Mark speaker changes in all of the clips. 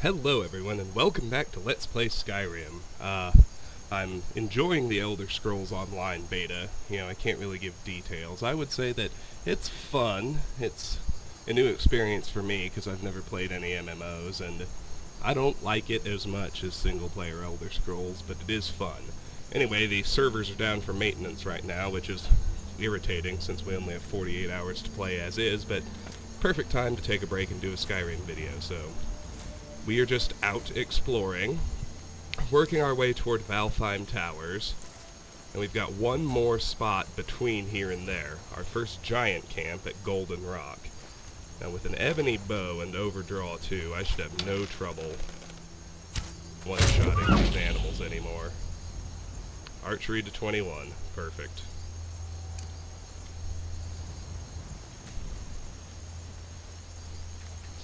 Speaker 1: Hello everyone and welcome back to Let's Play Skyrim. I'm enjoying the Elder Scrolls Online beta. I can't really give details. I would say that it's fun. It's a new experience for me because I've never played any MMOs and I don't like it as much as single-player Elder Scrolls, but it is fun. Anyway, the servers are down for maintenance right now, which is irritating since we only have 48 hours to play as is, but perfect time to take a break and do a Skyrim video, so we are just out exploring, working our way toward Valheim Towers, and we've got one more spot between here and there, our first giant camp at Guldun Rock. Now with an ebony bow and overdraw too, I should have no trouble one-shotting these animals anymore. Archery to 21, perfect.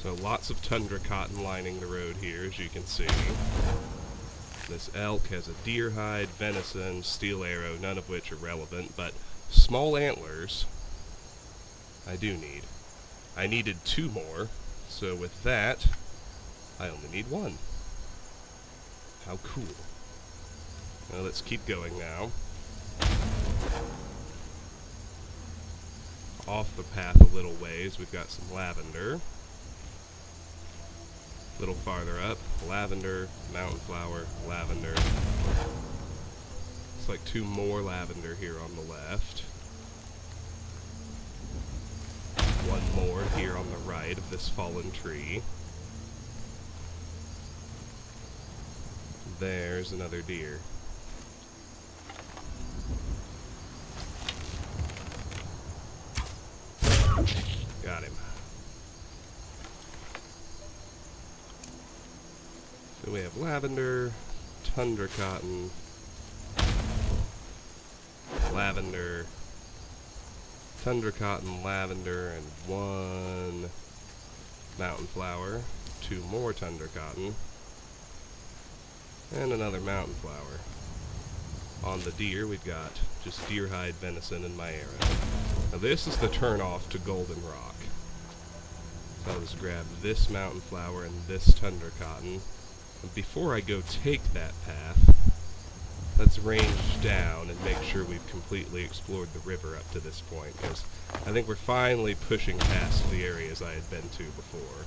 Speaker 1: So lots of tundra cotton lining the road here, as you can see. This elk has a deer hide, venison, steel arrow, none of which are relevant, but small antlers I do need. I needed 2 more, so with that, I only need 1. How cool. Now let's keep going now. Off the path a little ways, we've got some lavender. A little farther up, lavender, mountain flower, lavender. It's like 2 more lavender here on the left. 1 more here on the right of this fallen tree. There's another deer. Got him. So we have lavender, tundra cotton, lavender, tundra cotton, lavender, and 1 mountain flower, 2 more tundra cotton, and another mountain flower. On the deer, we've got just deer hide, venison, and my arrow. Now this is the turn-off to Guldun Rock. So I'll just grab this mountain flower and this tundra cotton. Before I go take that path, let's range down and make sure we've completely explored the river up to this point, because I think we're finally pushing past the areas I had been to before.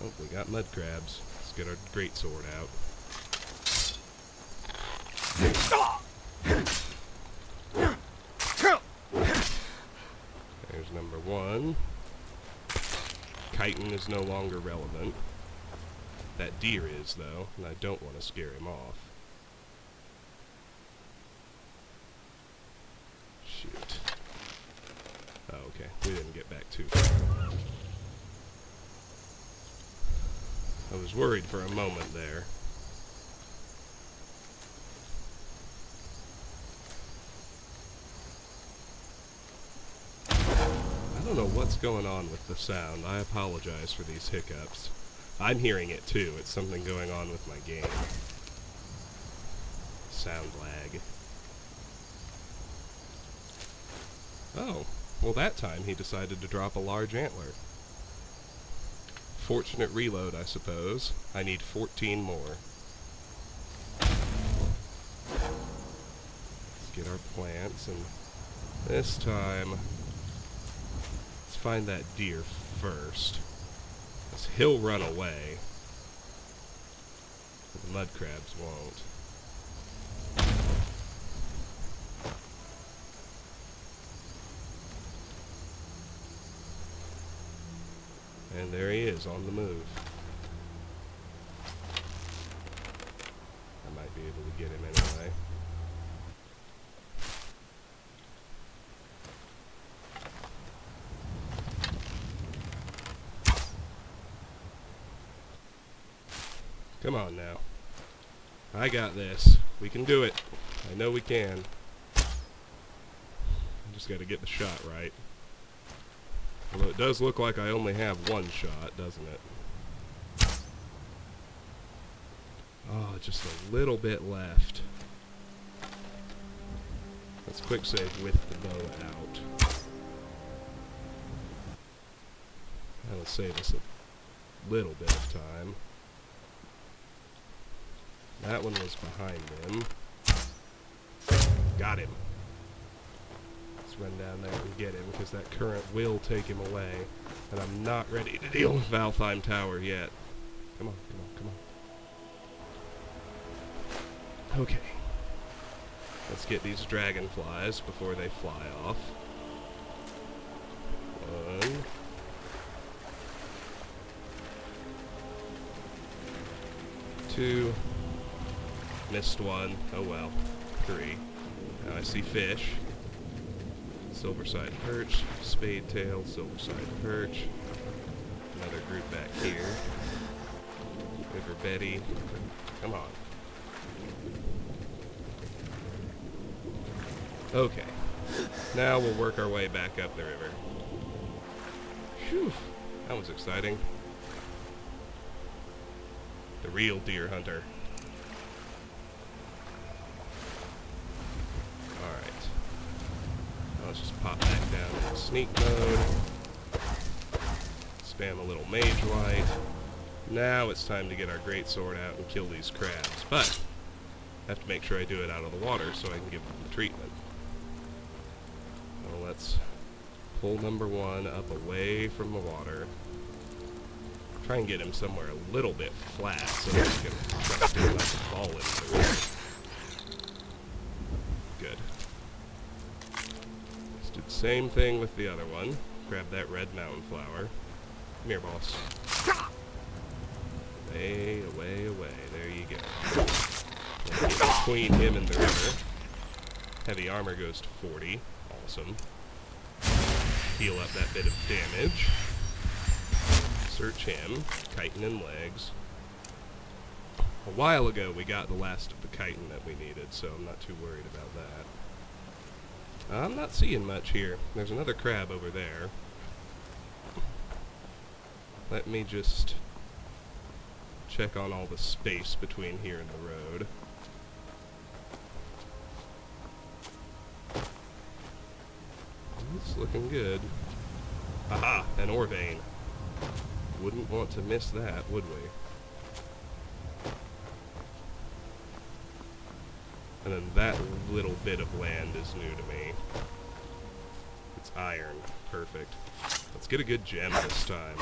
Speaker 1: Oh, we got mud crabs. Let's get our greatsword out. There's number 1. Chitin is no longer relevant. That deer is, though, and I don't want to scare him off. Shoot. Oh, okay. We didn't get back too far. I was worried for a moment there. I don't know what's going on with the sound. I apologize for these hiccups. I'm hearing it too. It's something going on with my game. Sound lag. Oh, well that time he decided to drop a large antler. Fortunate reload, I suppose. I need 14 more. Let's get our plants, and this time, let's find that deer first. He'll run away, but the mud crabs won't. And there he is, on the move. I might be able to get him anyway. Come on now. I got this. We can do it. I know we can. I just gotta get the shot right. Although it does look like I only have 1 shot, doesn't it? Oh, just a little bit left. Let's quick save with the bow out. That'll save us little bit of time. That one was behind him. Got him. Let's run down there and get him, because that current will take him away. And I'm not ready to deal with Valtheim Tower yet. Come on, come on, come on. Okay. Let's get these dragonflies before they fly off. 1. 2. Missed one. Oh well. 3. Now I see fish. Silverside perch, spade tail, silverside perch. Another group back here. River Betty. Come on. Okay. Now we'll work our way back up the river. Phew. That was exciting. The real deer hunter. Alright. Let's just pop back down into sneak mode. Spam a little mage light. Now it's time to get our greatsword out and kill these crabs. But I have to make sure I do it out of the water so I can give them the treatment. Well, let's pull number 1 up away from the water. Try and get him somewhere a little bit flat so that we can trust him not to fall into the river. Good. Let's do the same thing with the other one. Grab that red mountain flower. Come here, boss. Away, away, away. There you go. Get between him and the river. Heavy armor goes to 40. Awesome. Heal up that bit of damage. Search him. Chitin and legs. A while ago we got the last of the chitin that we needed, so I'm not too worried about that. I'm not seeing much here. There's another crab over there. Let me just check on all the space between here and the road. It's looking good. Aha! An ore vein. Wouldn't want to miss that, would we? And then that little bit of land is new to me. It's iron. Perfect. Let's get a good gem this time.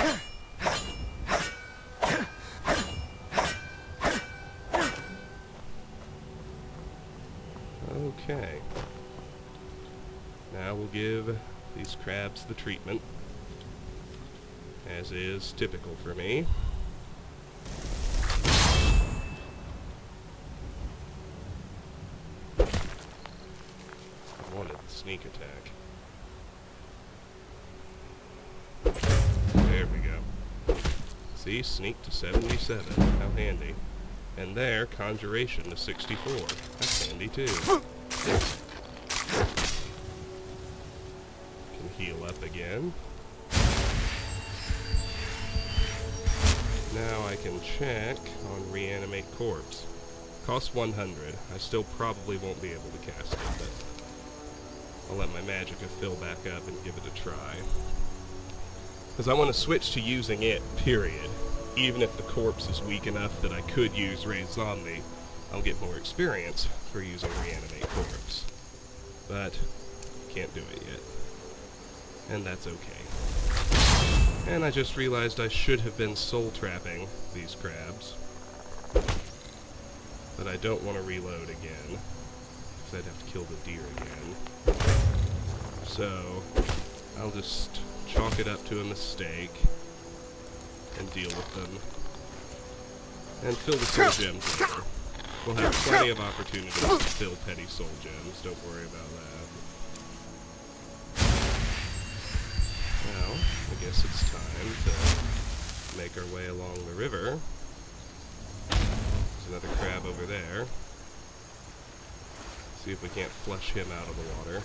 Speaker 1: Okay. Now we'll give these crabs the treatment, as is typical for me. I wanted the sneak attack. There we go. See, sneak to 77. How handy. And there, conjuration to 64. That's handy too. Can heal up again. Now I can check on reanimate corpse. Costs 100. I still probably won't be able to cast it, but I'll let my magicka fill back up and give it a try. Because I want to switch to using it, period. Even if the corpse is weak enough that I could use Raised Zombie, I'll get more experience for using reanimate corpse. But can't do it yet. And that's okay. And I just realized I should have been soul trapping these crabs. But I don't want to reload again, because I'd have to kill the deer again. So I'll just chalk it up to a mistake and deal with them. And fill the soul gems later. We'll have plenty of opportunities to fill petty soul gems, don't worry about that. Now, I guess it's time to make our way along the river. There's another crab over there. See if we can't flush him out of the water.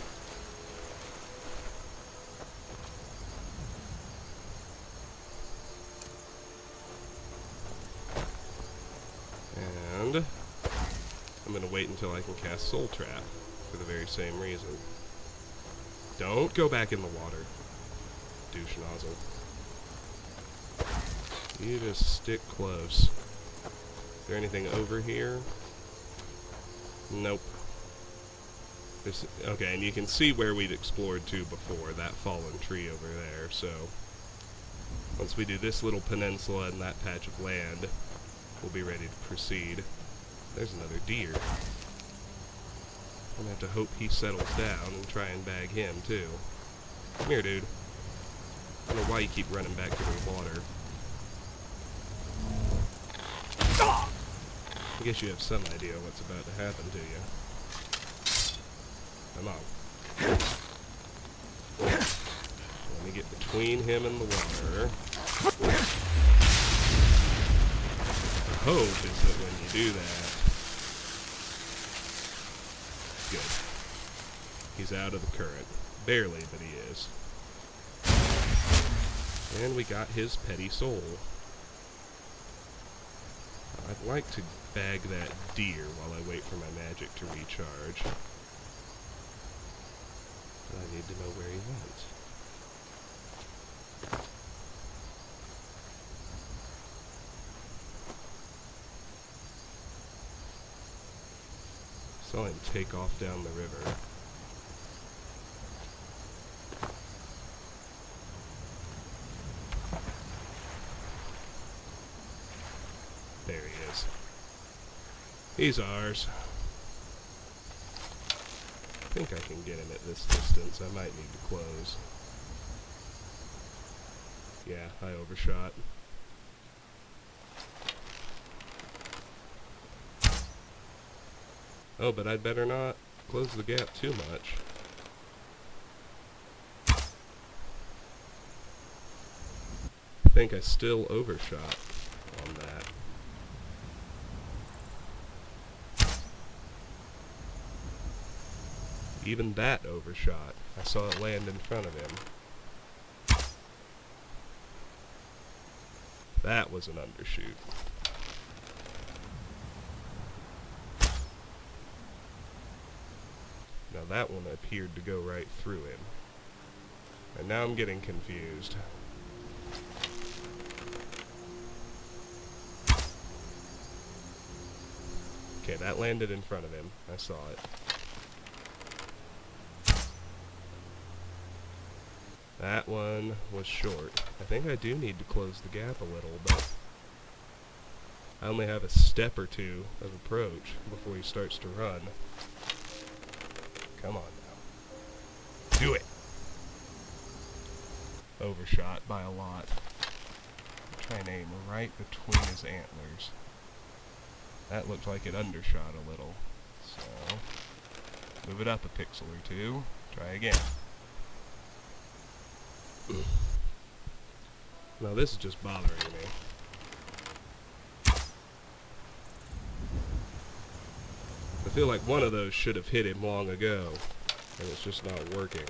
Speaker 1: And I'm going to wait until I can cast Soul Trap for the very same reason. Don't go back in the water, douche nozzle. You just stick close. Is there anything over here? Nope. Okay, and you can see where we'd explored to before, that fallen tree over there, so once we do this little peninsula and that patch of land, we'll be ready to proceed. There's another deer. I'm gonna have to hope he settles down and try and bag him, too. Come here, dude. I don't know why you keep running back to the water. I guess you have some idea what's about to happen to you. Come on. Let me get between him and the water. The hope is that when you do that... Good. He's out of the current. Barely, but he is. And we got his petty soul. I'd like to bag that deer while I wait for my magic to recharge. But I need to know where he went. Saw him take off down the river. There he is. He's ours. I think I can get him at this distance. I might need to close. Yeah, I overshot. Oh, but I'd better not close the gap too much. I think I still overshot on that. Even that overshot. I saw it land in front of him. That was an undershoot. Now that one appeared to go right through him. And now I'm getting confused. Okay, that landed in front of him. I saw it. That one was short. I think I do need to close the gap a little, but I only have a step or two of approach before he starts to run. Come on now. Do it! Overshot by a lot. Try and aim right between his antlers. That looked like it undershot a little. So, move it up a pixel or two. Try again. Now this is just bothering me. I feel like one of those should have hit him long ago, and it's just not working.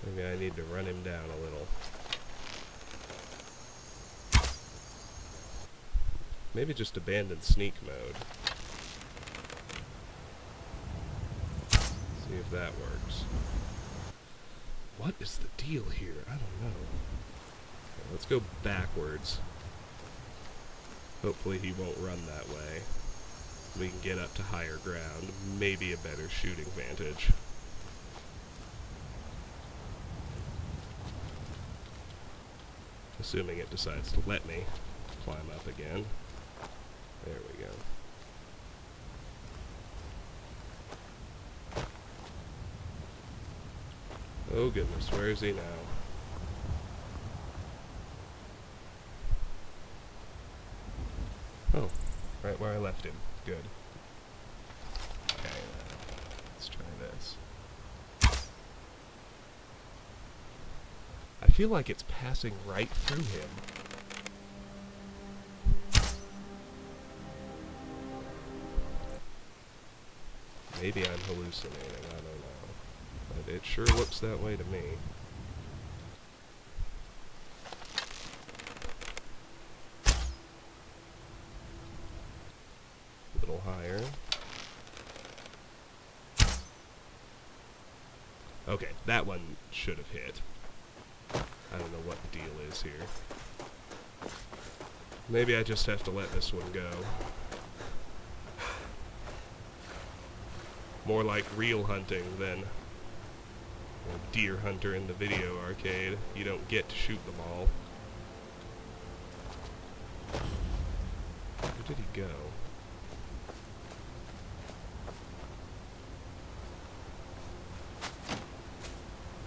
Speaker 1: Maybe I need to run him down a little. Maybe just abandon sneak mode. See if that works. What is the deal here? I don't know. Okay, let's go backwards. Hopefully he won't run that way. We can get up to higher ground. Maybe a better shooting vantage. Assuming it decides to let me climb up again. There we go. Oh goodness, where is he now? Oh, right where I left him. Good. Okay, let's try this. I feel like it's passing right through him. Maybe I'm hallucinating, I don't know. But it sure looks that way to me. A little higher. Okay, that one should have hit. I don't know what the deal is here. Maybe I just have to let this one go. More like real hunting than a deer hunter in the video arcade. You don't get to shoot them all. Where did he go?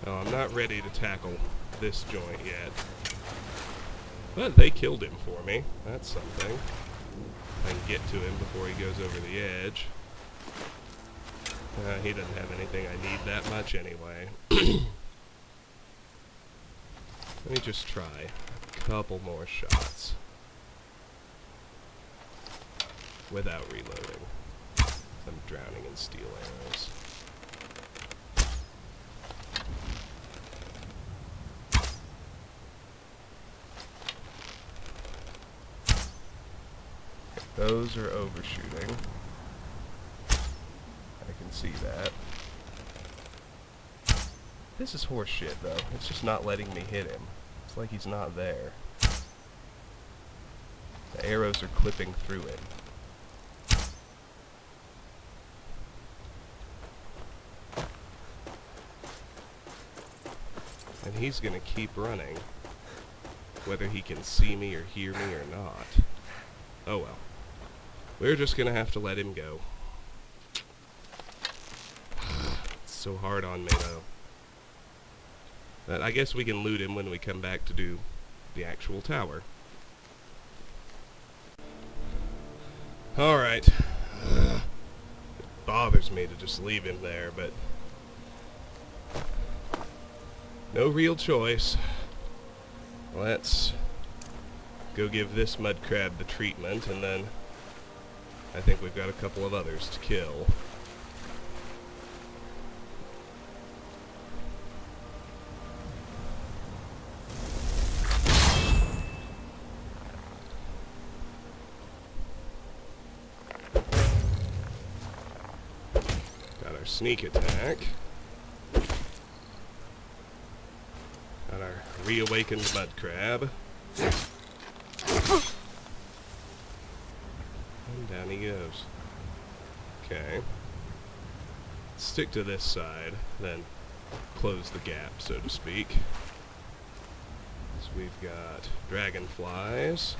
Speaker 1: Oh, I'm not ready to tackle this joint yet. But they killed him for me. That's something. I can get to him before he goes over the edge. He doesn't have anything I need that much anyway. Let me just try a couple more shots. Without reloading. I'm drowning in steel arrows. Those are overshooting. I can see that. This is horse shit, though. It's just not letting me hit him. It's like he's not there. The arrows are clipping through him. And he's gonna keep running, whether he can see me or hear me or not. Oh well. We're just gonna have to let him go. It's so hard on me, though. But I guess we can loot him when we come back to do the actual tower. Alright. It bothers me to just leave him there, but no real choice. Let's go give this mud crab the treatment, and then I think we've got a couple of others to kill. Got our sneak attack. Got our reawakened mud crab. And down he goes. Okay. Stick to this side, then close the gap, so to speak. So we've got dragonflies.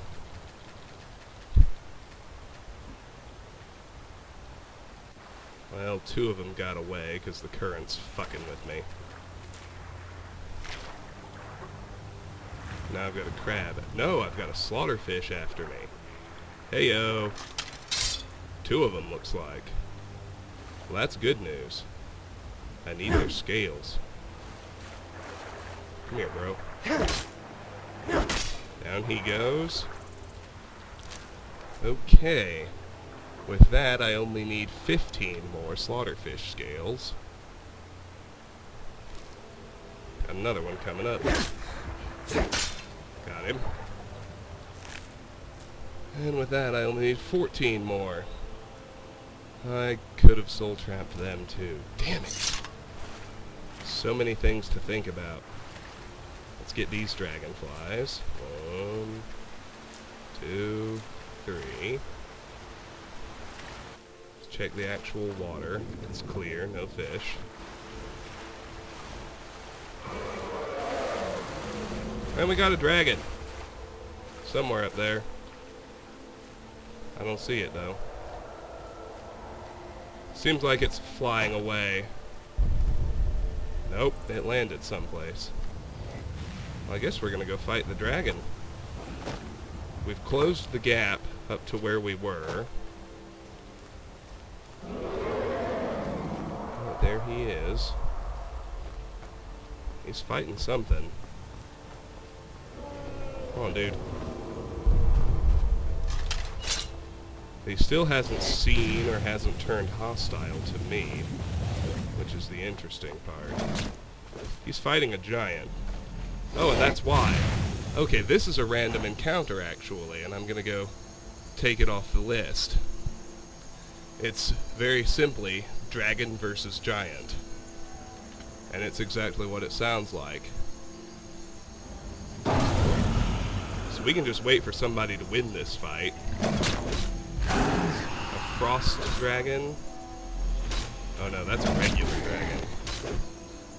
Speaker 1: Well, 2 of them got away because the current's fucking with me. Now I've got a crab. No, I've got a slaughterfish after me. Heyo. 2 of them, looks like. Well, that's good news. I need their scales. Come here, bro. Down he goes. Okay. With that, I only need 15 more slaughterfish scales. Got another one coming up. Got him. And with that, I only need 14 more. I could have soul trapped them too. Damn it. So many things to think about. Let's get these dragonflies. 1, 2, 3. Let's check the actual water. It's clear, no fish. And we got a dragon. Somewhere up there. I don't see it, though. Seems like it's flying away. Nope, it landed someplace. Well, I guess we're gonna go fight the dragon. We've closed the gap up to where we were. Oh, there he is. He's fighting something. Come on, dude. He still hasn't seen or hasn't turned hostile to me, which is the interesting part. He's fighting a giant. Oh, and that's why. Okay, this is a random encounter, actually, and I'm gonna go take it off the list. It's very simply dragon versus giant. And it's exactly what it sounds like. So we can just wait for somebody to win this fight. A frost dragon? Oh no, that's a regular dragon.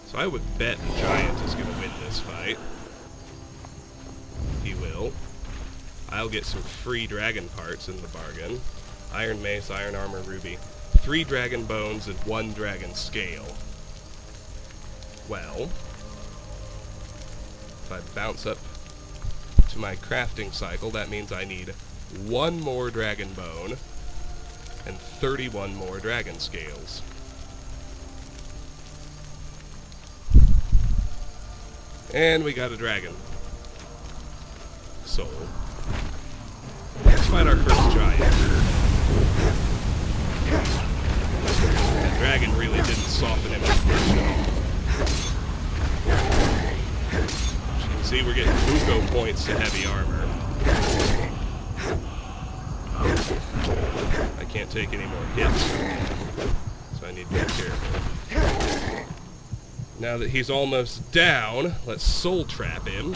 Speaker 1: So I would bet the giant is going to win this fight. He will. I'll get some free dragon parts in the bargain. Iron mace, iron armor, ruby. 3 dragon bones and 1 dragon scale. Well, if I bounce up to my crafting cycle, that means I need 1 more dragon bone and 31 more dragon scales. And we got a dragon soul. Let's fight our first giant. That dragon really didn't soften him up much at all. As you can see, we're getting Buko points to heavy armor. I can't take any more hits, so I need to be careful. Now that he's almost down, let's soul trap him,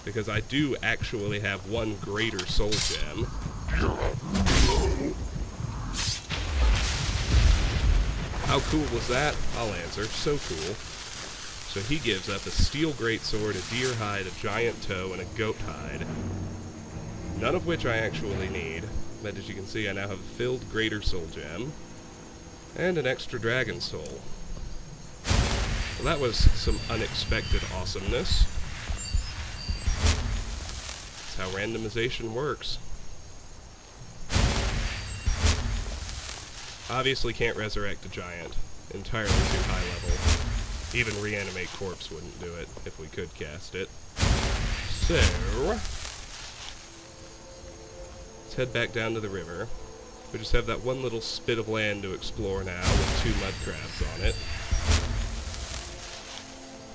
Speaker 1: because I do actually have 1 greater soul gem. How cool was that? I'll answer. So cool. So he gives up a steel greatsword, a deer hide, a giant toe, and a goat hide. None of which I actually need. But as you can see, I now have a filled greater soul gem. And an extra dragon soul. Well, that was some unexpected awesomeness. That's how randomization works. Obviously can't resurrect a giant. Entirely too high level. Even reanimate corpse wouldn't do it if we could cast it. So let's head back down to the river. We just have that one little spit of land to explore now with 2 mud crabs on it.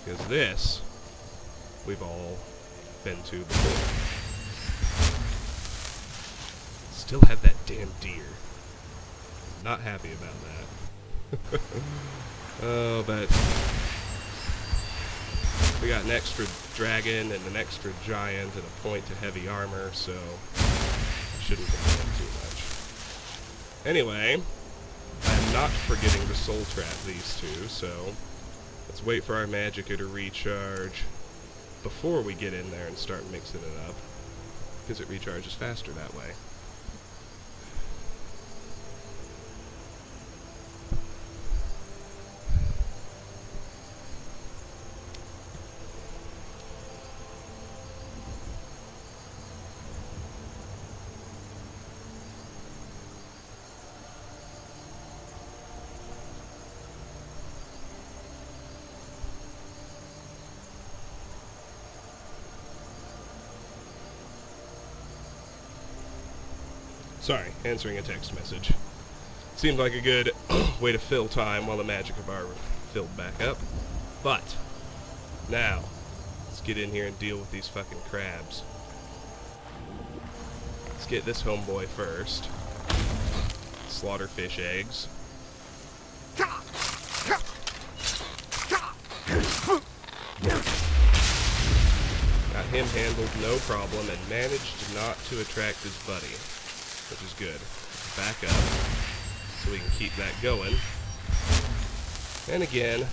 Speaker 1: Because this, we've all been to before. Still have that damn deer. Not happy about that. Oh, but we got an extra dragon and an extra giant and a point to heavy armor, so I shouldn't complain too much. Anyway, I'm not forgetting to soul trap these 2, so let's wait for our magicka to recharge before we get in there and start mixing it up, because it recharges faster that way. Sorry, answering a text message. Seemed like a good way to fill time while the magicka bar filled back up. But, now, let's get in here and deal with these fucking crabs. Let's get this homeboy first. Slaughter fish eggs. Got him handled no problem and managed not to attract his buddy, which is good. Back up so we can keep that going. And again,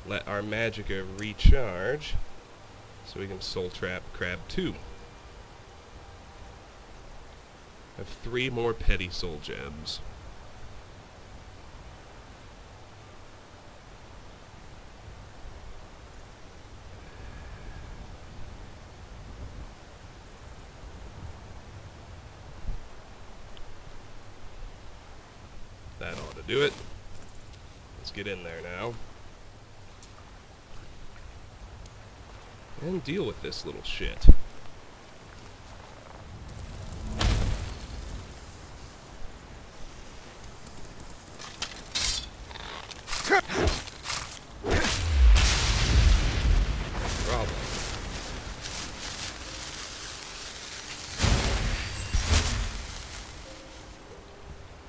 Speaker 1: let our magicka recharge so we can soul trap crab 2. I have 3 more petty soul gems. That ought to do it. Let's get in there now. And deal with this little shit. Problem.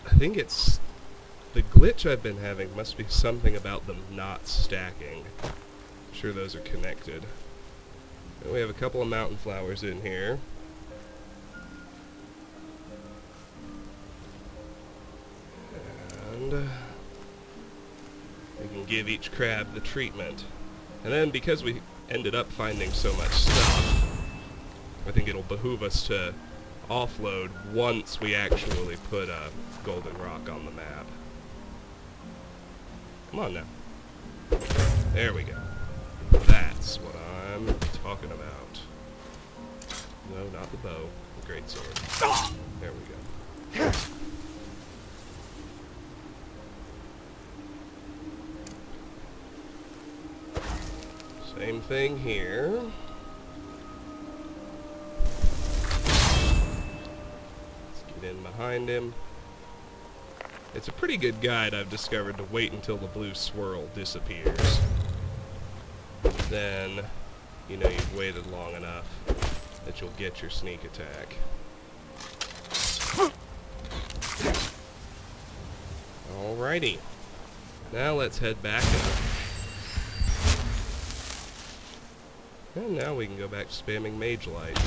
Speaker 1: I think it's The glitch I've been having must be something about them not stacking. I'm sure those are connected. And we have a couple of mountain flowers in here. And we can give each crab the treatment. And then because we ended up finding so much stuff, I think it'll behoove us to offload once we actually put a Guldun Rock on the map. Come on now. There we go. That's what I'm talking about. No, not the bow. The greatsword. There we go. Same thing here. Let's get in behind him. It's a pretty good guide, I've discovered, to wait until the blue swirl disappears. Then, you know you've waited long enough that you'll get your sneak attack. Alrighty. Now let's head back and now we can go back to spamming Mage Light.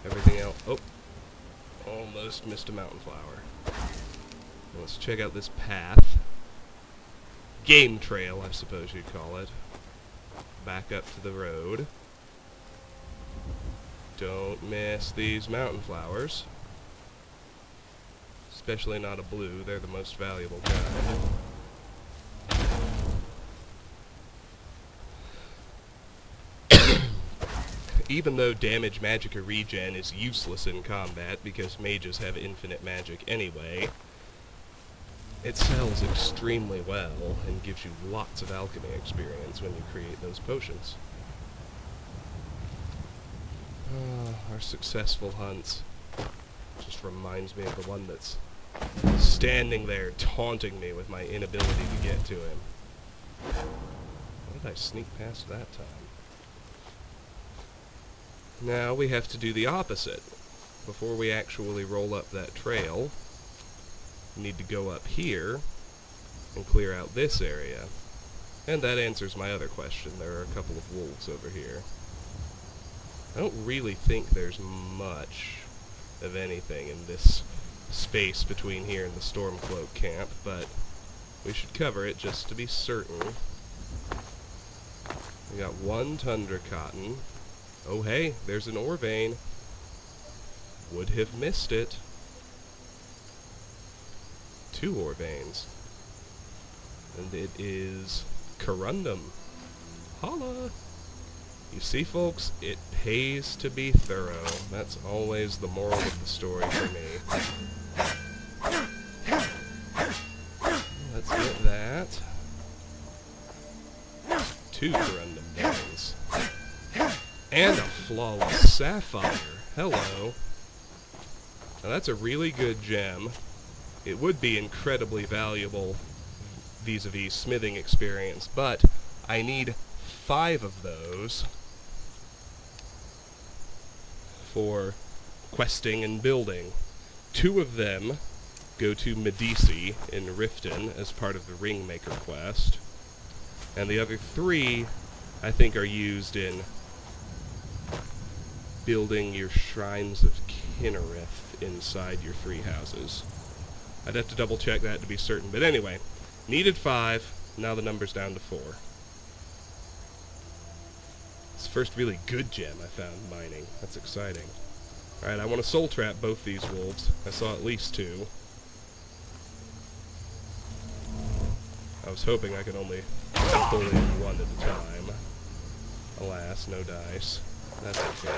Speaker 1: Everything else... Oh! Almost missed a mountain flower. Let's check out this path. Game trail, I suppose you'd call it. Back up to the road. Don't miss these mountain flowers. Especially not a blue, they're the most valuable kind. Even though damage, magic, or regen is useless in combat because mages have infinite magic anyway, it sells extremely well and gives you lots of alchemy experience when you create those potions. Our successful hunts just reminds me of the one that's standing there taunting me with my inability to get to him. How did I sneak past that time? Now we have to do the opposite. Before we actually roll up that trail, we need to go up here and clear out this area. And that answers my other question. There are a couple of wolves over here. I don't really think there's much of anything in this space between here and the Stormcloak camp, but we should cover it just to be certain. We got one Tundra Cotton. Oh hey, there's an ore vein. Would have missed it. 2 ore veins. And it is corundum. Holla! You see, folks, it pays to be thorough. That's always the moral of the story for me. Let's get that. 2 corundum veins. And a flawless sapphire. Hello. Now that's a really good gem. It would be incredibly valuable vis-a-vis smithing experience, but I need 5 of those for questing and building. 2 of them go to Medici in Riften as part of the Ringmaker quest, and the other 3 I think are used in building your Shrines of Kinnereth inside your 3 houses. I'd have to double check that to be certain, but anyway, needed 5, now the number's down to 4. It's the first really good gem I found mining. That's exciting. Alright, I want to soul trap both these wolves. I saw at least 2. I was hoping I could only pull in 1 at a time. Alas, no dice. That's okay.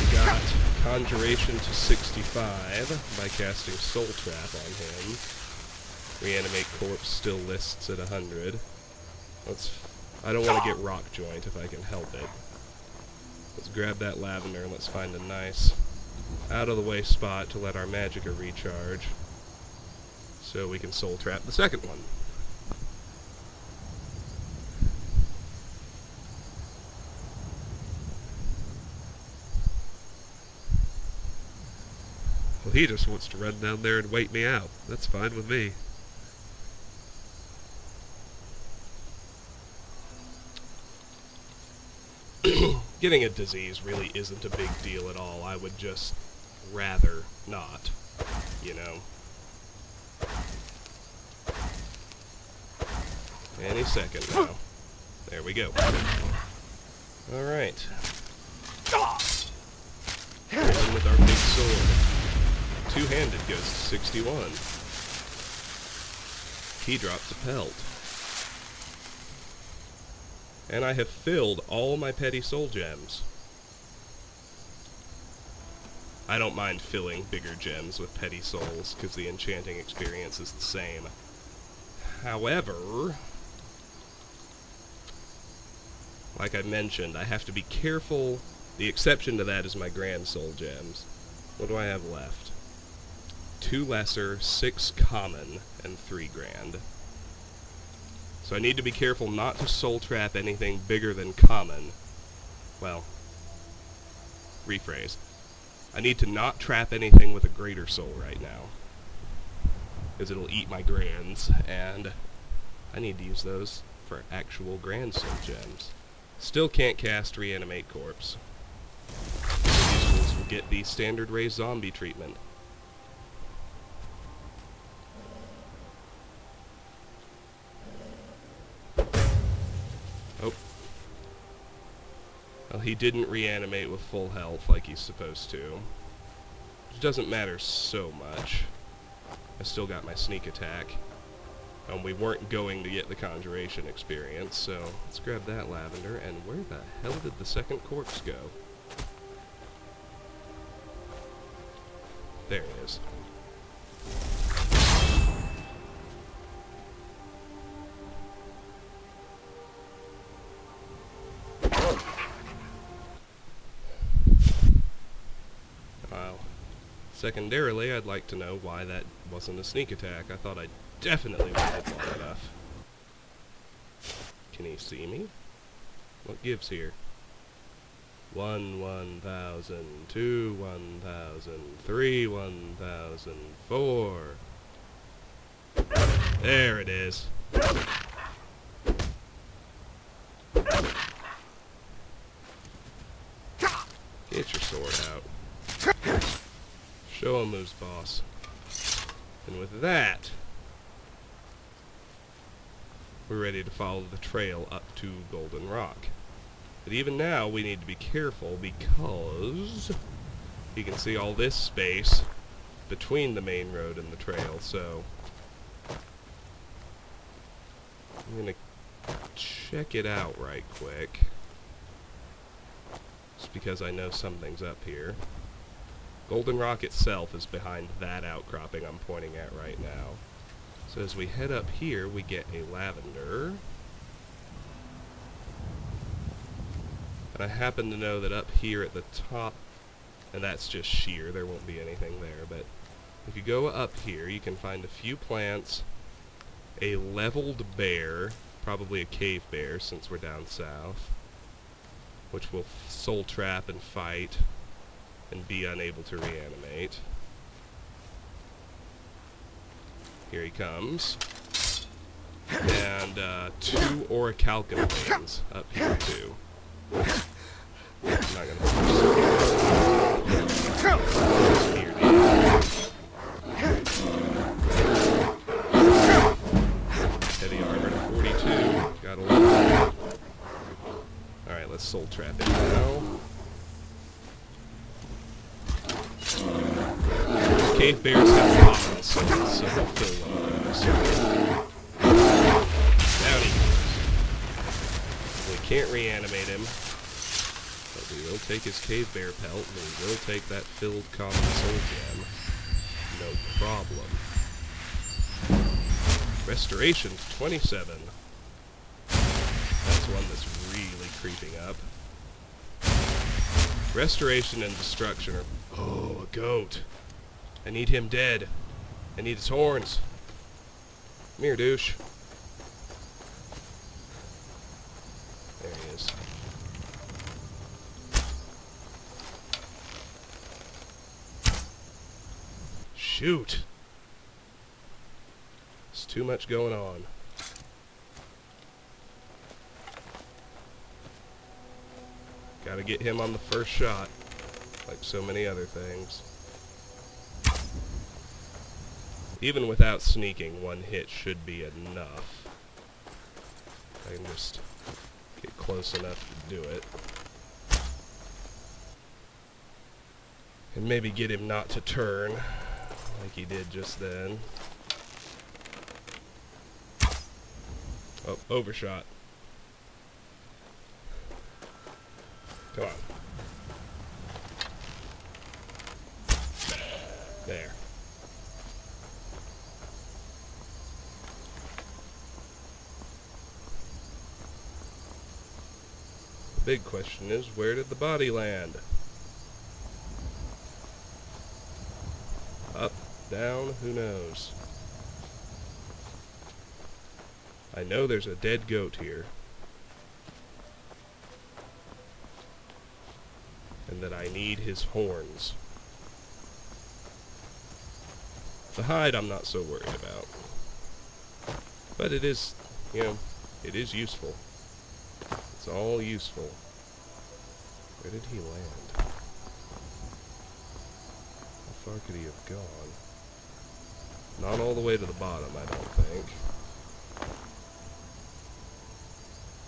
Speaker 1: We got Conjuration to 65 by casting Soul Trap on him. Reanimate Corpse still lists at 100. I don't want to get Rock Joint if I can help it. Let's grab that lavender and let's find a nice out-of-the-way spot to let our magicka recharge so we can Soul Trap the second one.
Speaker 2: He just wants to run down there and wait me out. That's fine with me.
Speaker 1: Getting a disease really isn't a big deal at all. I would just rather not, you know. Any second now. There we go. Alright. In with our big sword. Two-handed goes to 61. He drops a pelt. And I have filled all my petty soul gems. I don't mind filling bigger gems with petty souls, because the enchanting experience is the same. However, like I mentioned, I have to be careful. The exception to that is my grand soul gems. What do I have left? 2 lesser, 6 common, and 3 grand. So I need to be careful not to soul trap anything bigger than common. Well, rephrase. I need to not trap anything with a greater soul right now, because it'll eat my grands, and I need to use those for actual grand soul gems. Still can't cast Reanimate Corpse. These fools will get the standard raise zombie treatment. Oh. Well, he didn't reanimate with full health like he's supposed to. Which doesn't matter so much. I still got my sneak attack. And we weren't going to get the conjuration experience, so let's grab that lavender. And where the hell did the second corpse go? There it is. Wow. Secondarily, I'd like to know why that wasn't a sneak attack. I thought I definitely waited long enough. Can he see me? What gives here? 1, 1,000, 2, 1,000, 3, 1,000, 4. There it is. Get your sword out. Show him who's boss. And with that, we're ready to follow the trail up to Guldun Rock. But even now, we need to be careful because you can see all this space between the main road and the trail, so I'm gonna check it out right quick. Just because I know something's up here. Guldun Rock itself is behind that outcropping I'm pointing at right now. So as we head up here, we get a lavender. And I happen to know that up here at the top, and that's just sheer, there won't be anything there, but if you go up here, you can find a few plants, a leveled bear, probably a cave bear since we're down south, which will soul trap and fight and be unable to reanimate. Here he comes. And 2 orichalcum things up here too. I'm not gonna heavy armor to 42. Got a lot. Alright, let's soul trap it now. Cave bears have common souls, so we'll kill one of those. Down he goes. We can't reanimate him, but we will take his cave bear pelt, and we will take that filled common soul gem. No problem. Restoration to 27. That's one that's really creeping up. Restoration and destruction are... Oh, a goat. I need him dead. I need his horns. Come here, douche. There he is. shoot. There's too much going on. Gotta get him on the first shot, like so many other things. Even without sneaking, one hit should be enough. I can just get close enough to do it. And maybe get him not to turn, like he did just then. Oh, overshot. Come on. There. The big question is, where did the body land? Up, down, who knows? I know there's a dead goat here. And that I need his horns. The hide I'm not so worried about. But it is, you know, it is useful. It's all useful. Where did he land? How far could he have gone? Not all the way to the bottom, I don't think.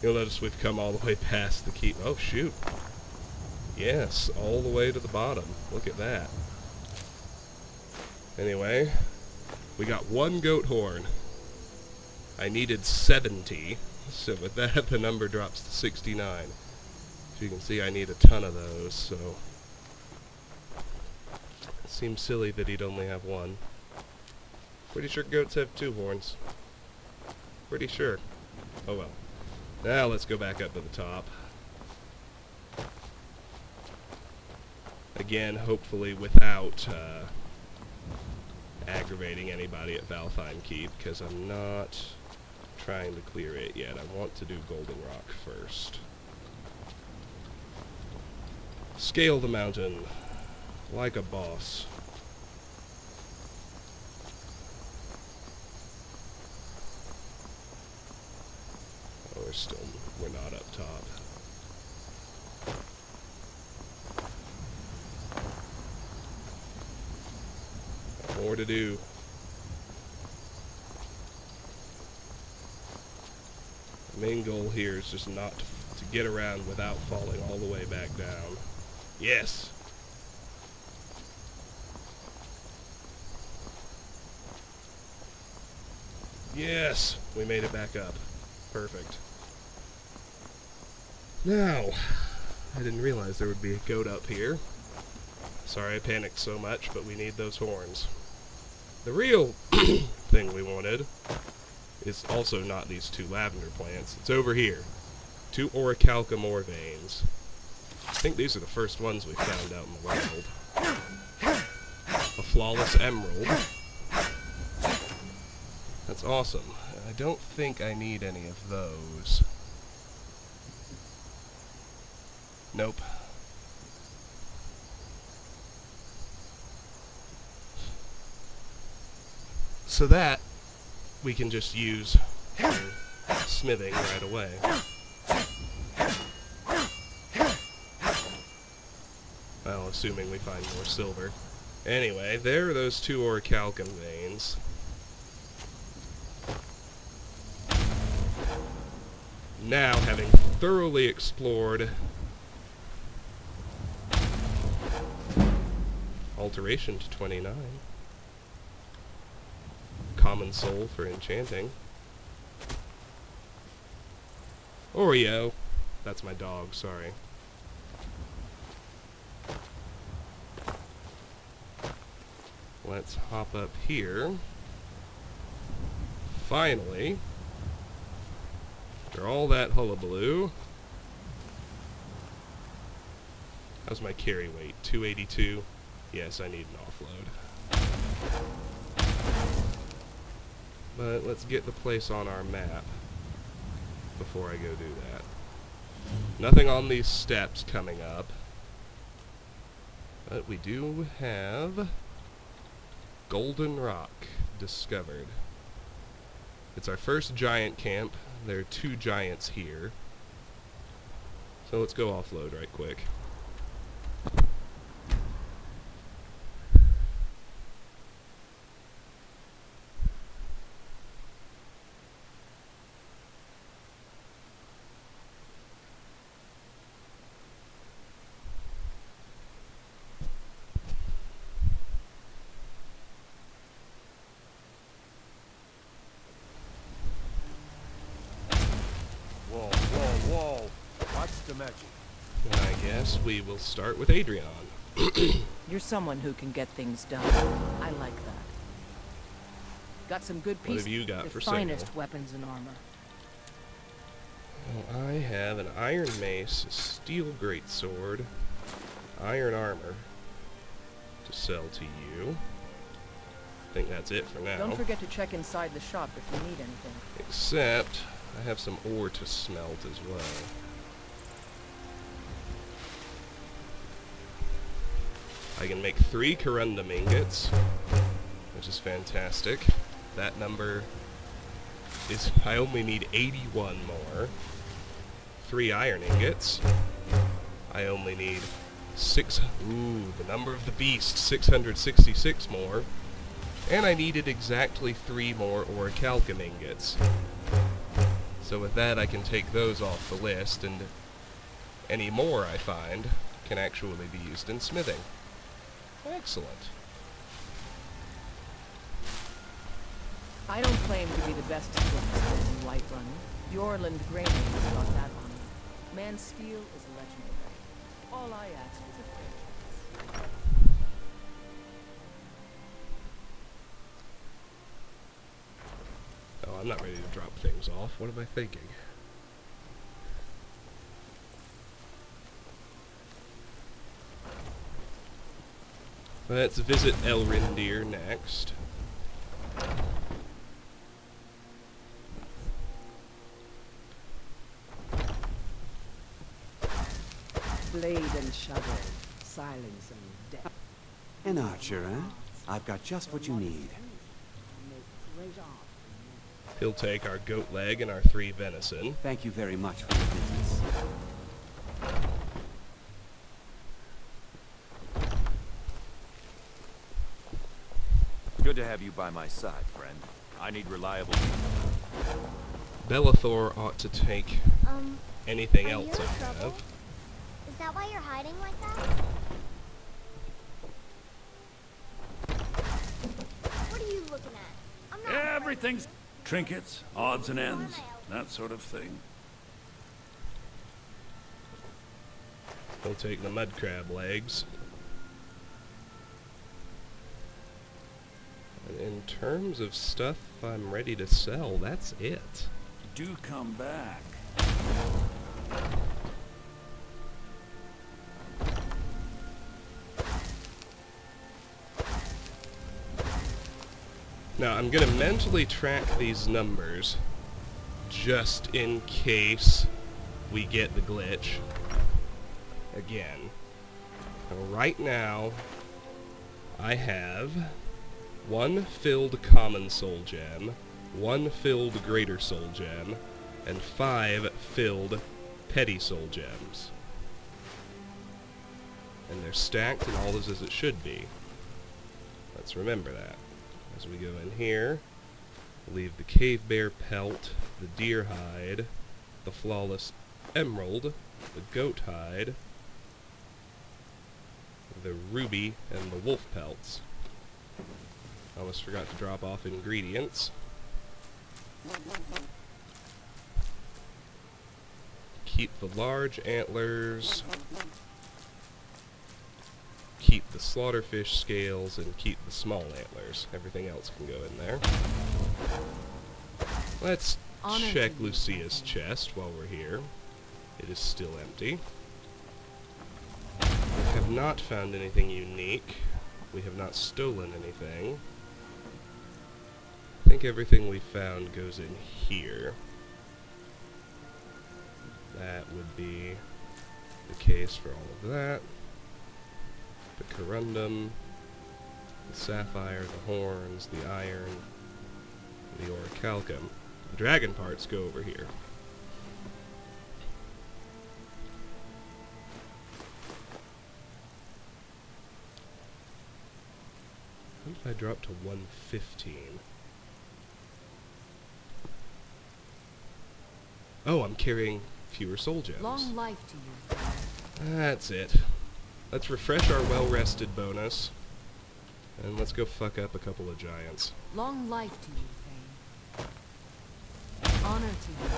Speaker 1: You'll notice we've come all the way past the keep. Oh, shoot. Yes, all the way to the bottom. Look at that. Anyway, we got one goat horn. I needed 70, so with that the number drops to 69. As you can see, I need a ton of those, so it seems silly that he'd only have one. Pretty sure goats have 2 horns. Pretty sure. Oh well. Now let's go back up to the top. Again, hopefully without aggravating anybody at Valtheim Keep, because I'm not trying to clear it yet. I want to do Guldun Rock first. Scale the mountain like a boss. Oh, we're not up top. More to do. The main goal here is just not to get around without falling all the way back down. Yes! Yes! We made it back up. Perfect. Now, I didn't realize there would be a goat up here. Sorry I panicked so much, but we need those horns. The real thing we wanted is also not these 2 lavender plants. It's over here. 2 orichalcum ore veins. I think these are the first ones we found out in the world. A flawless emerald. That's awesome. I don't think I need any of those. Nope. So that we can just use smithing right away. Well, assuming we find more silver. Anyway, there are those 2 orichalcum veins. Now, having thoroughly explored alteration to 29. Common soul for enchanting. Oreo. That's my dog, sorry. Let's hop up here. Finally, after all that hullabaloo, how's my carry weight? 282? Yes, I need an offload. But let's get the place on our map before I go do that. Nothing on these steps coming up. But we do have Guldun Rock discovered. It's our first giant camp. There are 2 giants here. So let's go offload right quick.
Speaker 3: Whoa, whoa, whoa. What's the magic?
Speaker 1: I guess we will start with Adrian.
Speaker 4: You're someone who can get things done. I like that. Got some good
Speaker 1: What
Speaker 4: pieces.
Speaker 1: have you got
Speaker 4: the
Speaker 1: for sale?
Speaker 4: finest weapons and armor.
Speaker 1: Well, I have an iron mace, a steel greatsword, iron armor to sell to you. I think that's it for now.
Speaker 4: Don't forget to check inside the shop if you need anything.
Speaker 1: Except I have some ore to smelt as well. I can make 3 corundum ingots, which is fantastic. That number is, I only need 81 more. 3 iron ingots. I only need 6, the number of the beast, 666 more. And I needed exactly 3 more orichalcum ingots. So with that I can take those off the list, and any more I find can actually be used in smithing. Excellent.
Speaker 4: I don't claim to be the best smith in Whiterun. Bjorland Graining has got that on me. Man's steel is legendary. All I ask is a fair chance.
Speaker 1: Oh, I'm not ready to drop things off. What am I thinking? Let's visit Elrindir next.
Speaker 5: Blade and shadow, silence and death.
Speaker 6: An archer, eh? I've got just what you need.
Speaker 1: He'll take our goat leg and our 3 venison.
Speaker 6: Thank you very much for your business.
Speaker 3: Good to have you by my side, friend. I need reliable people.
Speaker 1: Bellathor ought to take anything
Speaker 7: Are
Speaker 1: else
Speaker 7: you
Speaker 1: I
Speaker 7: in trouble?
Speaker 1: have.
Speaker 7: Is that why you're hiding like that? What are you looking at? I'm not
Speaker 8: Everything's trinkets, odds and ends, that sort of thing.
Speaker 1: He'll take the mud crab legs. And in terms of stuff I'm ready to sell, that's it.
Speaker 8: Do come back.
Speaker 1: Now, I'm going to mentally track these numbers just in case we get the glitch again. Now, right now, I have 1 filled common soul gem, 1 filled greater soul gem, and 5 filled petty soul gems. And they're stacked and all is as it should be. Let's remember that. As we go in here, leave the cave bear pelt, the deer hide, the flawless emerald, the goat hide, the ruby, and the wolf pelts. I almost forgot to drop off ingredients. Keep the large antlers, keep the slaughterfish scales, and keep the small antlers. Everything else can go in there. Let's check Lucia's chest while we're here. It is still empty. We have not found anything unique. We have not stolen anything. I think everything we found goes in here. That would be the case for all of that. The corundum, The sapphire, the horns, the iron, the orichalcum. The dragon parts go over here. How did I drop to 115? Oh, I'm carrying fewer soul gems.
Speaker 4: Long life to you.
Speaker 1: That's it. Let's refresh our well-rested bonus. And let's go fuck up a couple of giants.
Speaker 4: Long life to you, Thane. Honor to you.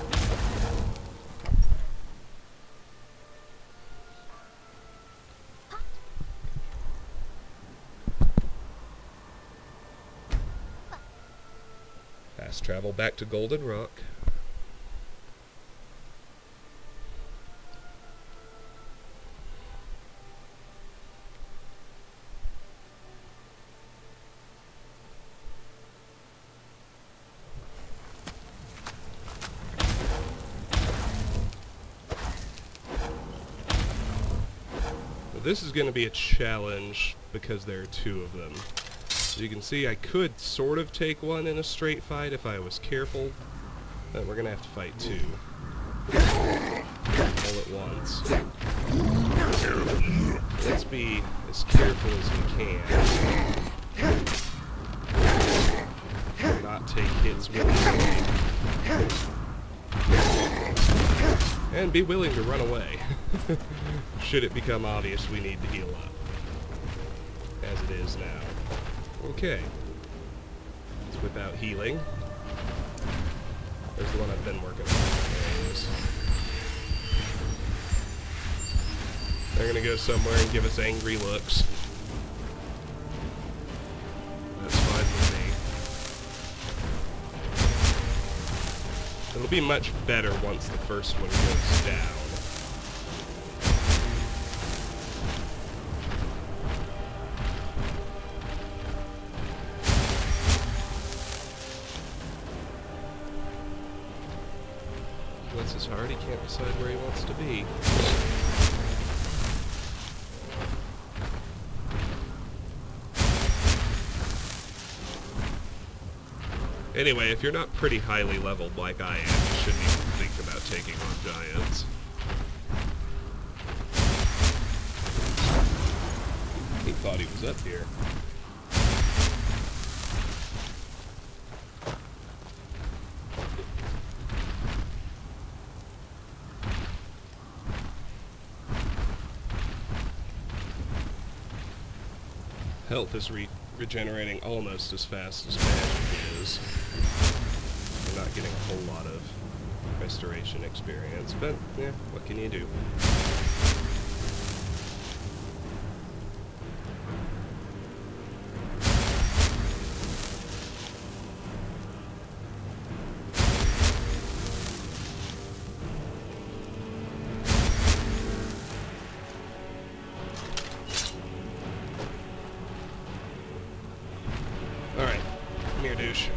Speaker 1: Fast travel back to Guldun Rock. This is going to be a challenge because there are two of them. As you can see, I could sort of take one in a straight fight if I was careful, but we're going to have to fight two. All at once. Let's be as careful as we can. Not take hits willingly. And be willing to run away. Should it become obvious we need to heal up. As it is now. Okay. Let's whip out healing. There's the one I've been working on. They're gonna go somewhere and give us angry looks. That's fine with me. It'll be much better once the first one goes down. Bless his heart, he can't decide where he wants to be. Anyway, if you're not pretty highly leveled like I am, you shouldn't even think about taking on giants. He thought he was up here. Health is regenerating almost as fast as magic is. We're not getting a whole lot of restoration experience, but yeah, what can you do? Alright, come here, douche.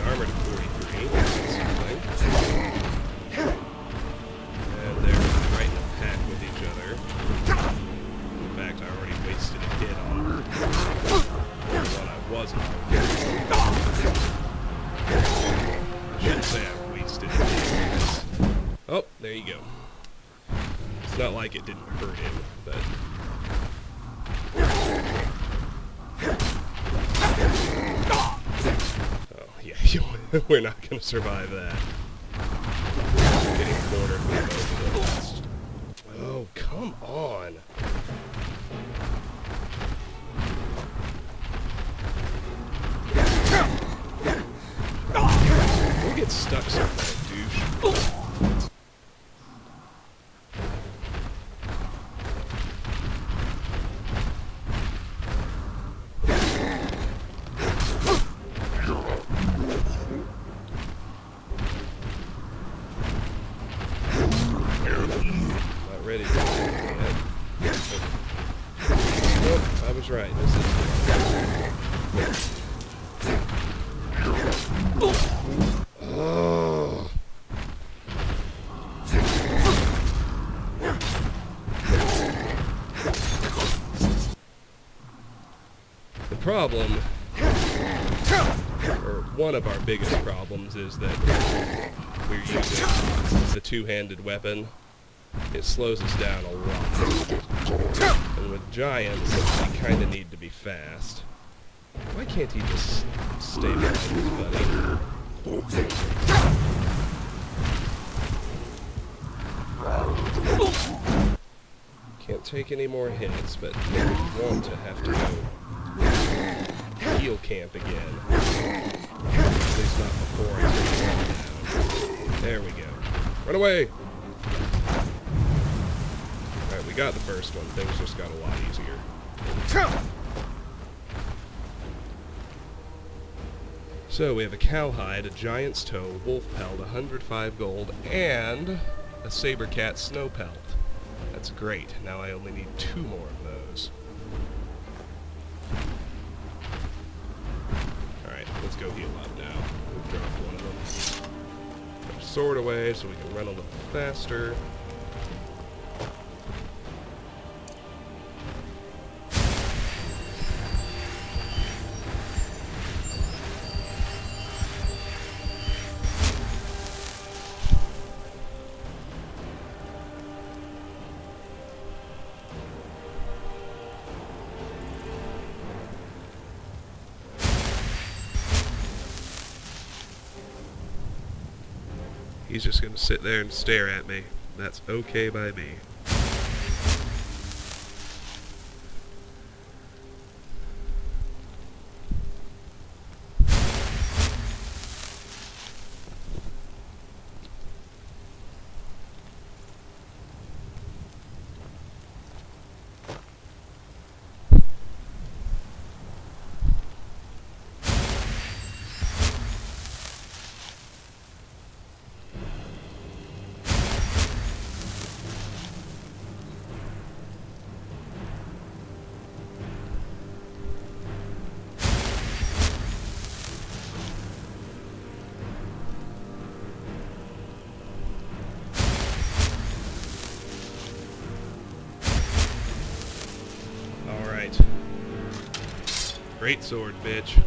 Speaker 1: Armor to 43, that's something. And they're right in a pack with each other. In fact, I already wasted a hit on her. When I wasn't. I shouldn't say I wasted hits. Oh, there you go. It's not like it didn't hurt him, but... Oh, yeah, we're not going to survive that. Getting cornered with both of those. Oh, come on! Don't get stuck somewhere, douche. Ready to yet. Nope, I was right. This is oh. The problem, or one of our biggest problems, is that we're using the two-handed weapon. It slows us down a lot. And with giants, we kind of need to be fast. Why can't he just stay behind his buddy? Can't take any more hits, but we want to have to go heal camp again. At least not before I take one down. There we go. Run away! Alright, we got the first one. Things just got a lot easier. So, we have a cowhide, a giant's toe, wolf pelt, 105 gold, and a saber cat snow pelt. That's great. Now I only need 2 more of those. Alright, let's go heal up now. We've dropped one of them. Put our sword away so we can run a little faster.
Speaker 2: He's just gonna sit there and stare at me. That's okay by me.
Speaker 1: Great sword, bitch.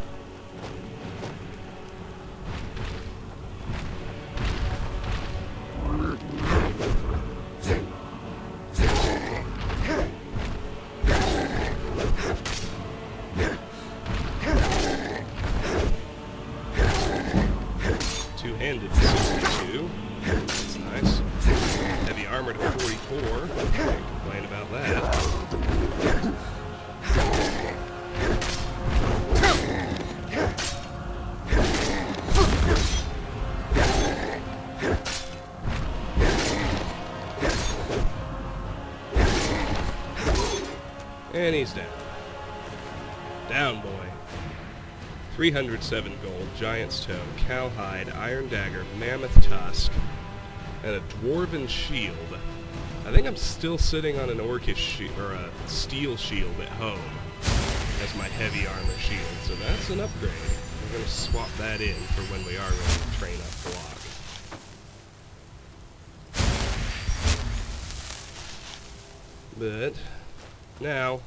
Speaker 1: Two-handed 62. That's nice. Heavy armor to 44. Can't complain about that. And he's down. Down, boy. 307 gold, giant's toe, cowhide, iron dagger, mammoth tusk, and a dwarven shield. I think I'm still sitting on an orcish shield, or a steel shield at home as my heavy armor shield, so that's an upgrade. We're going to swap that in for when we are ready to train up block. But now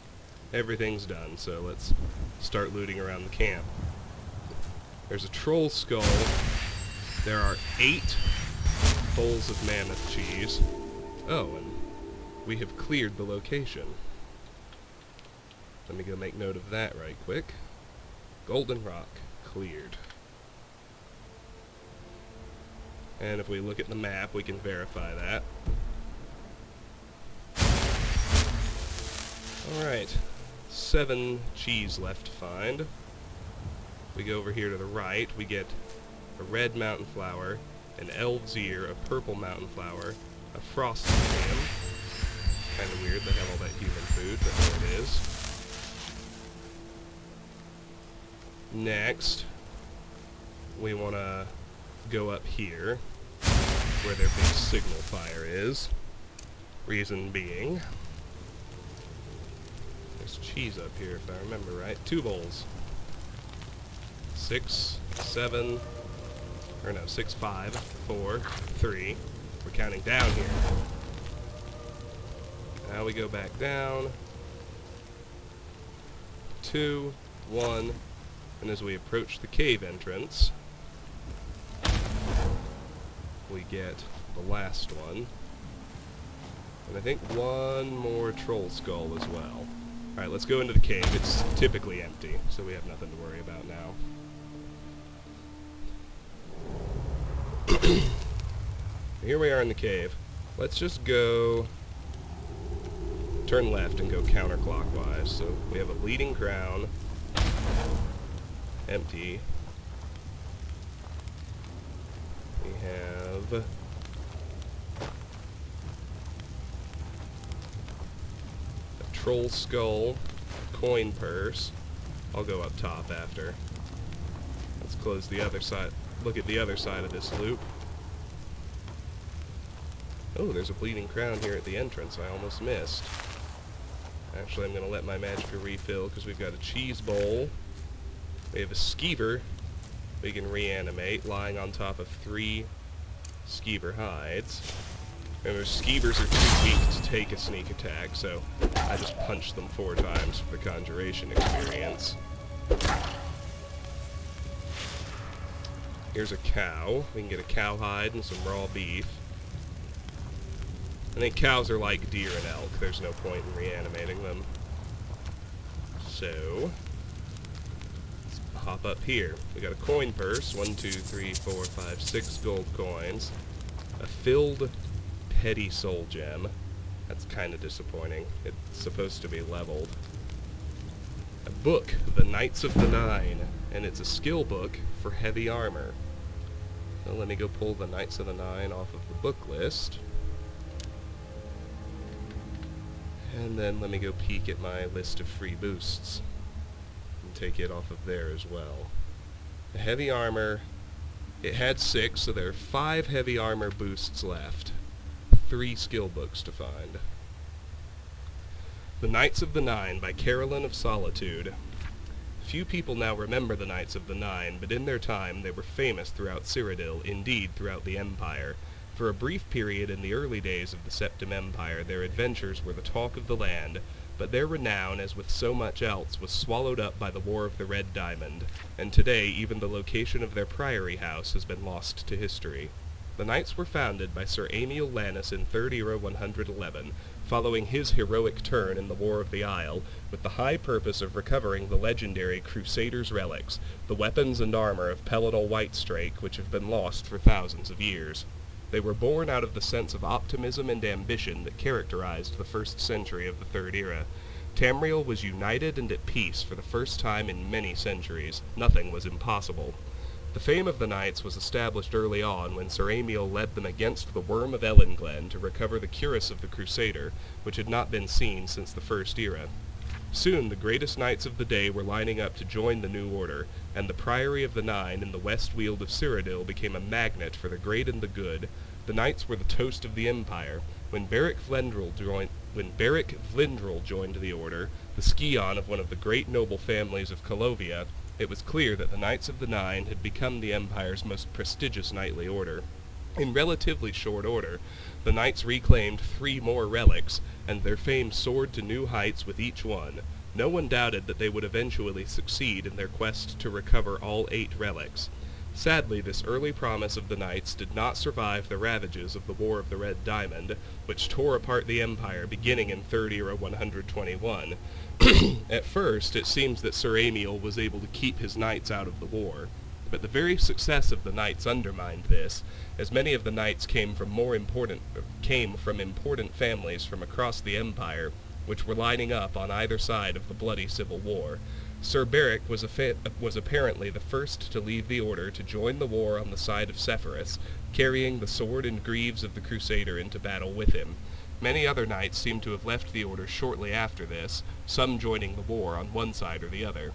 Speaker 1: everything's done, so let's start looting around the camp. There's a troll skull. There are 8 bowls of mammoth cheese. Oh, and we have cleared the location. Let me go make note of that right quick. Guldun Rock, cleared. And if we look at the map, we can verify that. Alright, 7 cheese left to find. We go over here to the right, we get a red mountain flower, an elf's ear, a purple mountain flower, a frosted ham. Kind of weird, they have all that human food, but there it is. Next, we want to go up here, where their big signal fire is. Reason being, there's cheese up here, if I remember right. 2 bowls. 6, 7, or no, 6, 5, 4, 3. We're counting down here. Now we go back down. 2, one, and as we approach the cave entrance, we get the last one. And I think one more troll skull as well. Alright, let's go into the cave. It's typically empty, so we have nothing to worry about now. Here we are in the cave. Let's just go... turn left and go counterclockwise. So we have a bleeding crown. Empty. We have... a troll skull. Coin purse. I'll go up top after. Let's close the other side. Look at the other side of this loop. Oh, there's a bleeding crown here at the entrance. I almost missed. Actually, I'm going to let my magicka refill because we've got a cheese bowl. We have a skeever we can reanimate, lying on top of 3 skeever hides. Remember, skeevers are too weak to take a sneak attack, so I just punched them 4 times for the conjuration experience. Here's a cow. We can get a cowhide and some raw beef. I think cows are like deer and elk. There's no point in reanimating them. So, let's hop up here. We got a coin purse. 1, 2, 3, 4, 5, 6 gold coins. A filled petty soul gem. That's kind of disappointing. It's supposed to be leveled. A book, The Knights of the Nine. And it's a skill book for heavy armor. So let me go pull the Knights of the Nine off of the book list. And then let me go peek at my list of free boosts and take it off of there as well. The heavy armor, it had 6, so there are 5 heavy armor boosts left. 3 skill books to find. The Knights of the Nine by Carolyn of Solitude. Few people now remember the Knights of the Nine, but in their time they were famous throughout Cyrodiil, indeed throughout the Empire. For a brief period in the early days of the Septim Empire, their adventures were the talk of the land, but their renown, as with so much else, was swallowed up by the War of the Red Diamond, and today even the location of their priory house has been lost to history. The Knights were founded by Sir Amiel Lannis in 3rd Era 111, following his heroic turn in the War of the Isle, with the high purpose of recovering the legendary Crusaders' relics, the weapons and armor of Peladal Whitestrake, which have been lost for thousands of years. They were born out of the sense of optimism and ambition that characterized the first century of the Third Era. Tamriel was united and at peace for the first time in many centuries. Nothing was impossible. The fame of the Knights was established early on when Sir Amiel led them against the Worm of Ellenglen to recover the cuirass of the Crusader, which had not been seen since the First Era. Soon the greatest knights of the day were lining up to join the new order, and the Priory of the Nine in the West Weald of Cyrodiil became a magnet for the great and the good. The knights were the toast of the Empire. When Beric Vlendrel joined the order, the scion of one of the great noble families of Colovia, it was clear that the Knights of the Nine had become the Empire's most prestigious knightly order. In relatively short order, the knights reclaimed 3 more relics, and their fame soared to new heights with each one. No one doubted that they would eventually succeed in their quest to recover all 8 relics. Sadly, this early promise of the knights did not survive the ravages of the War of the Red Diamond, which tore apart the Empire beginning in 3rd Era 121. At first, it seems that Sir Amiel was able to keep his knights out of the war. But the very success of the knights undermined this, as many of the knights came from important families from across the Empire, which were lining up on either side of the bloody civil war. Sir Beric was apparently the first to leave the order to join the war on the side of Sepphoris, carrying the sword and greaves of the Crusader into battle with him. Many other knights seem to have left the order shortly after this, some joining the war on one side or the other.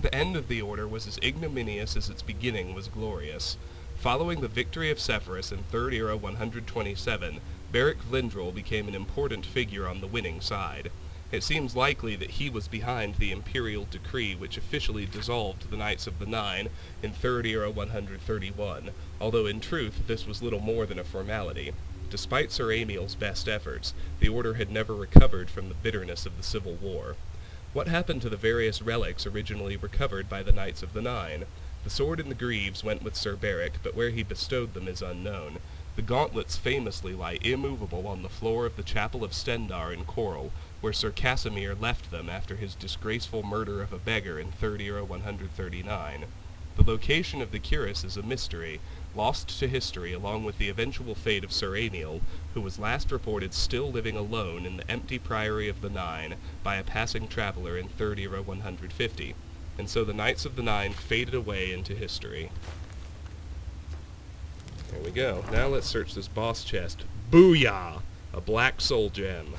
Speaker 1: The end of the order was as ignominious as its beginning was glorious. Following the victory of Sepphoris in 3rd Era 127, Beric Vlindrel became an important figure on the winning side. It seems likely that he was behind the imperial decree which officially dissolved the Knights of the Nine in 3rd Era 131, although in truth this was little more than a formality. Despite Sir Amiel's best efforts, the order had never recovered from the bitterness of the Civil War. What happened to the various relics originally recovered by the Knights of the Nine? The sword and the greaves went with Sir Beric, but where he bestowed them is unknown. The gauntlets famously lie immovable on the floor of the Chapel of Stendar in Coral, where Sir Casimir left them after his disgraceful murder of a beggar in 139. The location of the cuirass is a mystery, lost to history along with the eventual fate of Sir Amiel, who was last reported still living alone in the empty Priory of the Nine by a passing traveler in 150. And so the Knights of the Nine faded away into history. There we go. Now let's search this boss chest. Booyah! A black soul gem.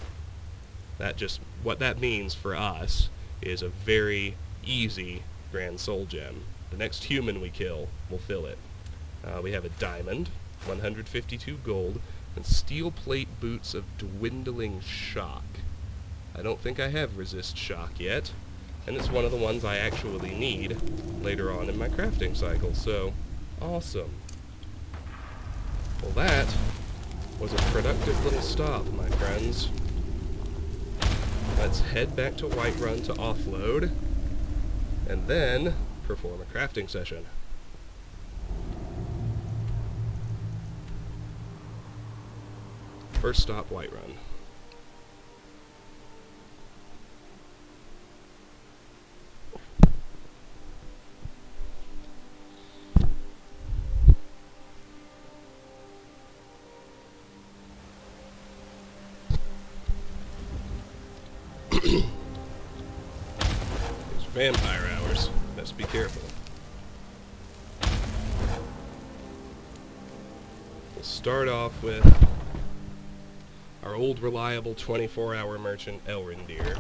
Speaker 1: What that means for us is a very easy grand soul gem. The next human we kill will fill it. We have a diamond, 152 gold, and steel plate boots of dwindling shock. I don't think I have resist shock yet, and it's one of the ones I actually need later on in my crafting cycle, so awesome. Well, that was a productive little stop, my friends. Let's head back to Whiterun to offload, and then perform a crafting session. First stop, Whiterun. These vampire hours. Best be careful. We'll start off with our old reliable 24-hour merchant, Elrendir.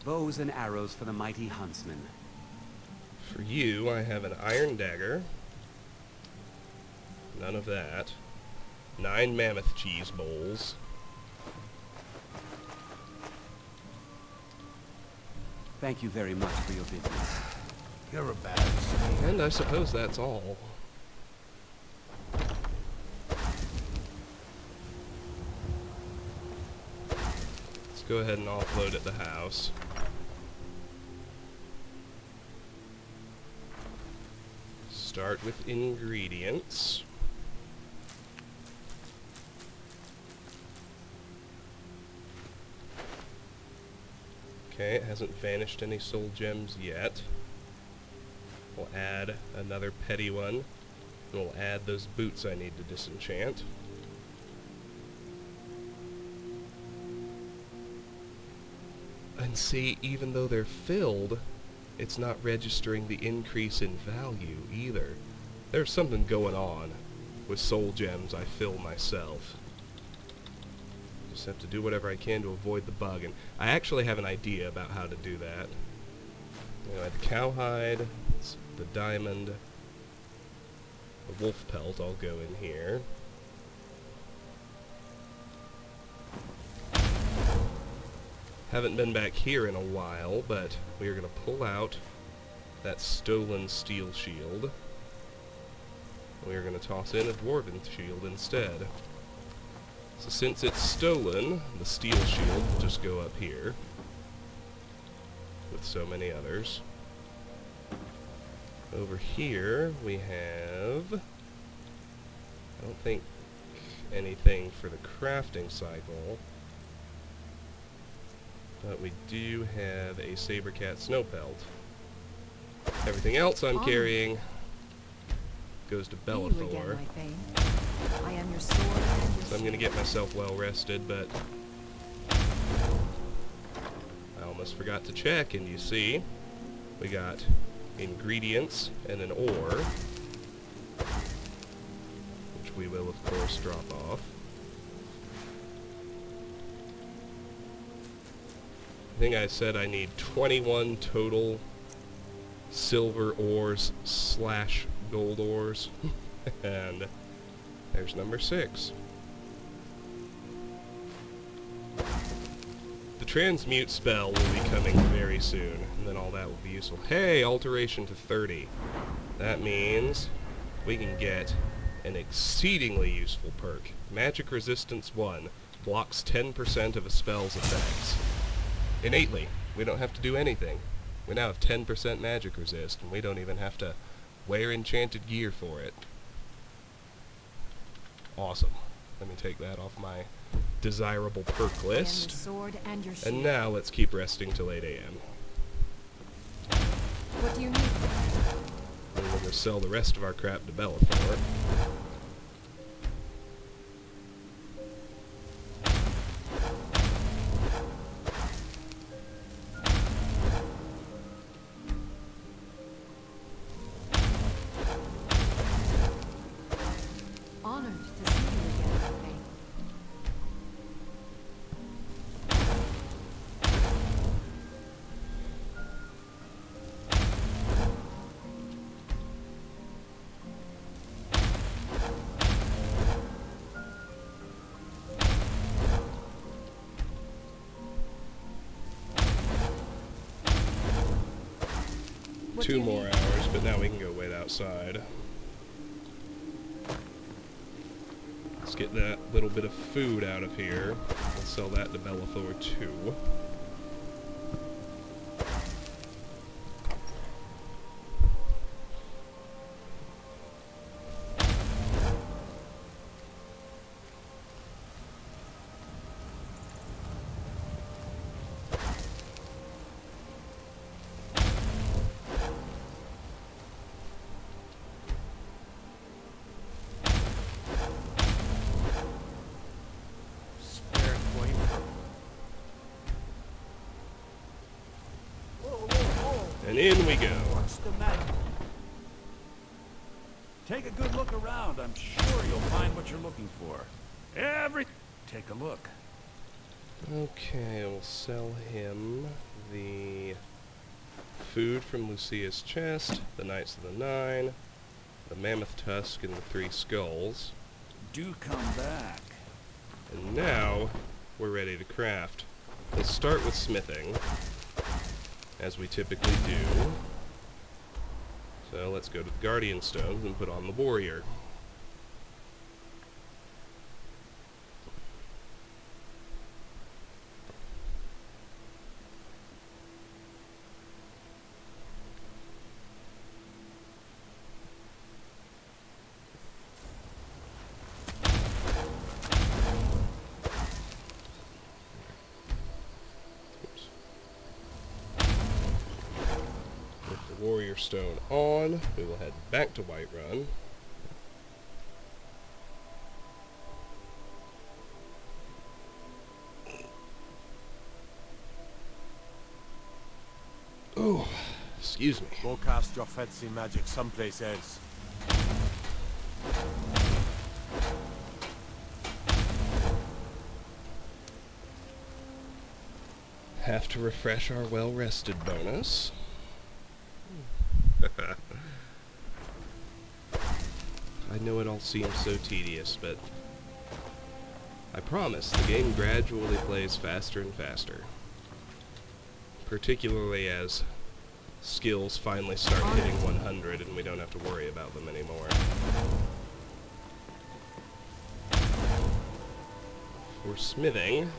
Speaker 6: Bows and arrows for the mighty huntsman.
Speaker 1: For you, I have an iron dagger. None of that. 9 mammoth cheese bowls.
Speaker 6: Thank you very much for your business.
Speaker 8: You're a bad
Speaker 1: And I suppose that's all. Let's go ahead and offload at the house. Start with ingredients. Okay, it hasn't vanished any soul gems yet. We'll add another petty one. And we'll add those boots I need to disenchant. And see, even though they're filled, it's not registering the increase in value either. There's something going on with soul gems I fill myself. Just have to do whatever I can to avoid the bug, and I actually have an idea about how to do that. You know, the cowhide, the diamond, the wolf pelt all go in here. Haven't been back here in a while, but we are going to pull out that stolen steel shield. We are going to toss in a dwarven shield instead. So since it's stolen, the steel shield will just go up here with so many others. Over here we have, I don't think anything for the crafting cycle, but we do have a Sabercat snow pelt. Everything else I'm carrying goes to Bellathor.
Speaker 5: I am your sword and your
Speaker 1: So I'm going to get myself well rested, but I almost forgot to check, and you see, we got ingredients and an ore, which we will of course drop off. I think I said I need 21 total silver ores / gold ores, and there's number 6. The transmute spell will be coming very soon, and then all that will be useful. Hey, alteration to 30. That means we can get an exceedingly useful perk. Magic resistance 1 blocks 10% of a spell's effects. innately. We don't have to do anything. We now have 10% magic resist, and we don't even have to wear enchanted gear for it. Awesome. Let me take that off my desirable perk list.
Speaker 9: Sword and your
Speaker 1: And
Speaker 9: shield.
Speaker 1: now let's keep resting till 8 a.m.
Speaker 9: What do you need?
Speaker 1: And we'll just sell the rest of our crap to Bellathor.
Speaker 9: Honored to see you again, Faye. What do
Speaker 1: 2
Speaker 9: you
Speaker 1: more
Speaker 9: need?
Speaker 1: hours, but now we can go wait outside. Let's get that little bit of food out of here. We'll sell that to Bellathor too.
Speaker 3: Spare coin from...
Speaker 1: And in we go.
Speaker 8: What's the matter? Take a good look around. I'm sure you'll find what you're looking for. Take a look.
Speaker 1: Okay, we'll sell him the food from Lucia's chest, the Knights of the Nine, the Mammoth Tusk, and the 3 skulls.
Speaker 8: Do come back.
Speaker 1: And now, we're ready to craft. Let's start with smithing, as we typically do. So let's go to the Guardian Stones and put on the Warrior. With the Warrior Stone on, we will head back to Whiterun. Oh, excuse me.
Speaker 10: Go cast your fancy magic someplace else.
Speaker 1: Have to refresh our well-rested bonus. I know it all seems so tedious, but I promise the game gradually plays faster and faster. Particularly as skills finally start hitting 100 and we don't have to worry about them anymore. For smithing,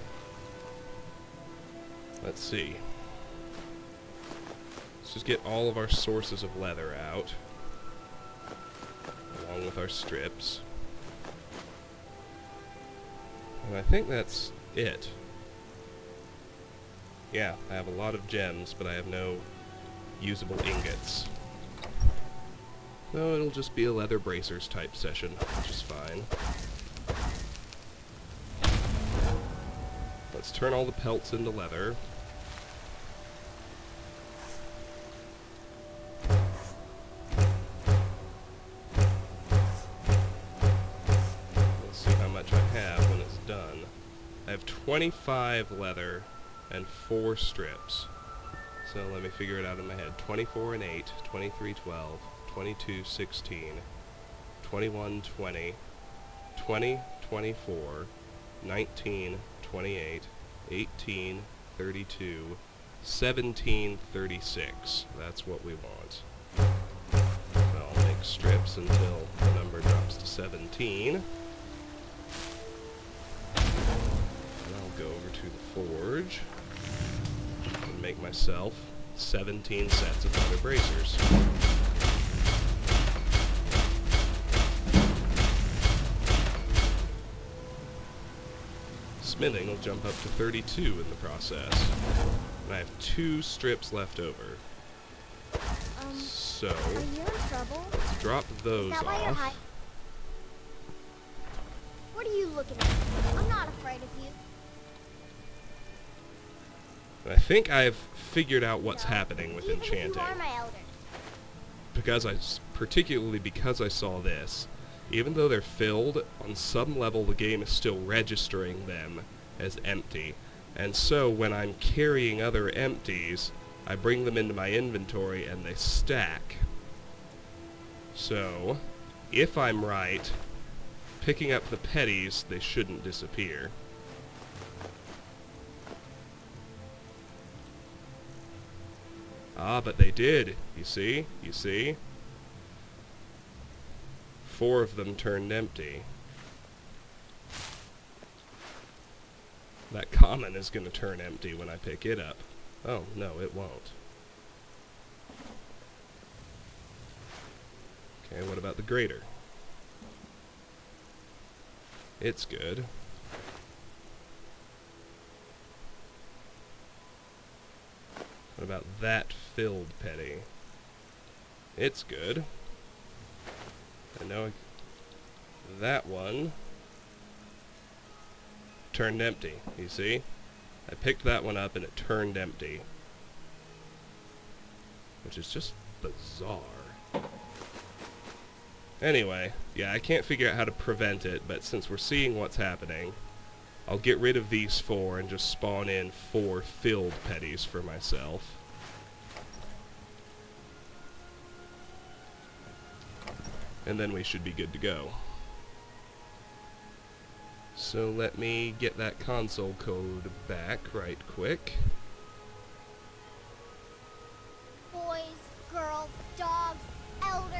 Speaker 1: let's see. Let's just get all of our sources of leather out, along with our strips. And I think that's it. Yeah, I have a lot of gems, but I have no usable ingots. So it'll just be a leather bracers type session, which is fine. Let's turn all the pelts into leather. Let's see how much I have when it's done. I have 25 leather and 4 strips. So let me figure it out in my head. 24 and 8, 23, 12, 22, 16, 21, 20, 20, 24, 19, 28, 18, 32, 17, 36. That's what we want. So I'll make strips until the number drops to 17. And I'll go over to the forge. and make myself 17 sets of leather bracers. Smithing will jump up to 32 in the process. And I have 2 strips left over. So,
Speaker 7: Are you in trouble?
Speaker 1: let's drop those
Speaker 7: Is that why you're
Speaker 1: off.
Speaker 7: What are you looking at? I'm not afraid of you.
Speaker 1: And I think I've figured out what's
Speaker 7: No,
Speaker 1: happening with
Speaker 7: even if
Speaker 1: enchanting.
Speaker 7: you are my elder.
Speaker 1: Particularly because I saw this, even though they're filled, on some level the game is still registering them as empty. And so when I'm carrying other empties, I bring them into my inventory and they stack. So, if I'm right, picking up the petties, they shouldn't disappear. Ah, but they did. You see? You see? 4 of them turned empty. That common is going to turn empty when I pick it up. Oh, no, it won't. Okay, what about the greater? It's good. What about that filled petty? It's good. I know that one turned empty, you see? I picked that one up and it turned empty. Which is just bizarre. Anyway, yeah, I can't figure out how to prevent it, but since we're seeing what's happening, I'll get rid of these 4 and just spawn in 4 filled petties for myself. And then we should be good to go. So let me get that console code back right quick.
Speaker 7: Boys, girls, dogs, elders.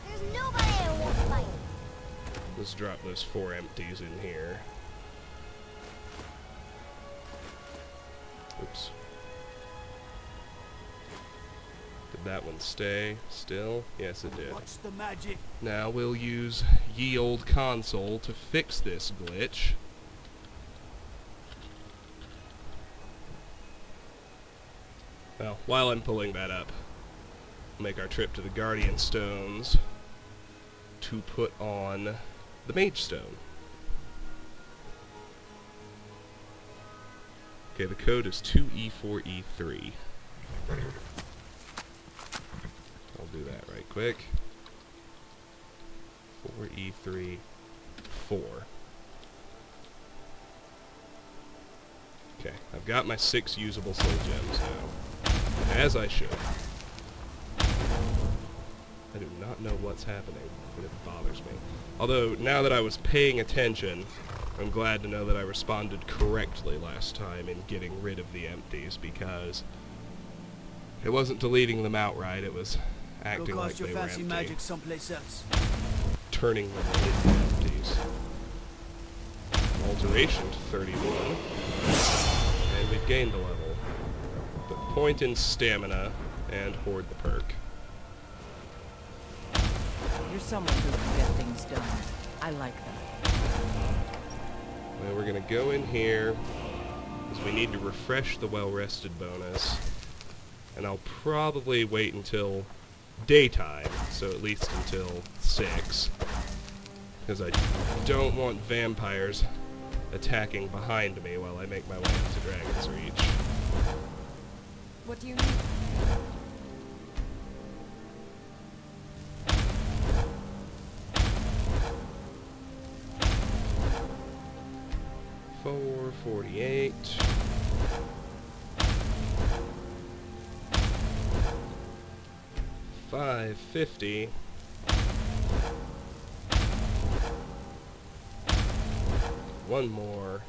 Speaker 7: There's nobody I won't fight.
Speaker 1: Let's drop those 4 empties in here. Oops. Did that one stay still? Yes, it did.
Speaker 8: What's the magic?
Speaker 1: Now we'll use ye old console to fix this glitch. Well, while I'm pulling that up, we'll make our trip to the Guardian Stones to put on the Mage Stone. Okay, the code is 2E4E3. I'll do that right quick. 4E3 4. Okay, I've got my 6 usable soul gems now. As I should. I do not know what's happening, but it bothers me. Although, now that I was paying attention, I'm glad to know that I responded correctly last time in getting rid of the empties, because it wasn't deleting them outright, it was acting like they were empty.
Speaker 8: Magic someplace else.
Speaker 1: Turning them into empties. Alteration to 31. And we've gained a level. But point in stamina and hoard the perk.
Speaker 4: You're someone who can get things done. I like that.
Speaker 1: Well, we're gonna go in here, because we need to refresh the well-rested bonus. And I'll probably wait until daytime, so at least until 6. Because I don't want vampires attacking behind me while I make my way up to Dragon's Reach.
Speaker 9: What do you need?
Speaker 1: $4.48. $5.50. One more.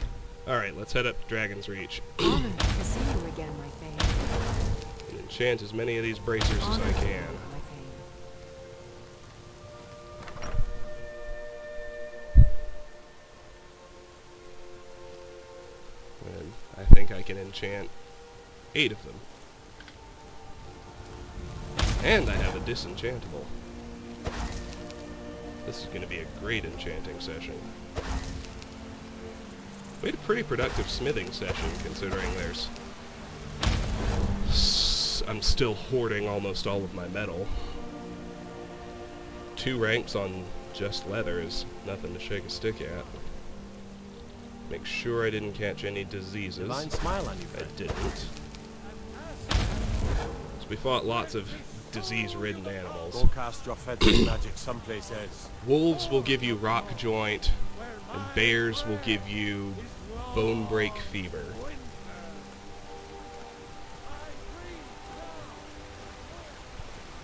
Speaker 1: Alright, let's head up to Dragon's Reach
Speaker 9: Honored to see you again, my fame.
Speaker 1: and enchant as many of these bracers as I
Speaker 9: Honored,
Speaker 1: can.
Speaker 9: my fame.
Speaker 1: And I think I can enchant 8 of them. And I have a disenchantable. This is going to be a great enchanting session. We had a pretty productive smithing session, considering there's... I'm still hoarding almost all of my metal. 2 ranks on just leather is nothing to shake a stick at. Make sure I didn't catch any diseases.
Speaker 10: Divine smile on you,
Speaker 1: I
Speaker 10: friend.
Speaker 1: didn't. So we fought lots of disease-ridden animals.
Speaker 10: Go cast your fencing magic someplace else.
Speaker 1: Wolves will give you rock joint, and bears will give you bone break fever.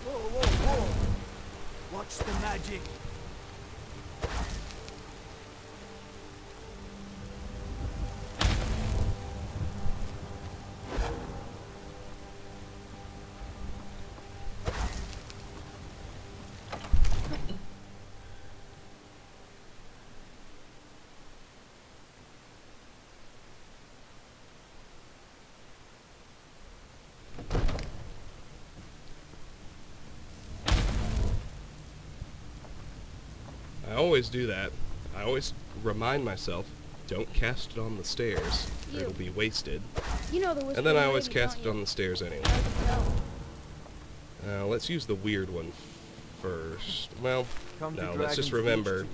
Speaker 8: Whoa, whoa, whoa! Watch the magic.
Speaker 1: I always do that. I always remind myself, don't cast it on the stairs, or it'll be wasted.
Speaker 7: You know the
Speaker 1: And then I always cast it on the stairs anyway. Let's use the weird one first. Well, no, let's just remember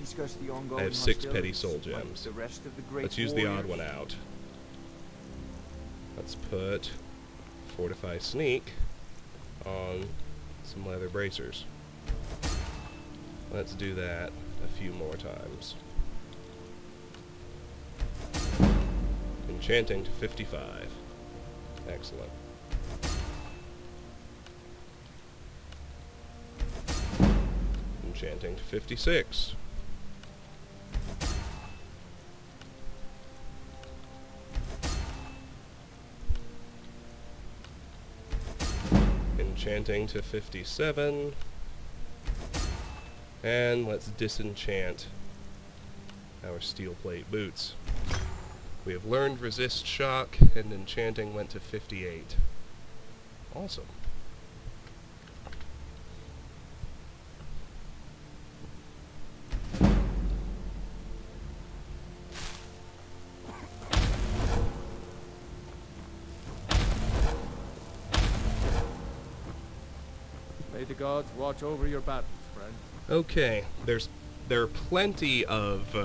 Speaker 1: I have 6 petty soul gems. Let's use the odd one out. Let's put Fortify Sneak on some leather bracers. Let's do that a few more times. Enchanting to 55. Excellent. Enchanting to 56. Enchanting to 57. And let's disenchant our steel plate boots. We have learned resist shock, and enchanting went to 58. Awesome.
Speaker 8: May the gods watch over your battles, friend.
Speaker 1: Okay, there are plenty of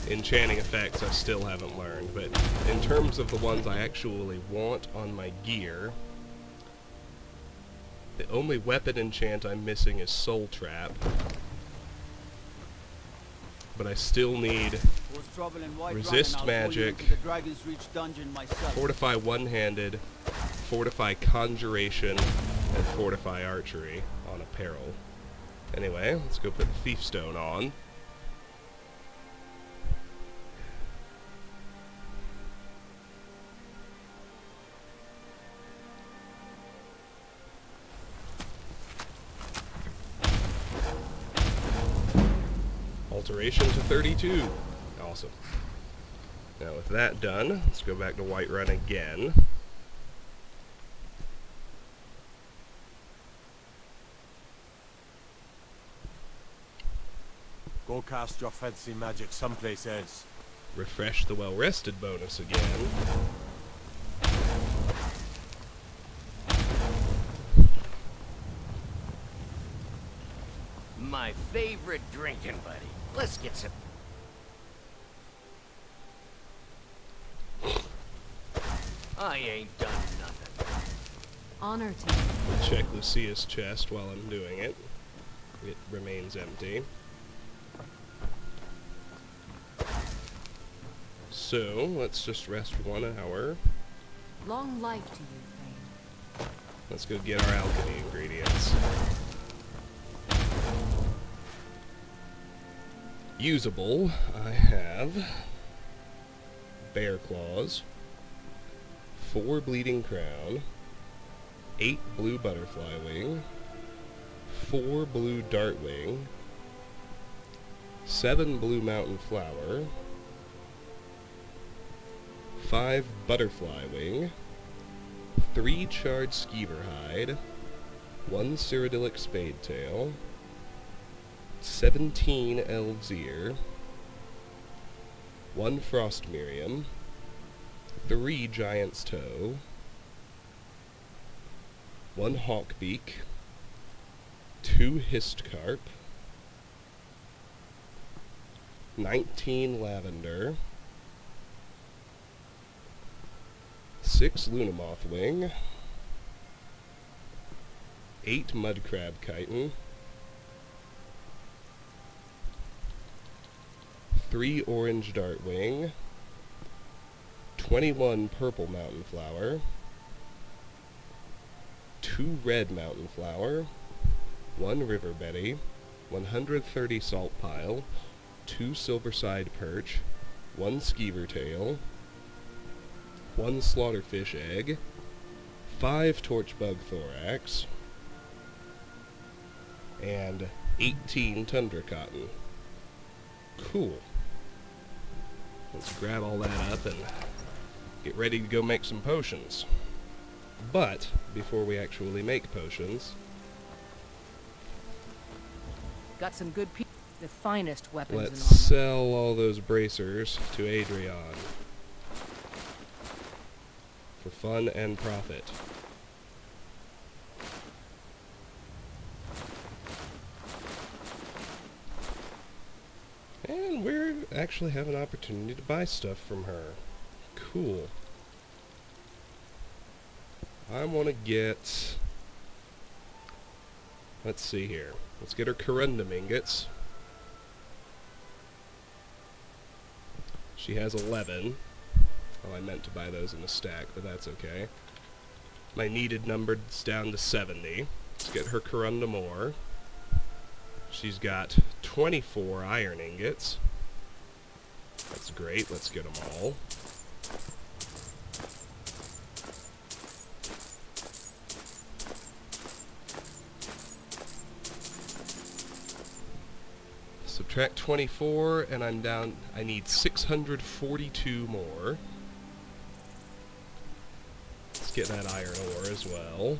Speaker 1: enchanting effects I still haven't learned, but in terms of the ones I actually want on my gear, the only weapon enchant I'm missing is Soul Trap, but I still need Resist Magic, Fortify One-Handed, Fortify Conjuration, and Fortify Archery on Apparel. Anyway, let's go put the Thief Stone on. Alteration to 32. Awesome. Now with that done, let's go back to Whiterun again.
Speaker 10: Go cast your fancy magic someplace else.
Speaker 1: Refresh the well-rested bonus again.
Speaker 11: My favorite drinking buddy. Let's get some... I ain't done nothing.
Speaker 9: Honor to you.
Speaker 1: We'll check Lucia's chest while I'm doing it. It remains empty. So, let's just rest 1 hour.
Speaker 9: Long life to you, Thane.
Speaker 1: Let's go get our alchemy ingredients. Usable, I have Bear Claws, 4 Bleeding Crown, 8 Blue Butterfly Wing, 4 Blue Dart Wing, 7 Blue Mountain Flower, 5 butterfly wing, 3 charred skeever hide, 1 cyrodiilic spade tail, 17 elves ear, 1 frost miriam, 3 giant's toe, 1 hawk beak, 2 hist carp, 19 lavender, 6 lunamoth wing, 8 mud crab chitin, 3 orange dart wing, 21 purple mountain flower, 2 red mountain flower, 1 river betty, 130 salt pile, 2 silverside perch, 1 skeever tail, 1 slaughterfish egg, 5 torchbug thorax, and 18 tundra cotton. Cool. Let's grab all that up and get ready to go make some potions. But, before we actually make potions...
Speaker 4: Got some good the finest weapons
Speaker 1: let's
Speaker 4: and armor.
Speaker 1: sell all those bracers to Adrian. For fun and profit. And we actually have an opportunity to buy stuff from her. Cool. I want to get... let's see here. Let's get her corundum ingots. She has 11. Oh, I meant to buy those in a stack, but that's okay. My needed number's down to 70. Let's get her corundum ore. She's got 24 iron ingots. That's great. Let's get them all. Subtract 24, and I'm down... I need 642 more. Let's get that iron ore as well.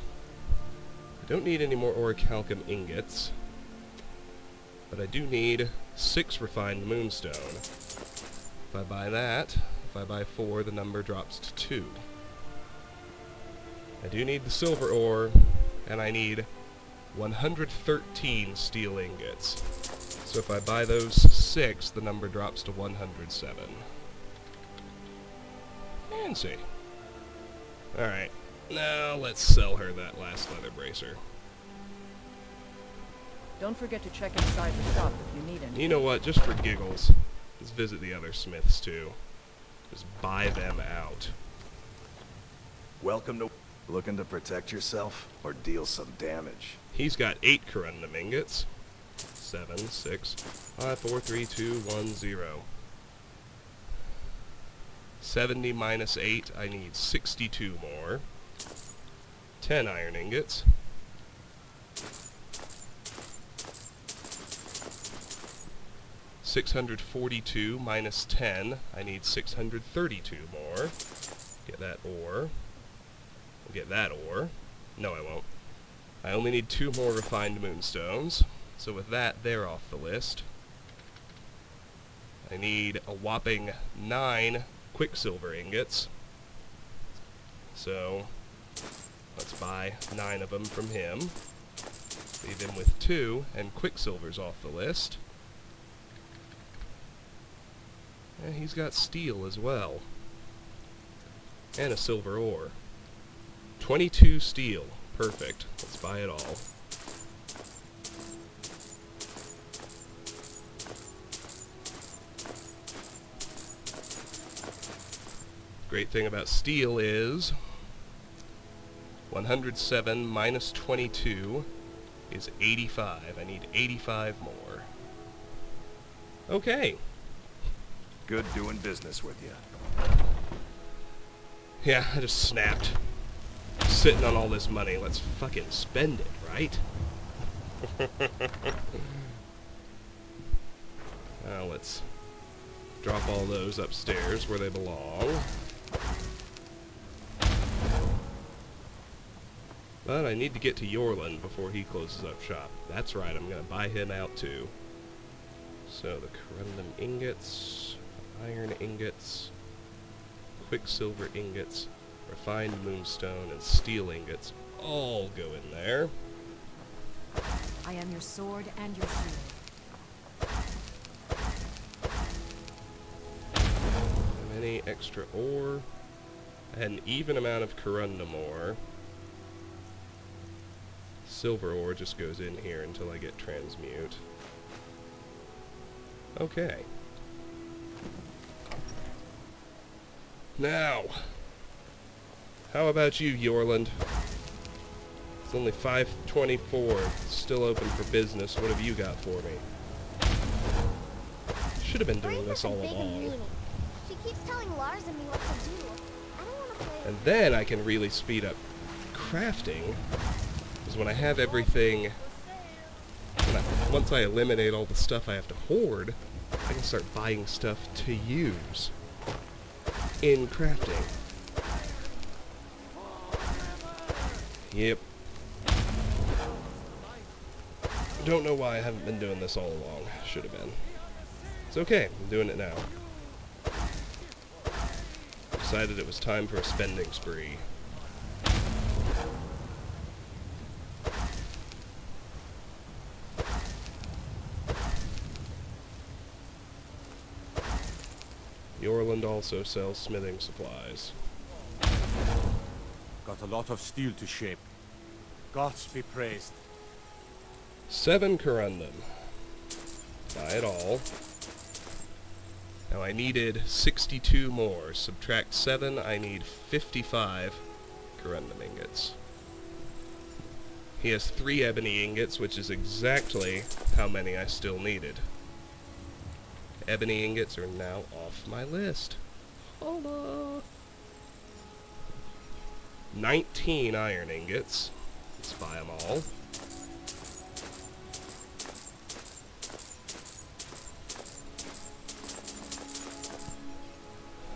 Speaker 1: I don't need any more orichalcum ingots. But I do need 6 refined moonstone. If I buy that, if I buy 4, the number drops to 2. I do need the silver ore, and I need 113 steel ingots. So if I buy those 6, the number drops to 107. Fancy. Alright, now let's sell her that last leather bracer.
Speaker 4: Don't forget to check inside the shop if you need anything.
Speaker 1: You know what, just for giggles, let's visit the other smiths too. Just buy them out.
Speaker 12: Welcome to... Looking to protect yourself or deal some damage?
Speaker 1: He's got 8 corundum ingots. 7, 6, 5, 4, 3, 2, 1, 0. 70 minus 8, I need 62 more. 10 iron ingots. $642 minus 10, I need 632 more. Get that ore. We'll get that ore. No, I won't. I only need 2 more refined moonstones. So with that, they're off the list. I need a whopping 9 quicksilver ingots. So let's buy 9 of them from him. Leave him with 2, and quicksilver's off the list. And he's got steel as well. And a silver ore. 22 steel. Perfect. Let's buy it all. Great thing about steel is 107 minus 22 is 85. I need 85 more. Okay.
Speaker 12: Good doing business with you.
Speaker 1: Yeah, I just snapped. Sitting on all this money. Let's fucking spend it, right? Now let's drop all those upstairs where they belong. But I need to get to Yorland before he closes up shop. That's right, I'm going to buy him out too. So the corundum ingots, iron ingots, quicksilver ingots, refined moonstone, and steel ingots all go in there.
Speaker 9: I am your sword and your shield.
Speaker 1: Any extra ore? An even amount of corundum ore. Silver ore just goes in here until I get transmute. Okay. Now, how about you, Yorland? It's only 5:24. Still open for business. What have you got for me? Should have been doing this all along.
Speaker 7: She keeps telling Lars and me what to do. I don't want to play.
Speaker 1: And then I can really speed up crafting, because when I have everything, once I eliminate all the stuff I have to hoard, I can start buying stuff to use in crafting. Yep. Don't know why I haven't been doing this all along. Should have been. It's okay, I'm doing it now. Decided it was time for a spending spree. Yorland also sells smithing supplies.
Speaker 10: Got a lot of steel to shape. Gods be praised.
Speaker 1: 7 corundum. Buy it all. Now I needed 62 more. Subtract 7, I need 55 corundum ingots. He has 3 ebony ingots, which is exactly how many I still needed. Ebony ingots are now off my list. Holla! 19 iron ingots. Let's buy them all.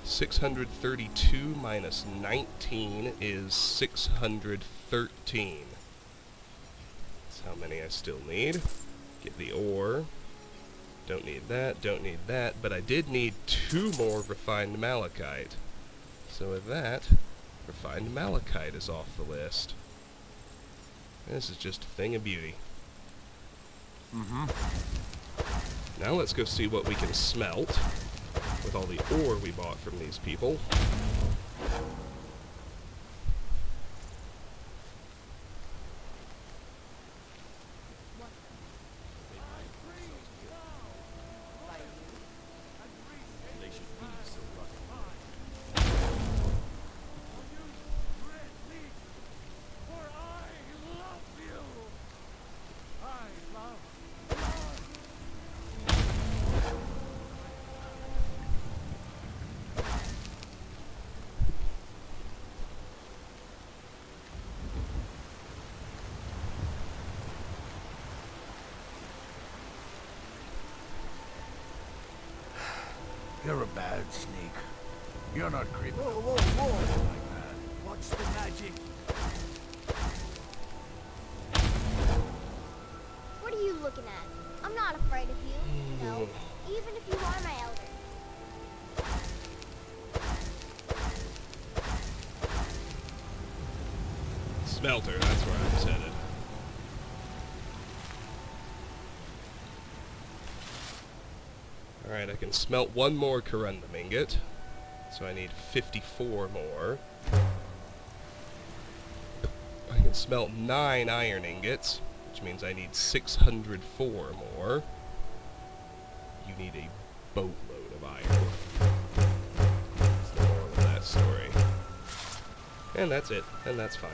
Speaker 1: $632 minus 19 is 613. That's how many I still need. Get the ore. Don't need that, don't need that, but I did need 2 more refined malachite. So with that, refined malachite is off the list. This is just a thing of beauty. Now let's go see what we can smelt with all the ore we bought from these people.
Speaker 8: You're a bad sneak. You're not creeping.
Speaker 11: Whoa, whoa, whoa! Like that. Watch the magic.
Speaker 7: What are you looking at? I'm not afraid of you. No. Even if you are my elder.
Speaker 1: Smelter, that's where I was headed. Alright, I can smelt 1 more corundum ingot, so I need 54 more. I can smelt 9 iron ingots, which means I need 604 more. You need a boatload of iron. That's the moral of that story. And that's it, and that's fine.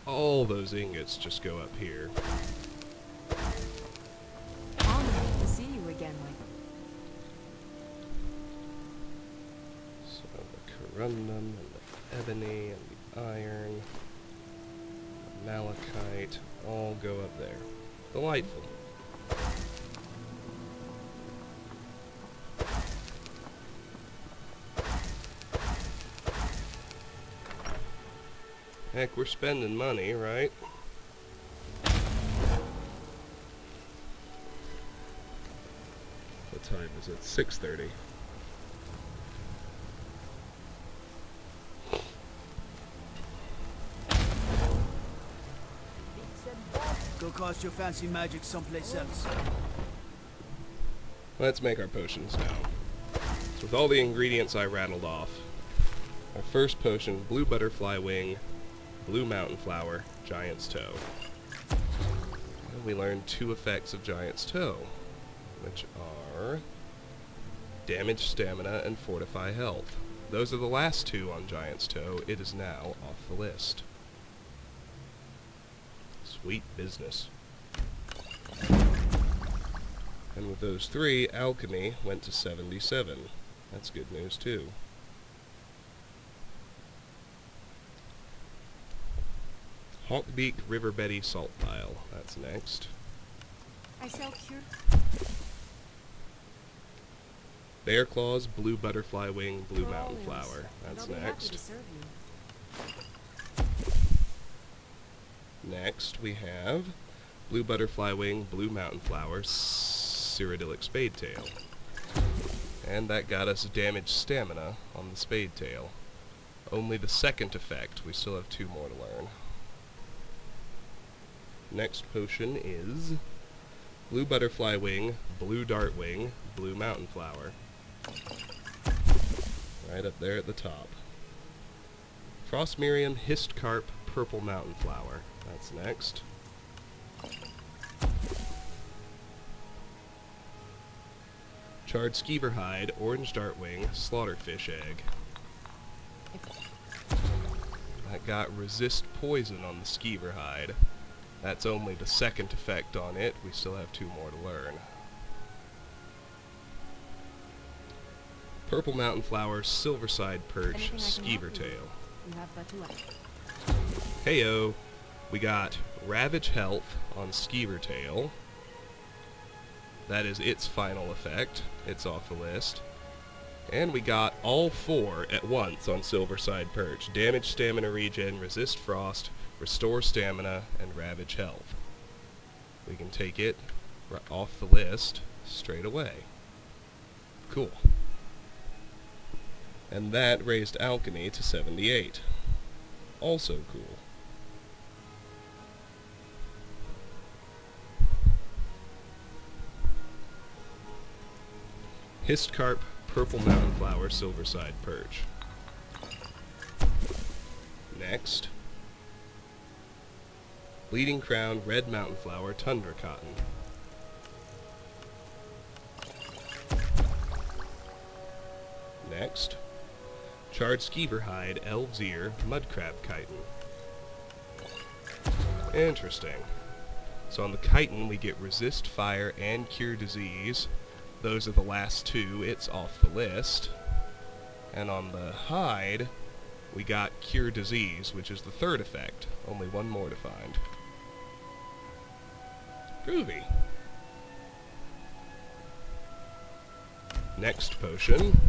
Speaker 1: All those ingots just go up here.
Speaker 9: Honored to see you again, my...
Speaker 1: So the corundum, and the ebony, and the iron, the malachite, all go up there. Delightful. Heck, we're spending money, right?
Speaker 2: What time is it? 6:30.
Speaker 11: Go cast your fancy magic someplace else.
Speaker 1: Let's make our potions now. So with all the ingredients I rattled off, our first potion, blue butterfly wing, blue mountain flower, giant's toe. And we learned 2 effects of giant's toe, which are damage stamina and fortify health. Those are the last 2 on giant's toe. It is now off the list. Sweet business. And with those 3, alchemy went to 77. That's good news too. Hawkbeak River Betty Salt Pile. That's next.
Speaker 9: I sell cure.
Speaker 1: Bear Claws Blue Butterfly Wing Blue
Speaker 9: For all
Speaker 1: Mountain
Speaker 9: ills,
Speaker 1: Flower.
Speaker 9: and
Speaker 1: That's
Speaker 9: I'll be happy to
Speaker 1: next.
Speaker 9: serve you.
Speaker 1: Next we have Blue Butterfly Wing Blue Mountain Flower Cyrodiilic Spade Tail. And that got us damage stamina on the Spade Tail. Only the second effect. We still have 2 more to learn. Next potion is Blue Butterfly Wing, Blue Dart Wing, Blue Mountain Flower. Right up there at the top. Frost Miriam, Hist Carp, Purple Mountain Flower. That's next. Charred Skeever Hide, Orange Dartwing, Slaughterfish Egg. That got Resist Poison on the Skeever Hide. That's only the second effect on it. We still have 2 more to learn. Purple Mountain Flower, Silverside Perch, Skeever Tail.
Speaker 9: You have but 2 hours.
Speaker 1: Heyo, we got Ravage Health on Skeever Tail. That is its final effect. It's off the list. And we got all 4 at once on Silverside Perch. Damage, Stamina Regen, Resist Frost, Restore Stamina, and Ravage Health. We can take it off the list straight away. Cool. And that raised Alchemy to 78. Also cool. Histcarp, Purple Mountain Flower, Silverside Perch. Next, Bleeding Crown, Red Mountain Flower, Tundra Cotton. Next, Charred Skeever Hide, Elves Ear, Mudcrab Chitin. Interesting. So on the chitin we get Resist Fire and Cure Disease. Those are the last 2. It's off the list. And on the hide, we got Cure Disease, which is the 3rd effect. Only 1 more to find. Groovy. Next potion,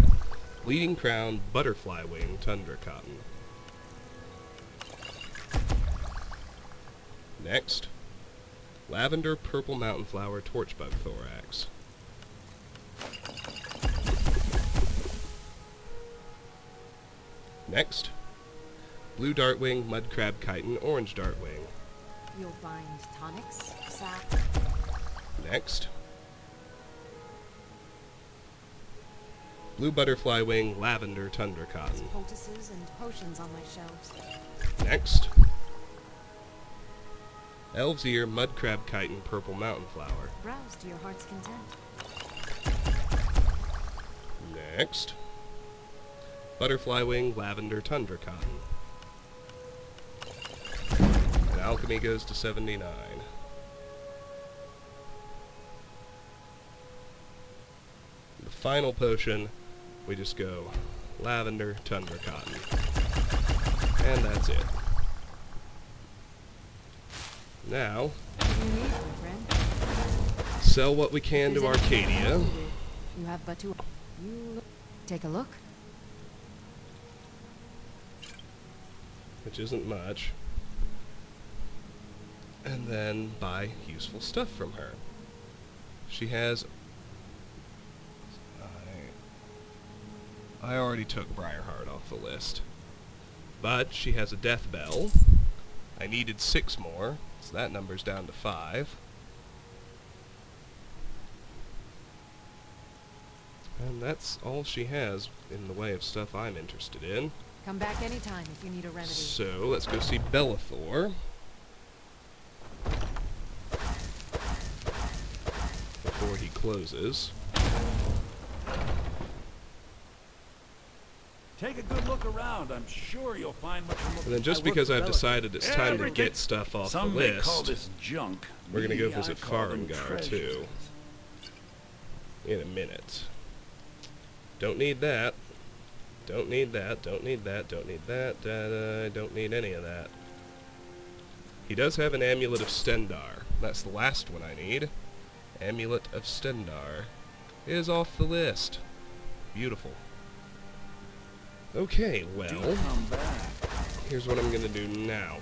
Speaker 1: Bleeding Crown, Butterfly Wing, Tundra Cotton. Next, Lavender, Purple Mountain Flower, Torchbug Thorax. Next, Blue Dartwing, Mudcrab Chitin, Orange Dartwing.
Speaker 9: You'll find tonics, sap.
Speaker 1: Next, Blue Butterfly Wing, Lavender, Tundra Cotton.
Speaker 9: Poultices and potions on my shelves.
Speaker 1: Next, Elves Ear, Mudcrab Chitin, Purple Mountain Flower.
Speaker 9: Browse to your heart's content.
Speaker 1: Next, Butterfly Wing, Lavender, Tundra Cotton. And Alchemy goes to 79. The final potion, we just go lavender, tundra cotton. And that's it. Now,
Speaker 9: What do you need, my friend?
Speaker 1: sell what we can to
Speaker 9: If there's anything
Speaker 1: Arcadia.
Speaker 9: else to do, you have but to... Take a look.
Speaker 1: Which isn't much. And then buy useful stuff from her. She has... I already took Briarheart off the list. But she has a death bell. I needed 6 more, so that number's down to 5. And that's all she has in the way of stuff I'm interested in.
Speaker 9: Come back anytime if you need a remedy.
Speaker 1: So, let's go see Bellathor. Before he closes.
Speaker 8: Take a good look around. I'm sure you'll find what you're looking for.
Speaker 1: And then just because I've decided it's time to get stuff off the
Speaker 8: Some may call
Speaker 1: list,
Speaker 8: this junk.
Speaker 1: we're going to go
Speaker 8: Me,
Speaker 1: visit
Speaker 8: I call them
Speaker 1: Farengar,
Speaker 8: treasures.
Speaker 1: too. In a minute. Don't need that. Don't need that, don't need that, don't need that, don't need any of that. He does have an Amulet of Stendar. That's the last one I need. Amulet of Stendar is off the list. Beautiful. Okay, well,
Speaker 8: Come back.
Speaker 1: here's what I'm gonna do now.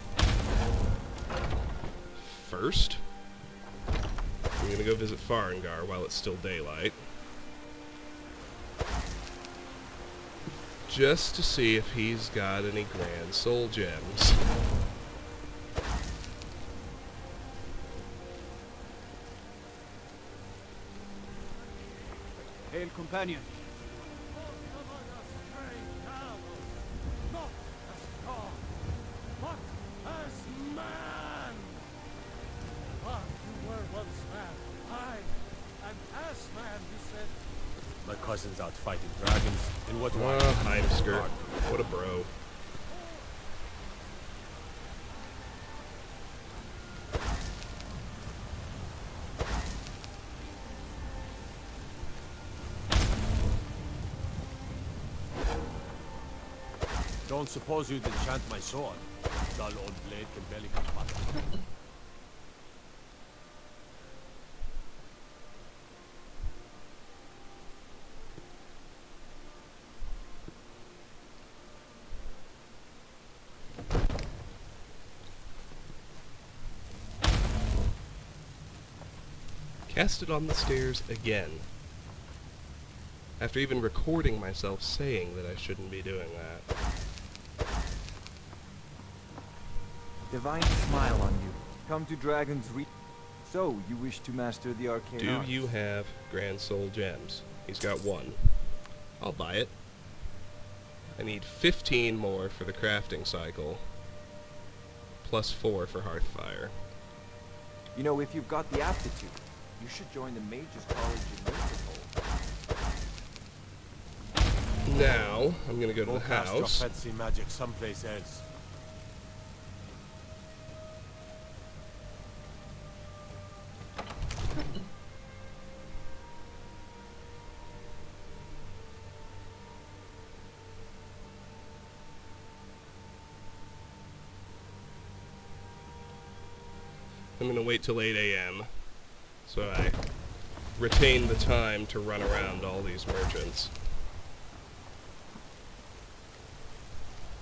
Speaker 1: First, I'm gonna go visit Farengar while it's still daylight. Just to see if he's got any Grand Soul Gems.
Speaker 11: Hail, companion.
Speaker 10: My cousin's out fighting dragons. In what way?
Speaker 1: Heimsker. What a bro.
Speaker 10: Don't suppose you'd enchant my sword. Dull old blade can barely cut butter.
Speaker 1: Cast it on the stairs again. After even recording myself saying that I shouldn't be doing that.
Speaker 13: Divine smile on you. Come to Dragon's Reach. So, you wish to master the arcane
Speaker 1: Do
Speaker 13: arts?
Speaker 1: you have Grand Soul Gems? He's got 1. I'll buy it. I need 15 more for the crafting cycle. Plus 4 for Hearthfire.
Speaker 13: You know, if you've got the aptitude, you should join the Mages College in Winterhold.
Speaker 1: Now, I'm gonna go to
Speaker 10: Go
Speaker 1: the
Speaker 10: cast your
Speaker 1: house.
Speaker 10: fancy magic someplace else.
Speaker 1: I'm gonna wait till 8 a.m. so I retain the time to run around all these merchants.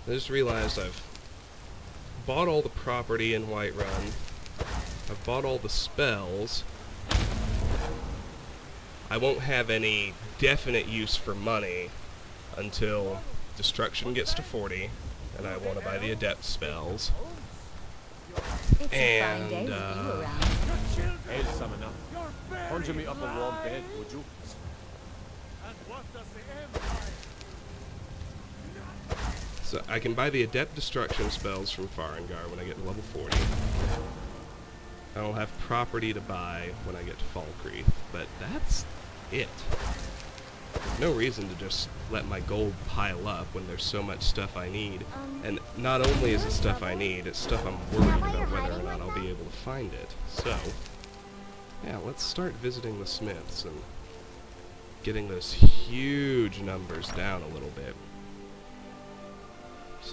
Speaker 1: I just realized I've bought all the property in Whiterun. I've bought all the spells. I won't have any definite use for money until destruction gets to 40, and I want to buy the adept spells.
Speaker 7: It's a fine day with you around.
Speaker 10: Hail, summoner. Conjure me up a warm bed, would you?
Speaker 1: So I can buy the adept destruction spells from Farengar when I get to level 40. I'll have property to buy when I get to Falkreath, but that's it. There's no reason to just let my gold pile up when there's so much stuff I need. And not only is it stuff I need, it's stuff I'm worried about whether or not I'll be able to find it. So, yeah, let's start visiting the smiths and getting those huge numbers down a little bit.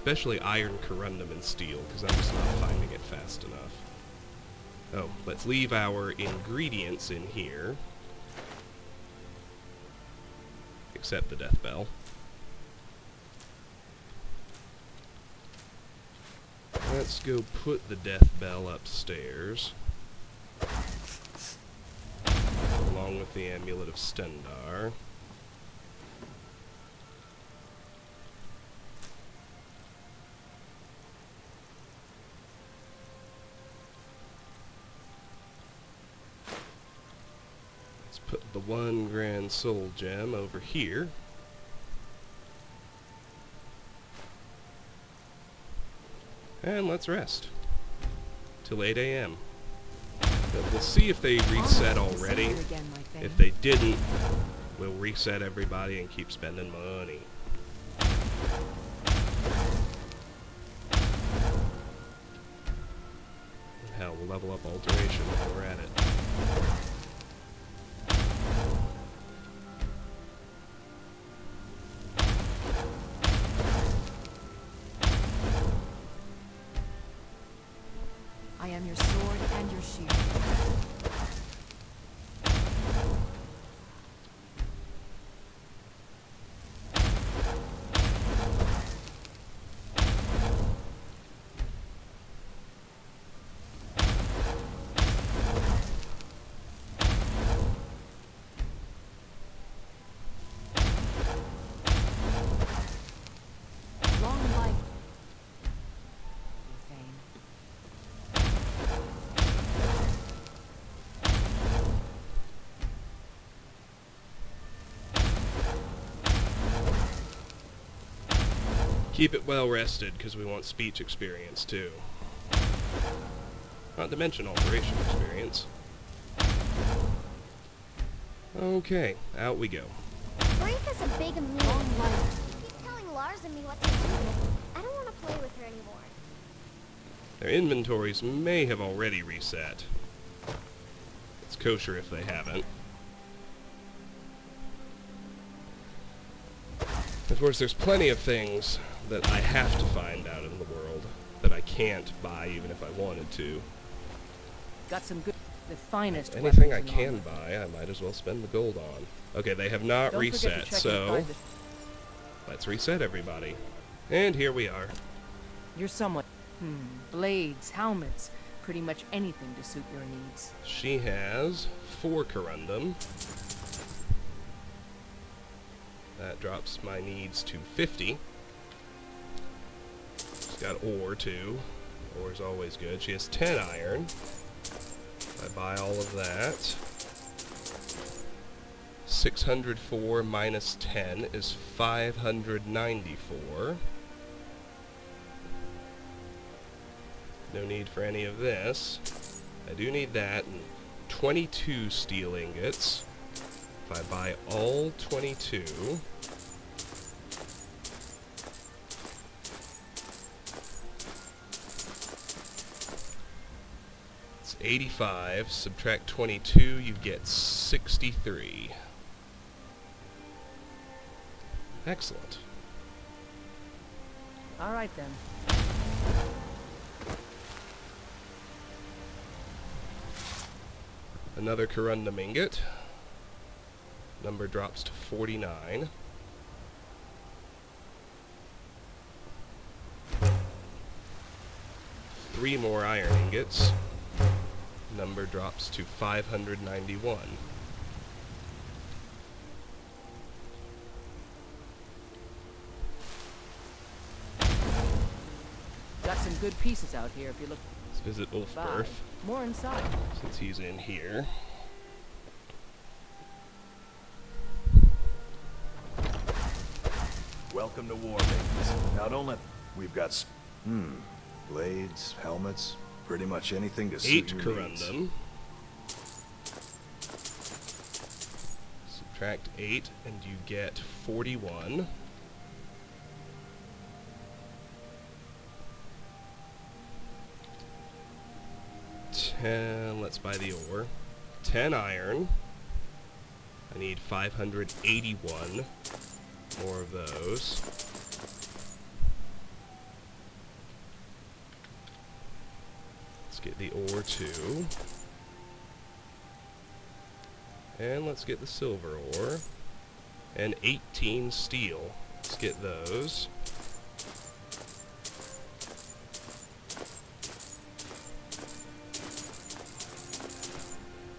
Speaker 1: Especially iron, corundum, and steel, because I'm just not finding it fast enough. Oh, let's leave our ingredients in here. Except the death bell. Let's go put the death bell upstairs. Along with the amulet of Stendar. Let's put the 1 grand soul gem over here. And let's rest. Till 8 a.m. We'll see if they reset already. If they didn't, we'll reset everybody and keep spending money. Hell, we'll level up alteration while we're at it.
Speaker 9: I am your sword and your shield. Long life. Fame.
Speaker 1: Keep it well rested, because we want speech experience too. Not to mention alteration experience. Okay, out we go.
Speaker 7: Brink is a big mean. He's telling Lars and me what to do. I don't want to play with her anymore.
Speaker 1: Their inventories may have already reset. It's kosher if they haven't. Of course, there's plenty of things that I have to find out in the world that I can't buy even if I wanted to.
Speaker 4: Got some good, the finest.
Speaker 1: Anything I
Speaker 4: weapons and
Speaker 1: can
Speaker 4: armor.
Speaker 1: buy, I might as well spend the gold on. Okay, they have not
Speaker 4: Don't forget to
Speaker 1: reset,
Speaker 4: check
Speaker 1: so
Speaker 4: inside the-
Speaker 1: let's reset everybody. And here we are.
Speaker 4: You're somewhat. Blades, helmets, pretty much anything to suit your needs.
Speaker 1: She has 4 corundum. That drops my needs to 50. She's got ore too. Ore is always good. She has 10 iron. If I buy all of that. 604 minus 10 is 594. No need for any of this. I do need that, and 22 steel ingots. If I buy all 22, it's 85. Subtract 22, you get 63. Excellent.
Speaker 4: All right then.
Speaker 1: Another corundum ingot. Number drops to 49. Three more iron ingots. Number drops to 591.
Speaker 4: Got some good pieces out here if you look.
Speaker 1: Let's visit
Speaker 4: Bye.
Speaker 1: Ulfberth,
Speaker 4: More inside.
Speaker 1: since he's in here.
Speaker 12: Welcome to war, ladies. Now don't let... We've got... blades, helmets, pretty much anything to suit
Speaker 1: 8
Speaker 12: your needs.
Speaker 1: corundum. Subtract 8 and you get 41. Let's buy the ore. 10 iron. I need 581 more of those. get the ore too. And let's get the silver ore. And 18 steel. Let's get those.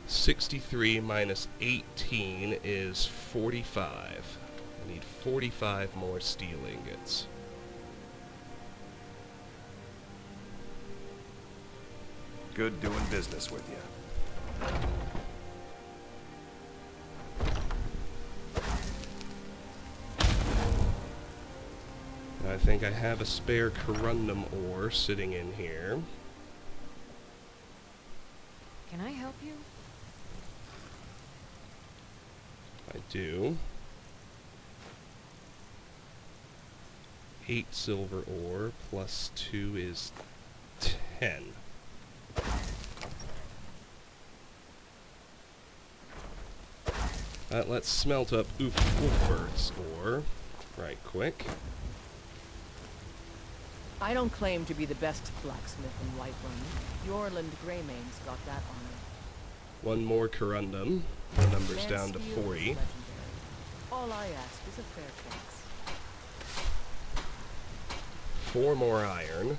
Speaker 1: $63 minus 18 is 45. I need 45 more steel ingots.
Speaker 12: Good doing business with you.
Speaker 1: I think I have a spare corundum ore sitting in here.
Speaker 9: Can I help you?
Speaker 1: I do. 8 silver ore plus 2 is 10. Let's smelt up Ulfbert's ore right quick.
Speaker 4: I don't claim to be the best blacksmith in Whiterun. Yorland Greymane's got that honor.
Speaker 1: One more corundum. The number's down to 40.
Speaker 4: All I ask is a fair price.
Speaker 1: 4 more iron.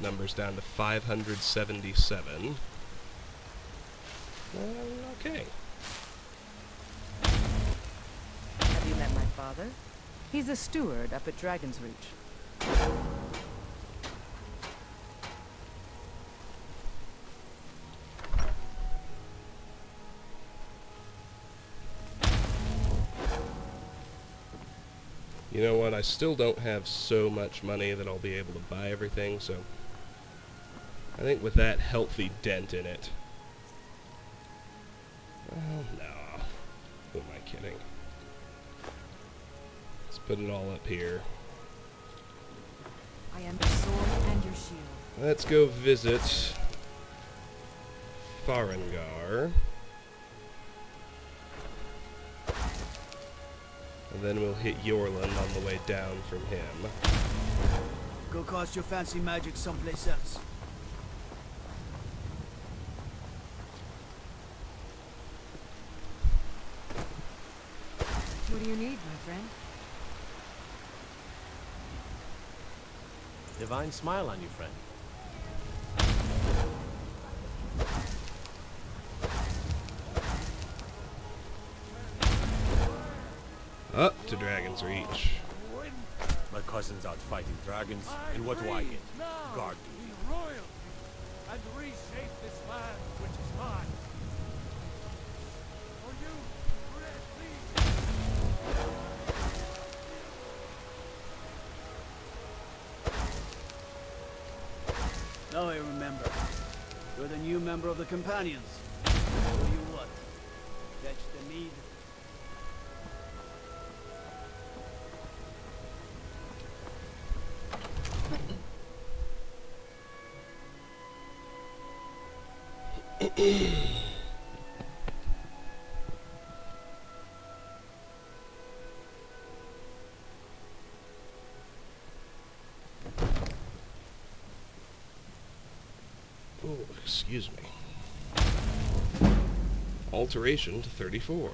Speaker 1: Number's down to 577. Okay.
Speaker 4: Have you met my father? He's a steward up at Dragon's Reach.
Speaker 1: You know what? I still don't have so much money that I'll be able to buy everything, so I think with that healthy dent in it. Well, no. Who am I kidding? Let's put it all up here.
Speaker 9: I am your sword and your shield.
Speaker 1: Let's go visit Farengar. And then we'll hit Yorland on the way down from him.
Speaker 11: Go cast your fancy magic someplace else.
Speaker 9: What do you need, my friend?
Speaker 10: Divine smile on you, friend.
Speaker 8: Up to Dragon's Reach.
Speaker 10: My cousin's out fighting dragons, and what do I get? Guard duty.
Speaker 8: Royal, and reshape this land which is mine. For you,
Speaker 11: Now I remember. You're the new member of the Companions. Do you what? Fetch the mead?
Speaker 1: Oh, excuse me. Alteration to 34.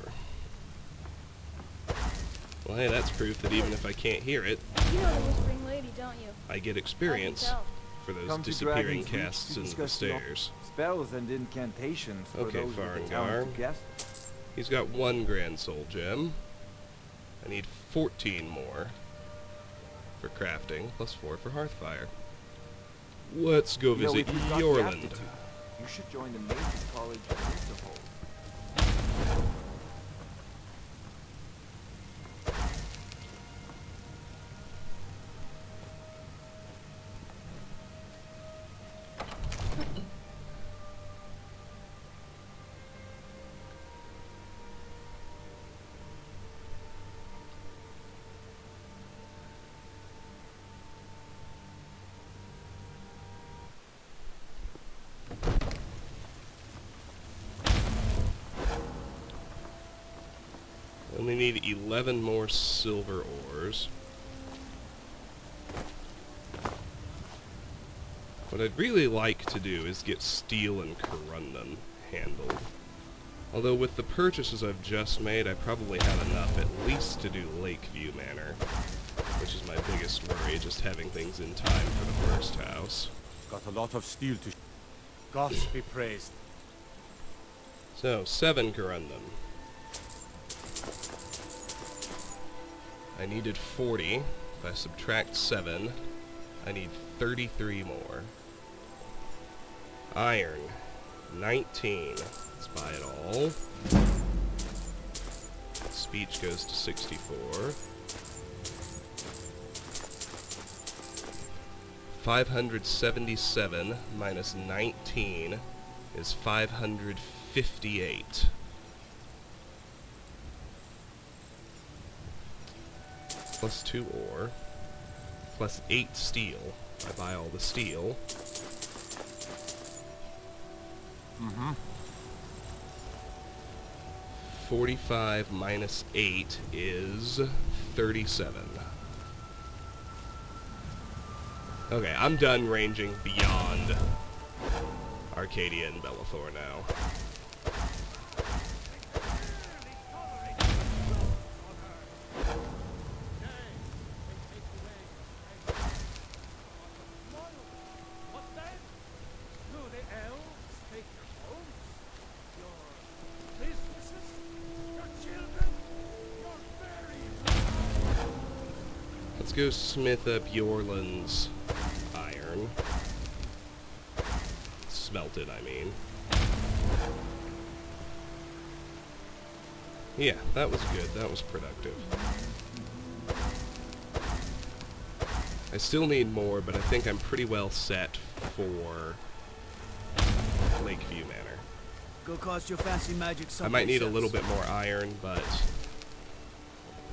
Speaker 1: Well, hey, that's proof that even if I can't hear it,
Speaker 7: You know the Whispering Lady, don't you?
Speaker 1: I get experience
Speaker 7: tell.
Speaker 1: for those
Speaker 13: Come to
Speaker 1: disappearing
Speaker 13: Dragon's Reach
Speaker 1: casts
Speaker 13: to
Speaker 1: in the
Speaker 13: discuss the
Speaker 1: stairs.
Speaker 13: spells and incantations for
Speaker 1: Okay,
Speaker 13: those with the
Speaker 1: Farengar.
Speaker 13: talent to guess.
Speaker 1: He's got 1 Grand Soul Gem. I need 14 more for crafting, plus 4 for Hearthfire. Let's go
Speaker 13: You know,
Speaker 1: visit
Speaker 13: if you've got the
Speaker 1: Yorland.
Speaker 13: aptitude, you should join the Mages College in Winterhold.
Speaker 1: Only need 11 more silver ores. What I'd really like to do is get Steel and Corundum handled. Although with the purchases I've just made, I probably have enough at least to do Lakeview Manor, which is my biggest worry, just having things in time for the first house.
Speaker 10: Got a lot of steel to... Gods be praised.
Speaker 1: So, 7 Corundum. I needed 40. If I subtract 7, I need 33 more. Iron, 19. Let's buy it all. Speech goes to 64. 577 minus 19 is 558. Plus 2 ore. Plus 8 steel. I buy all the steel.
Speaker 10: Mm-hmm.
Speaker 1: 45 minus 8 is 37. Okay, I'm done ranging beyond Arcadia and Bellathor now. Let's go smith up Yorland's iron. Smelt it, I mean. Yeah, that was good. That was productive. I still need more, but I think I'm pretty well set for Lakeview Manor.
Speaker 11: Go cast your fancy magic
Speaker 1: I might need a
Speaker 11: someplace
Speaker 1: little
Speaker 11: else.
Speaker 1: bit more iron, but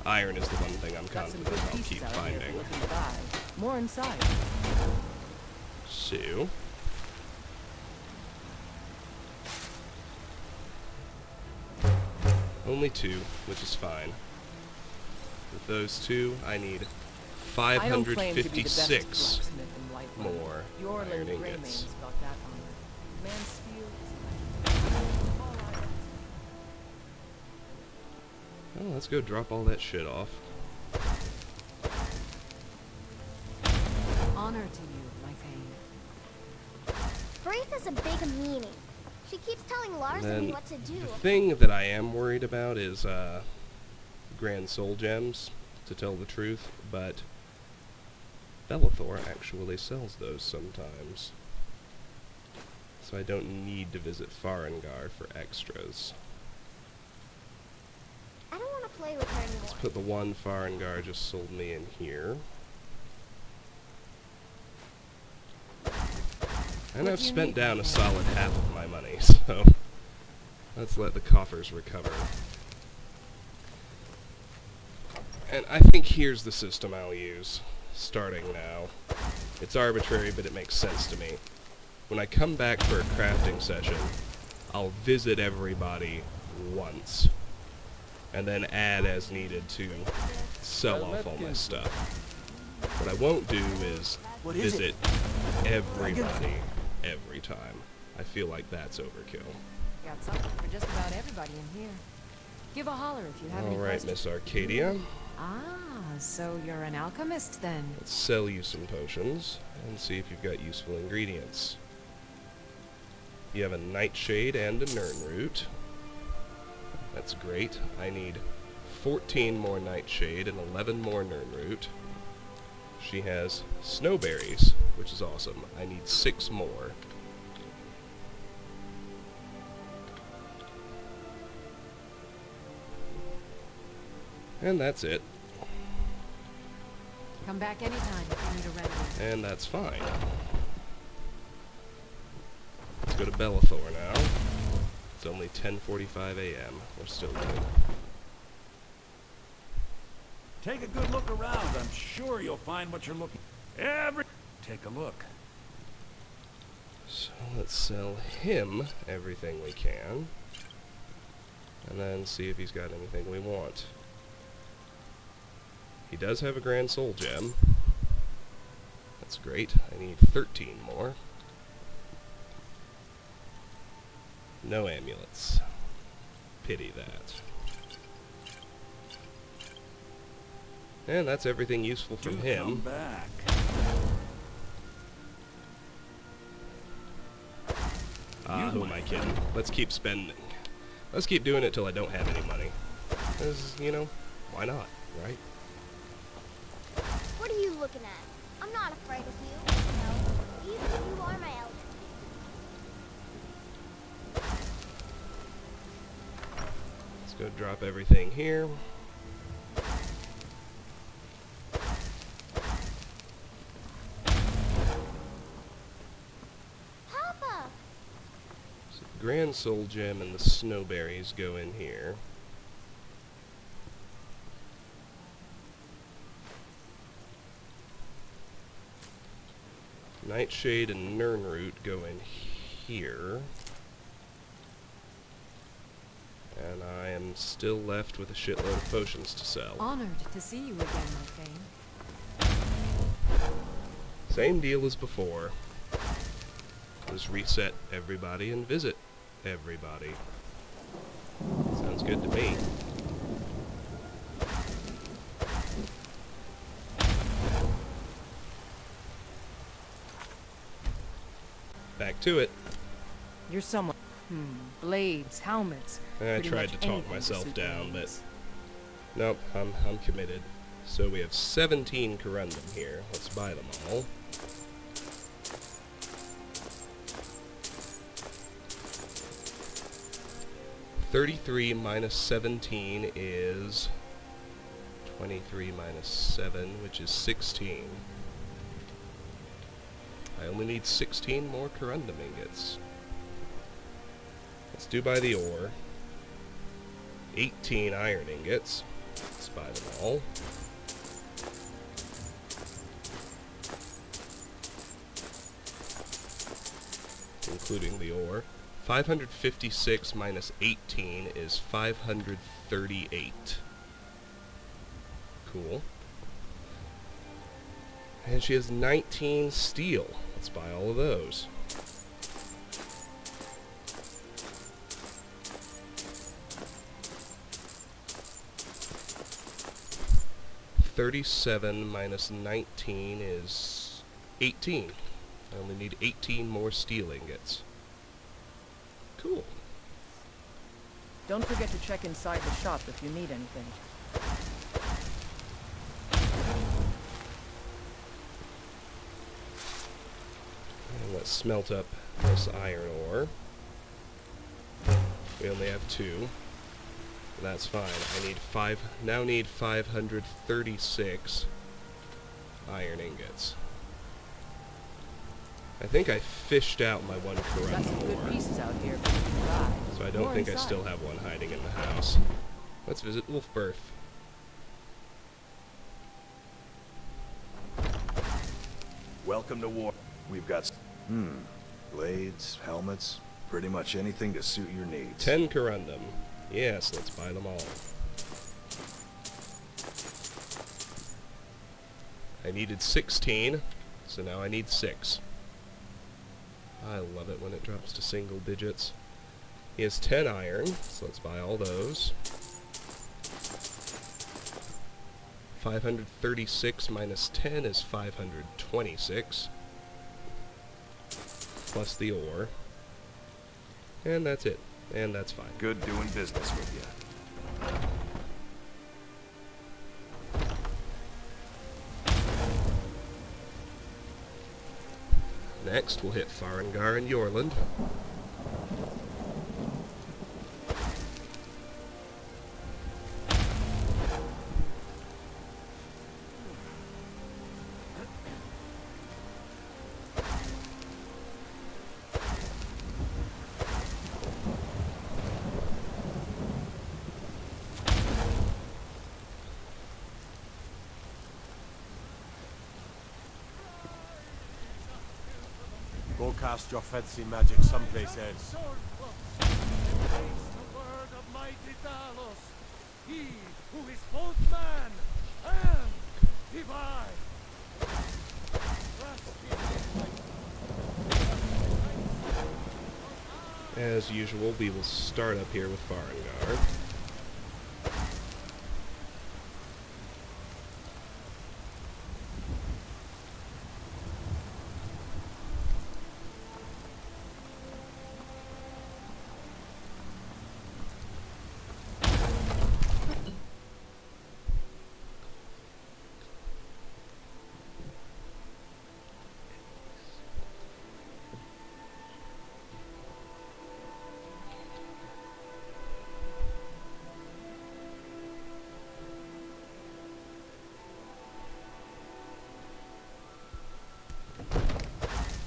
Speaker 1: iron is the one thing I'm
Speaker 4: Got some
Speaker 1: confident
Speaker 4: good
Speaker 1: I'll
Speaker 4: pieces
Speaker 1: keep
Speaker 4: out here if
Speaker 1: finding.
Speaker 4: you're looking to buy. More inside.
Speaker 1: So, only 2, which is fine. With those 2, I need
Speaker 4: I don't claim to be the best
Speaker 1: 556
Speaker 4: blacksmith in Whiterun.
Speaker 1: more
Speaker 4: Your
Speaker 1: iron
Speaker 4: Lynn
Speaker 1: ingots.
Speaker 4: Greymane's got that honor. Mansfield is all I ask.
Speaker 1: Well, let's go drop all that shit off.
Speaker 9: Honor to you, my Thane.
Speaker 7: Braith is a big meanie. She keeps telling Lars and me
Speaker 1: Then
Speaker 7: what to do.
Speaker 1: the thing that I am worried about is Grand Soul Gems, to tell the truth, but Bellathor actually sells those sometimes. So I don't need to visit Farengar for extras.
Speaker 7: I don't want to play with her anymore.
Speaker 1: Let's put the one Farengar just sold me in here. And
Speaker 9: What
Speaker 1: I've
Speaker 9: do you
Speaker 1: spent
Speaker 9: need,
Speaker 1: down
Speaker 9: my
Speaker 1: a
Speaker 9: friend?
Speaker 1: solid half of my money, so let's let the coffers recover. And I think here's the system I'll use, starting now. It's arbitrary, but it makes sense to me. When I come back for a crafting session, I'll visit everybody once, and then add as needed to sell off all my stuff. What I won't do is
Speaker 11: What is
Speaker 1: visit everybody every time. I feel like that's overkill.
Speaker 9: Got something for just about everybody in here. Give a holler if you have any
Speaker 1: Alright,
Speaker 9: questions.
Speaker 1: Miss Arcadia.
Speaker 9: Ah, so you're an alchemist then.
Speaker 1: Let's sell you some potions and see if you've got useful ingredients. You have a nightshade and a nirnroot. That's great. I need 14 more nightshade and 11 more nirnroot. She has snowberries, which is awesome. I need 6 more. And that's it.
Speaker 9: Come back anytime if you need a remedy.
Speaker 1: And that's fine. Let's go to Bellathor now. It's only 10:45 a.m. We're still good.
Speaker 8: Take a good look around. I'm sure you'll find what you're looking. Take a look.
Speaker 1: So let's sell him everything we can. And then see if he's got anything we want. He does have a Grand Soul Gem. That's great. I need 13 more. No amulets. Pity that. And that's everything useful from
Speaker 8: Do
Speaker 1: him.
Speaker 8: come back.
Speaker 1: Who am I kidding? Let's keep spending. Let's keep doing it till I don't have any money. Because, you know, why not, right?
Speaker 7: What are you looking at? I'm not afraid of you. No, even if you are my elder.
Speaker 1: Let's go drop everything here.
Speaker 7: Papa!
Speaker 1: So the Grand Soul Gem and the Snowberries go in here. Nightshade and Nirnroot go in here. And I am still left with a shitload of potions to sell.
Speaker 9: Honored to see you again, my Fane.
Speaker 1: Same deal as before. Just reset everybody and visit everybody. Sounds good to me. Back to it.
Speaker 4: You're someone. Blades, helmets.
Speaker 1: I
Speaker 4: pretty
Speaker 1: tried
Speaker 4: much
Speaker 1: to talk
Speaker 4: anything
Speaker 1: myself
Speaker 4: suit
Speaker 1: down, but
Speaker 4: needs.
Speaker 1: nope, I'm committed. So we have 17 corundum here. Let's buy them all. $33 minus 17 is 23 minus 7, which is 16. I only need 16 more corundum ingots. Let's do by the ore. 18 iron ingots. Let's buy them all. Including the ore. 556 minus 18 is 538. Cool. And she has 19 steel. Let's buy all of those. $37 minus 19 is 18. I only need 18 more steel ingots. Cool.
Speaker 4: Don't forget to check inside the shop if you need anything.
Speaker 1: And let's smelt up this iron ore. We only have 2. That's fine. Now need 536 iron ingots. I think I fished out my one
Speaker 4: Got some
Speaker 1: corundum
Speaker 4: good
Speaker 1: ore,
Speaker 4: pieces out here for you to buy.
Speaker 1: so I don't
Speaker 4: More
Speaker 1: think I
Speaker 4: inside.
Speaker 1: still have one hiding in the house. Let's visit Wolfbirth.
Speaker 12: Welcome to war. We've got... blades, helmets, pretty much anything to suit your needs.
Speaker 1: 10 corundum. Yes, let's buy them all. I needed 16, so now I need 6. I love it when it drops to single digits. He has 10 iron, so let's buy all those. 536 minus 10 is 526. Plus the ore. And that's it. And that's fine.
Speaker 12: Good doing business with you.
Speaker 1: Next, we'll hit Farengar and Yorland.
Speaker 10: Go cast your fancy magic someplace else.
Speaker 8: He who is both man and divine.
Speaker 1: as usual, we will start up here with Farengar.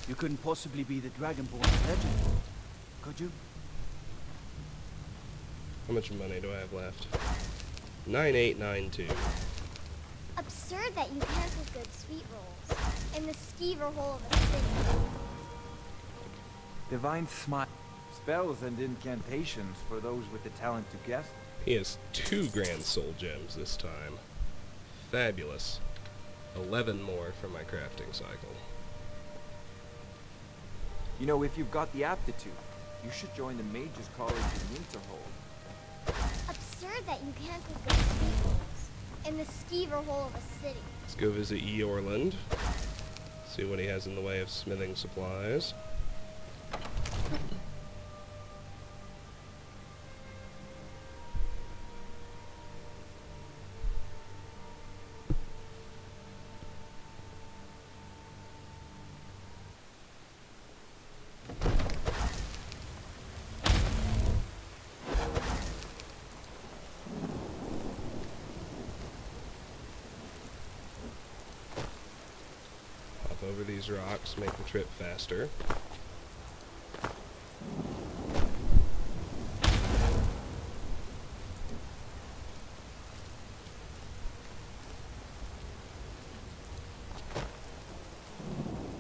Speaker 11: You couldn't possibly be the Dragonborn legend, could you?
Speaker 1: How much money do I have left? 9892.
Speaker 7: Absurd that you can't cook good sweet rolls in the skeever hole of a city.
Speaker 13: Divine smile. Spells and incantations for those with the talent to guess.
Speaker 1: He has 2 grand soul gems this time. Fabulous. 11 more for my crafting cycle.
Speaker 13: You know, if you've got the aptitude, you should join the Mages College in Winterhold.
Speaker 7: Absurd that you can't cook good sweet rolls in the skeever hole of a city.
Speaker 1: Let's go visit Eorland. See what he has in the way of smithing supplies. Over these rocks, make the trip faster.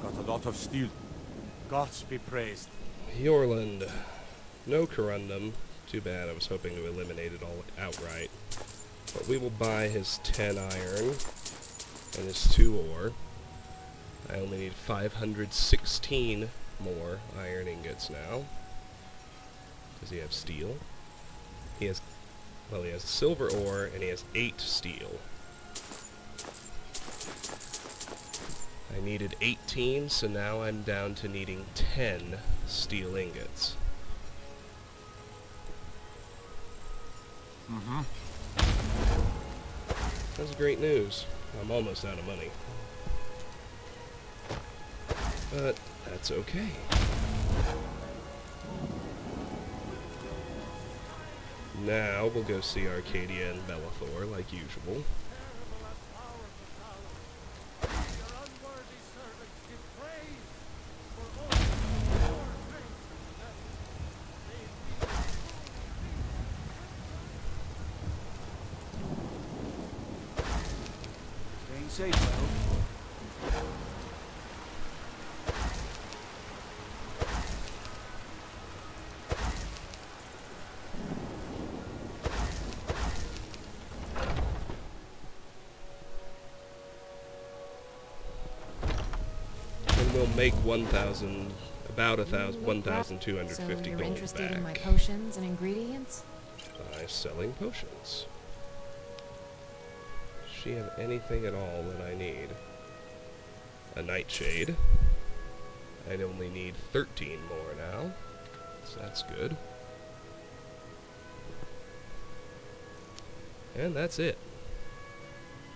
Speaker 10: Got a lot of steel. Gods be praised.
Speaker 1: Eorland. No corundum. Too bad, I was hoping to eliminate it all outright. But we will buy his 10 iron and his 2 ore. I only need 516 more iron ingots now. Does he have steel? He has, well, he has silver ore and he has 8 steel. I needed 18, so now I'm down to needing 10 steel ingots. That's great news. I'm almost out of money. But that's okay. Now we'll go see Arcadia and Bellathor like usual.
Speaker 11: Staying safe, I hope.
Speaker 1: We'll make 1,000, about 1,250
Speaker 9: So you're
Speaker 1: gold
Speaker 9: interested
Speaker 1: back
Speaker 9: in my potions and ingredients?
Speaker 1: by selling potions. Does she have anything at all that I need? A nightshade. I'd only need 13 more now, so that's good. And that's it.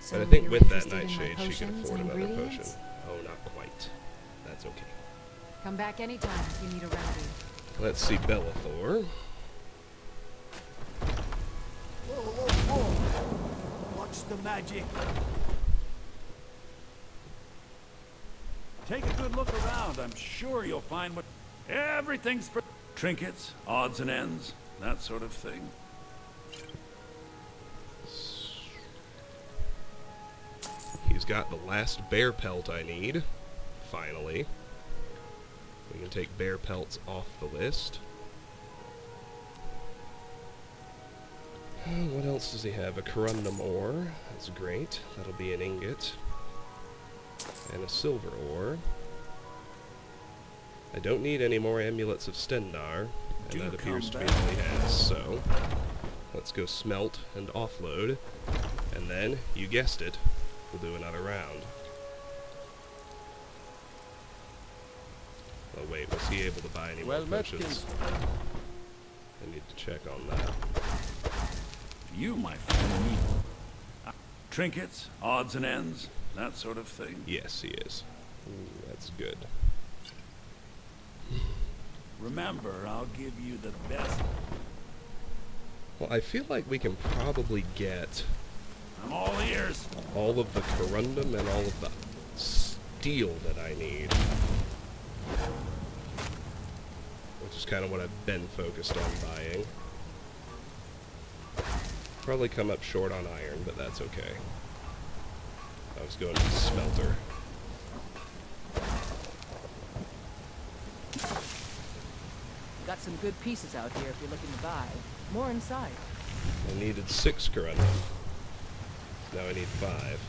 Speaker 9: So
Speaker 1: But I think
Speaker 9: you're
Speaker 1: with that
Speaker 9: interested in my
Speaker 1: nightshade, she can
Speaker 9: potions
Speaker 1: afford
Speaker 9: and
Speaker 1: another potion.
Speaker 9: ingredients?
Speaker 1: Oh, not quite. That's okay.
Speaker 9: Come back anytime if you need a remedy.
Speaker 1: Let's see Bellathor.
Speaker 11: Whoa, whoa, whoa! Watch the magic.
Speaker 8: Take a good look around. I'm sure you'll find what... Everything's for... Trinkets, odds and ends, that sort of thing.
Speaker 1: He's got the last bear pelt I need. Finally. We can take bear pelts off the list. What else does he have? A corundum ore. That's great. That'll be an ingot. And a silver ore. I don't need any more amulets of Stendar. And
Speaker 8: Do
Speaker 1: that appears to
Speaker 8: come
Speaker 1: be all he
Speaker 8: back.
Speaker 1: has, so let's go smelt and offload, and then, you guessed it, we'll do another round. Oh wait, was he able to buy any more potions? I need to check on that.
Speaker 8: You, my friend, need trinkets, odds and ends, that sort of thing.
Speaker 1: Yes, he is. Ooh, that's good.
Speaker 8: Remember, I'll give you the best.
Speaker 1: Well, I feel like we can probably get
Speaker 8: I'm all ears.
Speaker 1: all of the corundum and all of the steel that I need. Which is kind of what I've been focused on buying. Probably come up short on iron, but that's okay. I was going to the smelter.
Speaker 4: Got some good pieces out here if you're looking to buy. More inside.
Speaker 1: I needed 6 corundum. Now I need 5.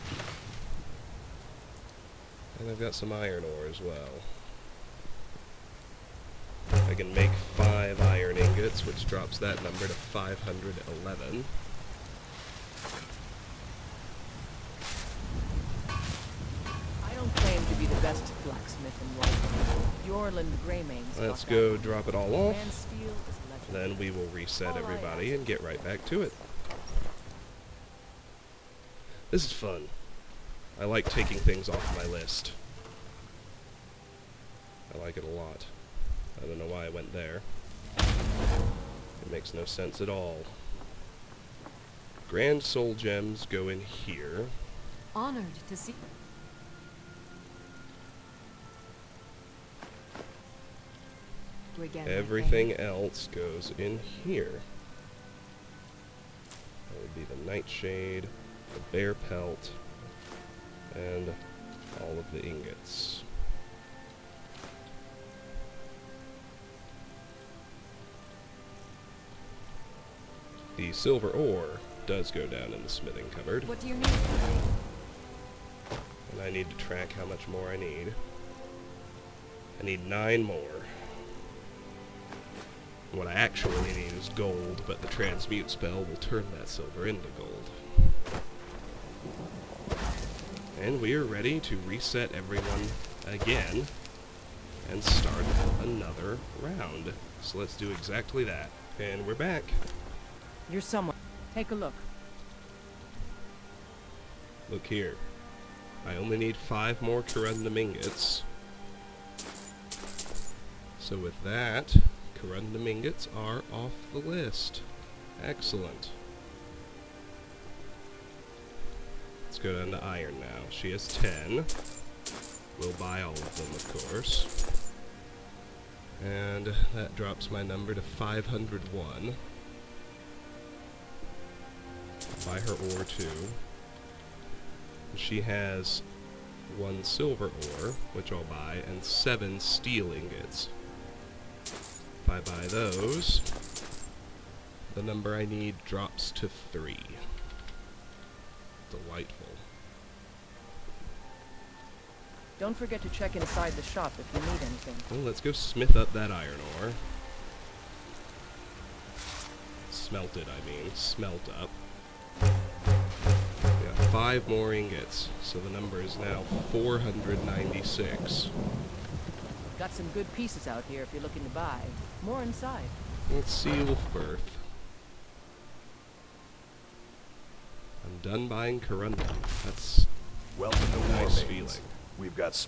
Speaker 1: And I've got some iron ore as well. I can make 5 iron ingots, which drops that number to 511.
Speaker 4: I don't claim to be the best blacksmith in Whiterun. Bjorland Greymane's
Speaker 1: Let's
Speaker 4: got
Speaker 1: go
Speaker 4: that.
Speaker 1: drop it all off.
Speaker 4: Man's steel is legendary.
Speaker 1: Then we will reset
Speaker 4: All I
Speaker 1: everybody
Speaker 4: ask
Speaker 1: and get right back to it. This is fun. I like taking things off my list. I like it a lot. I don't know why I went there. It makes no sense at all. Grand Soul Gems go in here.
Speaker 9: Honored to see. Again,
Speaker 1: Everything else goes in here. That would be the nightshade, the bear pelt, and all of the ingots. The silver ore does go down in the smithing cupboard,
Speaker 9: What do you need?
Speaker 1: and I need to track how much more I need. I need 9 more. What I actually need is gold, but the transmute spell will turn that silver into gold. And we are ready to reset everyone again and start another round. So let's do exactly that. And we're back.
Speaker 4: You're someone. Take a look.
Speaker 1: Look here. I only need 5 more corundum ingots. So with that, corundum ingots are off the list. Excellent. Let's go down to iron now. She has 10. We'll buy all of them, of course. And that drops my number to 501. I'll buy her ore too. She has 1 silver ore, which I'll buy, and 7 steel ingots. If I buy those, the number I need drops to 3. Delightful.
Speaker 4: Don't forget to check inside the shop if you need anything.
Speaker 1: Well, let's go smith up that iron ore. Smelt it, I mean. Smelt up. We got 5 more ingots, so the number is now 496.
Speaker 4: Got some good pieces out here if you're looking to buy. More inside.
Speaker 1: Let's seal of birth. I'm done buying corundum. That's
Speaker 12: Welcome to
Speaker 1: a nice
Speaker 12: Warmanes.
Speaker 1: feeling.
Speaker 12: We've got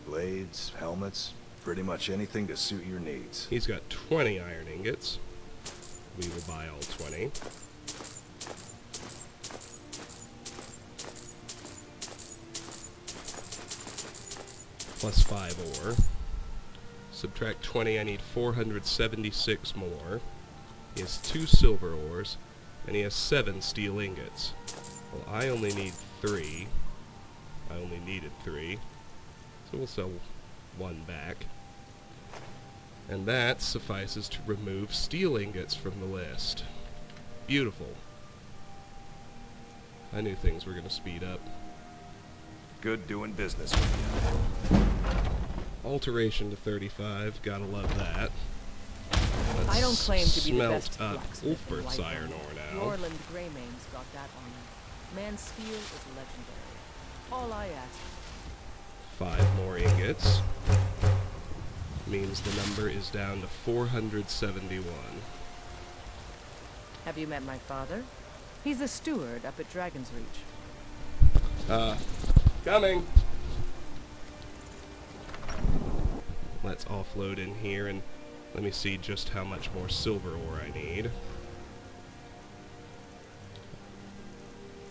Speaker 12: blades, helmets, pretty much anything to suit your needs.
Speaker 1: He's got 20 iron ingots. We will buy all 20. Plus 5 ore. Subtract 20, I need 476 more. He has 2 silver ores, and he has 7 steel ingots. Well, I only need 3. I only needed 3. So we'll sell 1 back. And that suffices to remove steel ingots from the list. Beautiful. I knew things were going to speed up.
Speaker 12: Good doing business with you.
Speaker 1: Alteration to 35, gotta love that.
Speaker 4: I don't claim to be the
Speaker 1: smelt
Speaker 4: best blacksmith in
Speaker 1: Ulfbert's
Speaker 4: Whiterun.
Speaker 1: iron ore now.
Speaker 4: Yorland Greymane's got that honor. Man's steel is legendary. All I ask.
Speaker 1: 5 more ingots. Means the number is down to 471.
Speaker 4: Have you met my father? He's a steward up at Dragon's Reach.
Speaker 1: Coming! Let's offload in here and let me see just how much more silver ore I need.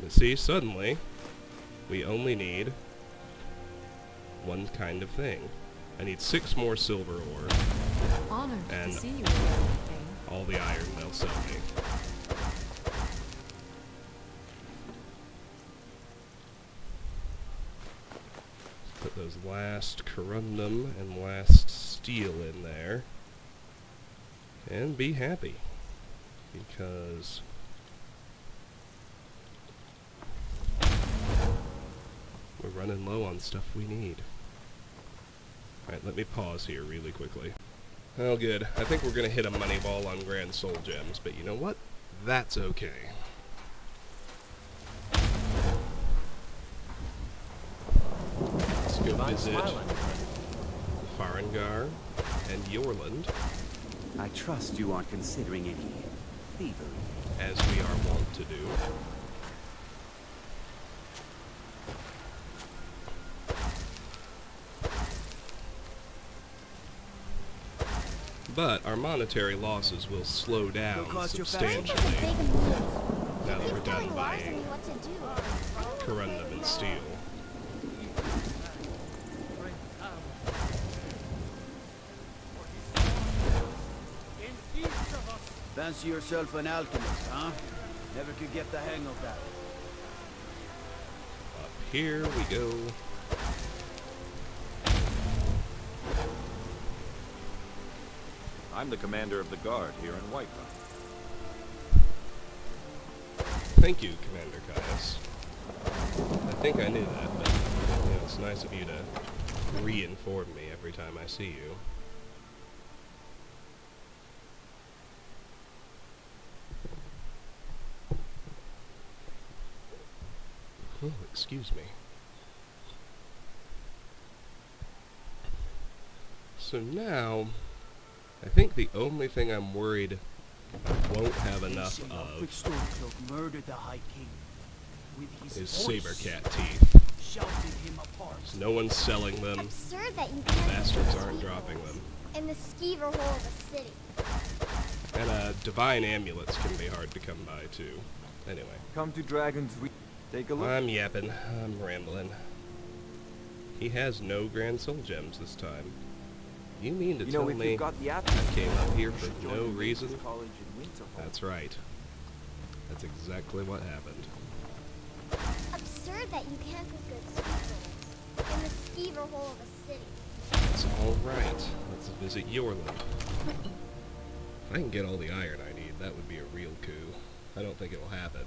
Speaker 1: But see, suddenly, we only need one kind of thing. I need 6 more silver ore,
Speaker 9: Honored
Speaker 1: and
Speaker 9: to see you again, Thane.
Speaker 1: all the iron they'll sell me. Put those last corundum and last steel in there. And be happy. Because we're running low on stuff we need. Alright, let me pause here really quickly. Oh good, I think we're gonna hit a money ball on Grand Soul Gems, but you know what? That's okay. Let's go visit Farengar and Yorland,
Speaker 6: I trust you aren't considering any thievery.
Speaker 1: as we are wont to do. But our monetary losses will slow down substantially now that we're done buying corundum and steel.
Speaker 11: Fancy yourself an alchemist, huh? Never could get the hang of that.
Speaker 1: Up here we go.
Speaker 3: I'm the commander of the guard here in Whiterun.
Speaker 1: Thank you, Commander Caius. I think I knew that, but you know, it's nice of you to re-inform me every time I see you. Oh, excuse me. So now, I think the only thing I'm worried I won't have enough of
Speaker 11: Stormcloak murdered the High King with his
Speaker 1: is
Speaker 11: voice,
Speaker 1: saber-cat teeth.
Speaker 11: shouted him apart.
Speaker 1: No one's selling them.
Speaker 7: Absurd that you can't
Speaker 1: Bastards
Speaker 7: put
Speaker 1: aren't
Speaker 7: speed
Speaker 1: dropping
Speaker 7: holes
Speaker 1: them.
Speaker 7: in the skeever hole of a city.
Speaker 1: And divine amulets can be hard to come by too. Anyway,
Speaker 13: Come to Dragon's Reach. Take a look.
Speaker 1: I'm yapping. I'm rambling. He has no Grand Soul Gems this time. You mean to
Speaker 13: You
Speaker 1: tell
Speaker 13: know, if
Speaker 1: me
Speaker 13: you've got the
Speaker 1: I
Speaker 13: atlas,
Speaker 1: came up here
Speaker 13: you
Speaker 1: for
Speaker 13: should join
Speaker 1: no
Speaker 13: the
Speaker 1: reason?
Speaker 13: Mages College in Winterhold.
Speaker 1: That's right. That's exactly what happened.
Speaker 7: Absurd that you can't put good speed holes in the skeever hole of a city.
Speaker 1: It's alright. Let's visit Yorland. If I can get all the iron I need, that would be a real coup. I don't think it'll happen.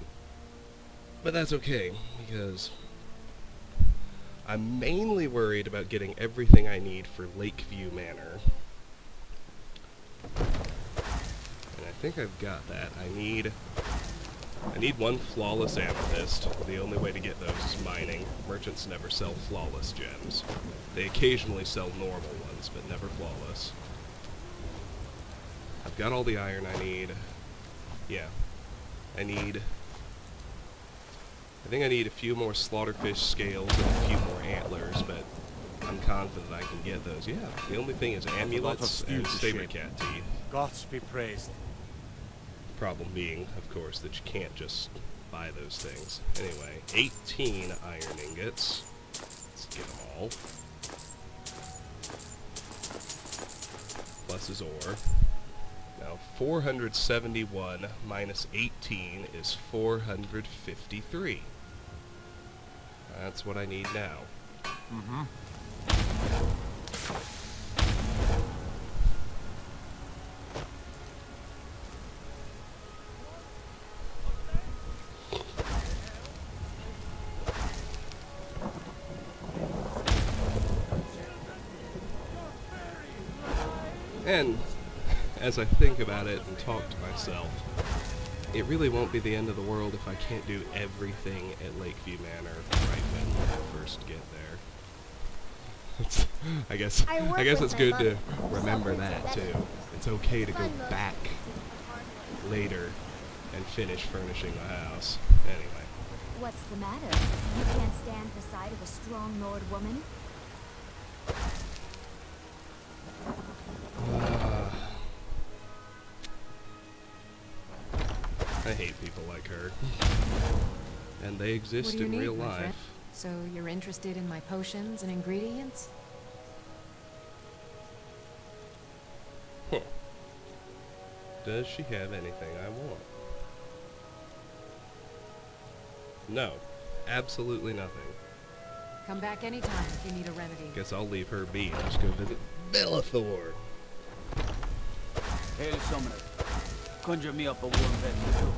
Speaker 1: But that's okay, because I'm mainly worried about getting everything I need for Lakeview Manor. And I think I've got that. I need 1 flawless amethyst. The only way to get those is mining. Merchants never sell flawless gems. They occasionally sell normal ones, but never flawless. I've got all the iron I need. Yeah. I think I need a few more slaughterfish scales and a few more antlers, but I'm confident I can get those. Yeah, the only thing is amulets and saber-cat teeth.
Speaker 10: Gods be praised.
Speaker 1: Problem being, of course, that you can't just buy those things. Anyway, 18 iron ingots. Let's get them all. Plus his ore. Now, 471 minus 18 is 453. That's what I need now.
Speaker 10: Mm-hmm.
Speaker 1: And as I think about it and talk to myself, it really won't be the end of the world if I can't do everything at Lakeview Manor right when I first get there. I guess it's good to remember that too. It's okay to go back later and finish furnishing the house. Anyway.
Speaker 7: What's the matter? You can't stand the sight of a strong Nord woman?
Speaker 1: I hate people like her. And they exist in real life.
Speaker 9: So you're interested in my potions and ingredients?
Speaker 1: Huh. Does she have anything I want? No. Absolutely nothing.
Speaker 9: Come back anytime if you need a remedy.
Speaker 1: Guess I'll leave her be and just go visit Bellathor.
Speaker 11: Hail Summoner. Conjure me up a warm bed for two.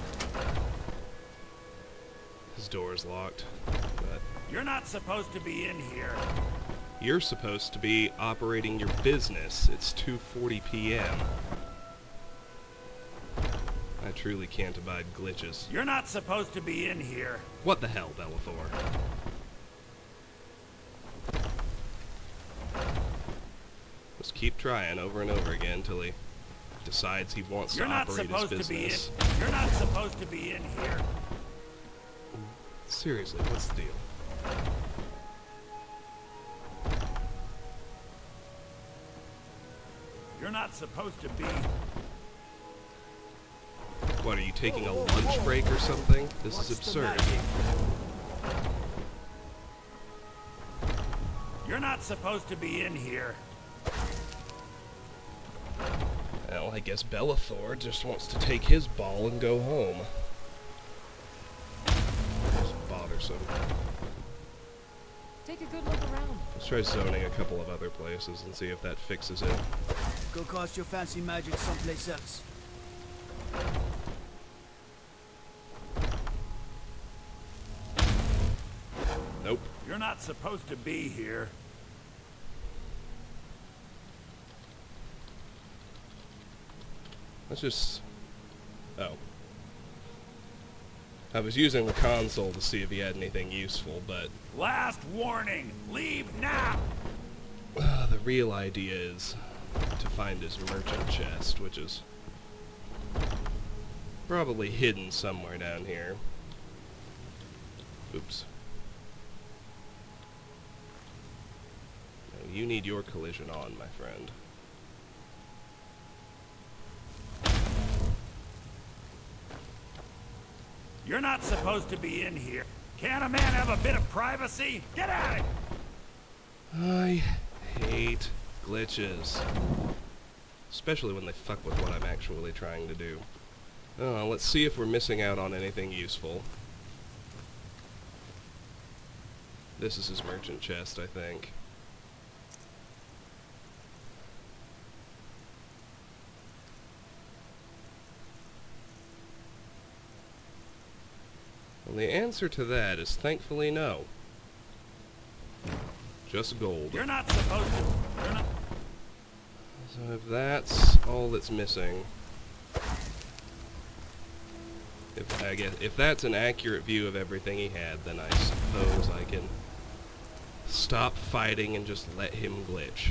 Speaker 1: His door's locked. But
Speaker 8: You're not supposed to be in here.
Speaker 1: you're supposed to be operating your business. It's 2:40 p.m. I truly can't abide glitches.
Speaker 8: You're not supposed to be in here.
Speaker 1: What the hell, Bellathor? Just keep trying over and over again till he decides he wants to operate his business.
Speaker 8: You're not supposed to be in here.
Speaker 1: Seriously, what's the deal?
Speaker 8: You're not supposed to be.
Speaker 1: What, are you taking a lunch break or something? This is absurd.
Speaker 8: You're not supposed to be in here.
Speaker 1: Well, I guess Bellathor just wants to take his ball and go home. It's bothersome.
Speaker 9: Take a good look around.
Speaker 1: Let's try zoning a couple of other places and see if that fixes it.
Speaker 11: Go cast your fancy magic someplace else.
Speaker 1: Nope.
Speaker 8: You're not supposed to be here.
Speaker 1: Let's just... Oh. I was using the console to see if he had anything useful, but...
Speaker 8: Last warning! Leave now!
Speaker 1: The real idea is to find his merchant chest, which is probably hidden somewhere down here. Oops. No, you need your collision on, my friend.
Speaker 8: You're not supposed to be in here. Can't a man have a bit of privacy? Get out of it!
Speaker 1: I hate glitches. Especially when they fuck with what I'm actually trying to do. Oh, let's see if we're missing out on anything useful. This is his merchant chest, I think. Well, the answer to that is thankfully no. Just gold.
Speaker 8: You're not supposed to. You're not.
Speaker 1: So if that's all that's missing, if that's an accurate view of everything he had, then I suppose I can stop fighting and just let him glitch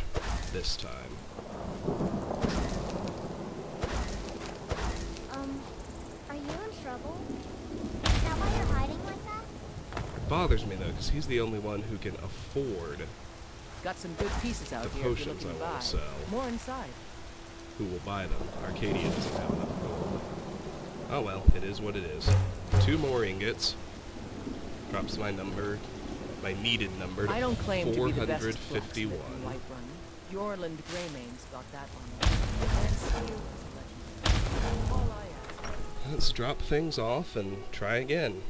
Speaker 1: this time.
Speaker 7: Are you in trouble? Is that why you're hiding like that?
Speaker 1: It bothers me though, because he's the only one who can afford
Speaker 4: Got some good pieces out
Speaker 1: the
Speaker 4: here if you're
Speaker 1: potions
Speaker 4: looking
Speaker 1: I
Speaker 4: to buy.
Speaker 1: want to sell.
Speaker 4: More inside.
Speaker 1: Who will buy them? Arcadia doesn't have enough gold. Oh well, it is what it is. 2 more ingots. Drops my number, my needed number to
Speaker 4: I don't claim to be the best
Speaker 1: 451.
Speaker 4: blacksmith in Whiterun. Yorland Greymane's got that on. And steel is a legendary. All I ask.
Speaker 1: Let's drop things off and try again.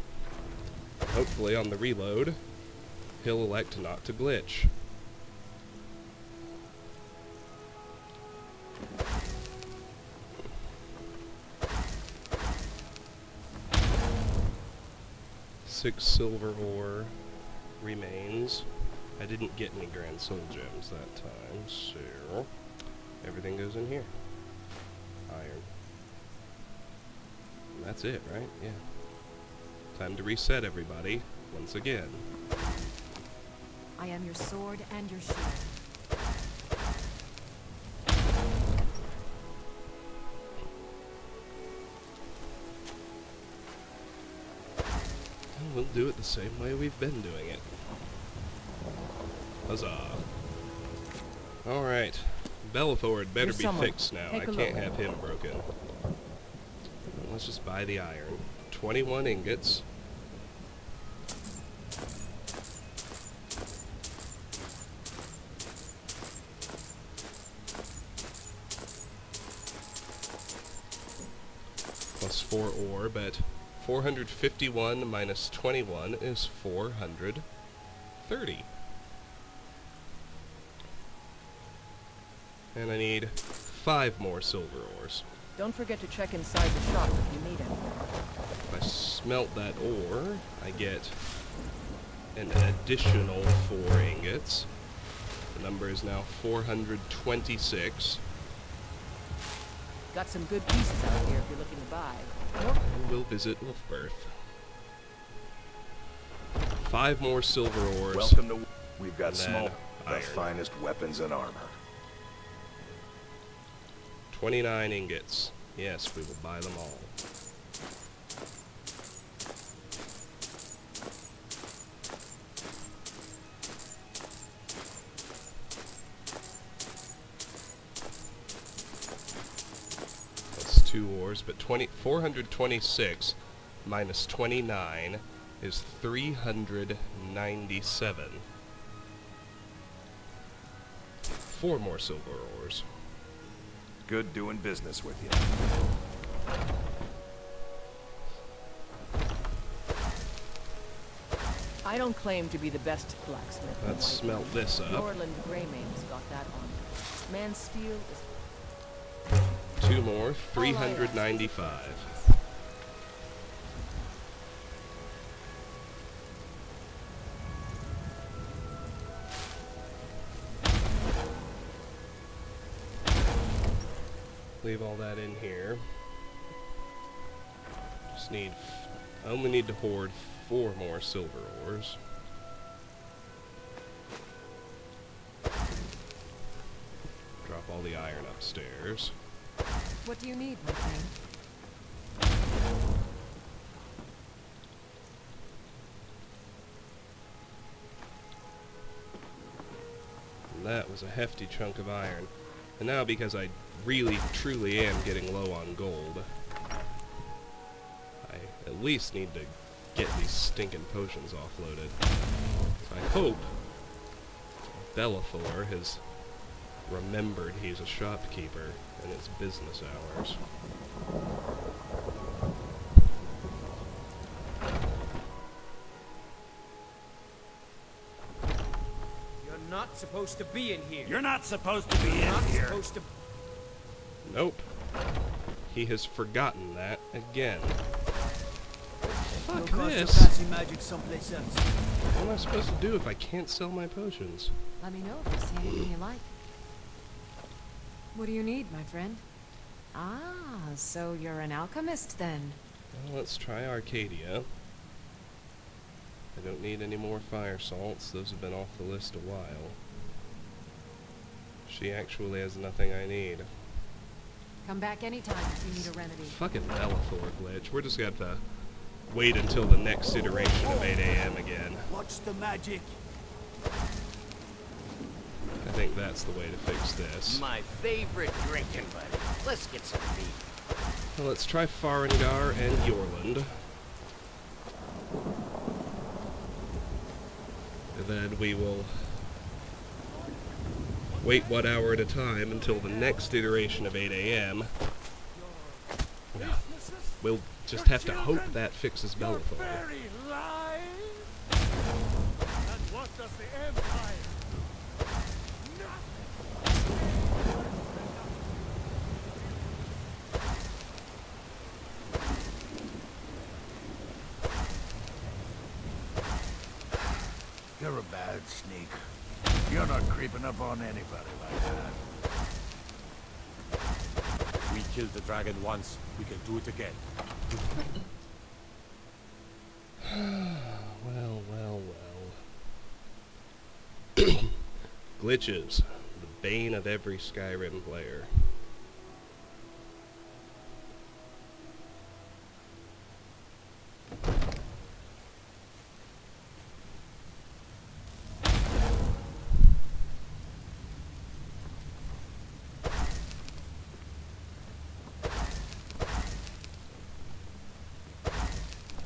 Speaker 1: Hopefully on the reload, he'll elect not to glitch. Six silver ore remains. I didn't get any grand soul gems that time, so everything goes in here. iron. And that's it, right? Yeah. Time to reset everybody once again.
Speaker 9: I am your sword and your shield.
Speaker 1: And we'll do it the same way we've been doing it. Huzzah. Alright. Bellathor better
Speaker 4: Here's
Speaker 1: be
Speaker 4: someone.
Speaker 1: fixed now.
Speaker 4: Take
Speaker 1: I
Speaker 4: a
Speaker 1: can't
Speaker 4: look.
Speaker 1: have him broken. Let's just buy the iron. 21 ingots. Plus 4 ore, but 451 minus 21 is 430. And I need 5 more silver ores.
Speaker 4: Don't forget to check inside the shop if you need it.
Speaker 1: If I smelt that ore, I get an additional 4 ingots. The number is now 426.
Speaker 4: Got some good pieces out here if you're looking to buy.
Speaker 1: And we'll visit Wolfbirth. 5 more silver ores.
Speaker 12: Welcome to... We've got
Speaker 1: And then
Speaker 12: small... The
Speaker 1: iron.
Speaker 12: finest weapons and armor.
Speaker 1: 29 ingots. Yes, we will buy them all. That's 2 ores, but 426 minus 29 is 397. 4 more silver ores.
Speaker 12: Good doing business with you.
Speaker 4: I don't claim to be the best blacksmith. in
Speaker 1: Let's
Speaker 4: White
Speaker 1: smelt
Speaker 4: Run.
Speaker 1: this up.
Speaker 4: Norland Greymane's got that on. Man's steel is
Speaker 1: 2 more, 395. Leave all that in here. Just need... I only need to hoard 4 more silver ores. Drop all the iron upstairs.
Speaker 9: What do you need, my friend?
Speaker 1: And that was a hefty chunk of iron. And now, because I really, truly am getting low on gold, I at least need to get these stinking potions offloaded. So I hope Bellathor has remembered he's a shopkeeper in his business hours.
Speaker 11: You're not supposed to be in here.
Speaker 8: You're not supposed to be
Speaker 11: You're
Speaker 8: in
Speaker 11: not
Speaker 8: here.
Speaker 11: supposed to...
Speaker 1: Nope. He has forgotten that again.
Speaker 11: No
Speaker 1: Fuck
Speaker 11: cause
Speaker 1: this.
Speaker 11: for passing magic someplace else.
Speaker 1: What am I supposed to do if I can't sell my potions?
Speaker 9: Let me know if you see anything you like. What do you need, my friend? Ah, so you're an alchemist then.
Speaker 1: Well, let's try Arcadia. I don't need any more fire salts. Those have been off the list a while. She actually has nothing I need.
Speaker 9: Come back anytime if you need a remedy.
Speaker 1: Fucking Bellathor glitch. We're just gonna have to wait until the next iteration of 8 AM again.
Speaker 11: Watch the magic.
Speaker 1: I think that's the way to fix this.
Speaker 11: My favorite drinking buddy. Let's get some meat.
Speaker 1: Well, let's try Farengar and Yorland. And then we will wait 1 hour at a time until the next iteration of 8 AM. We'll just have to hope that fixes Bellathor.
Speaker 8: Very lies. And what does the Empire?
Speaker 10: You're a bad sneak. You're not creeping up on anybody like that. We killed the dragon once. We can do it again.
Speaker 1: Well, well, well. Glitches, the bane of every Skyrim player.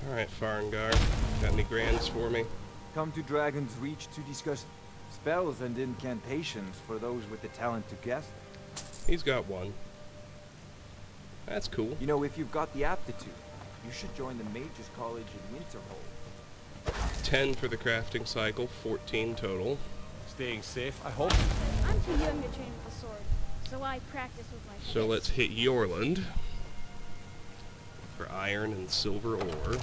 Speaker 1: Alright, Farengar, got any grands for me?
Speaker 13: Come to Dragon's Reach to discuss spells and incantations for those with the talent to guess.
Speaker 1: He's got one. That's cool.
Speaker 13: You know, if you've got the aptitude, you should join the Mages College in Winterhold.
Speaker 1: 10 for the crafting cycle, 14 total.
Speaker 10: Staying safe, I hope.
Speaker 7: I'm too young to train with a sword, so I practice with my
Speaker 1: So let's hit Yorland for iron and silver ore.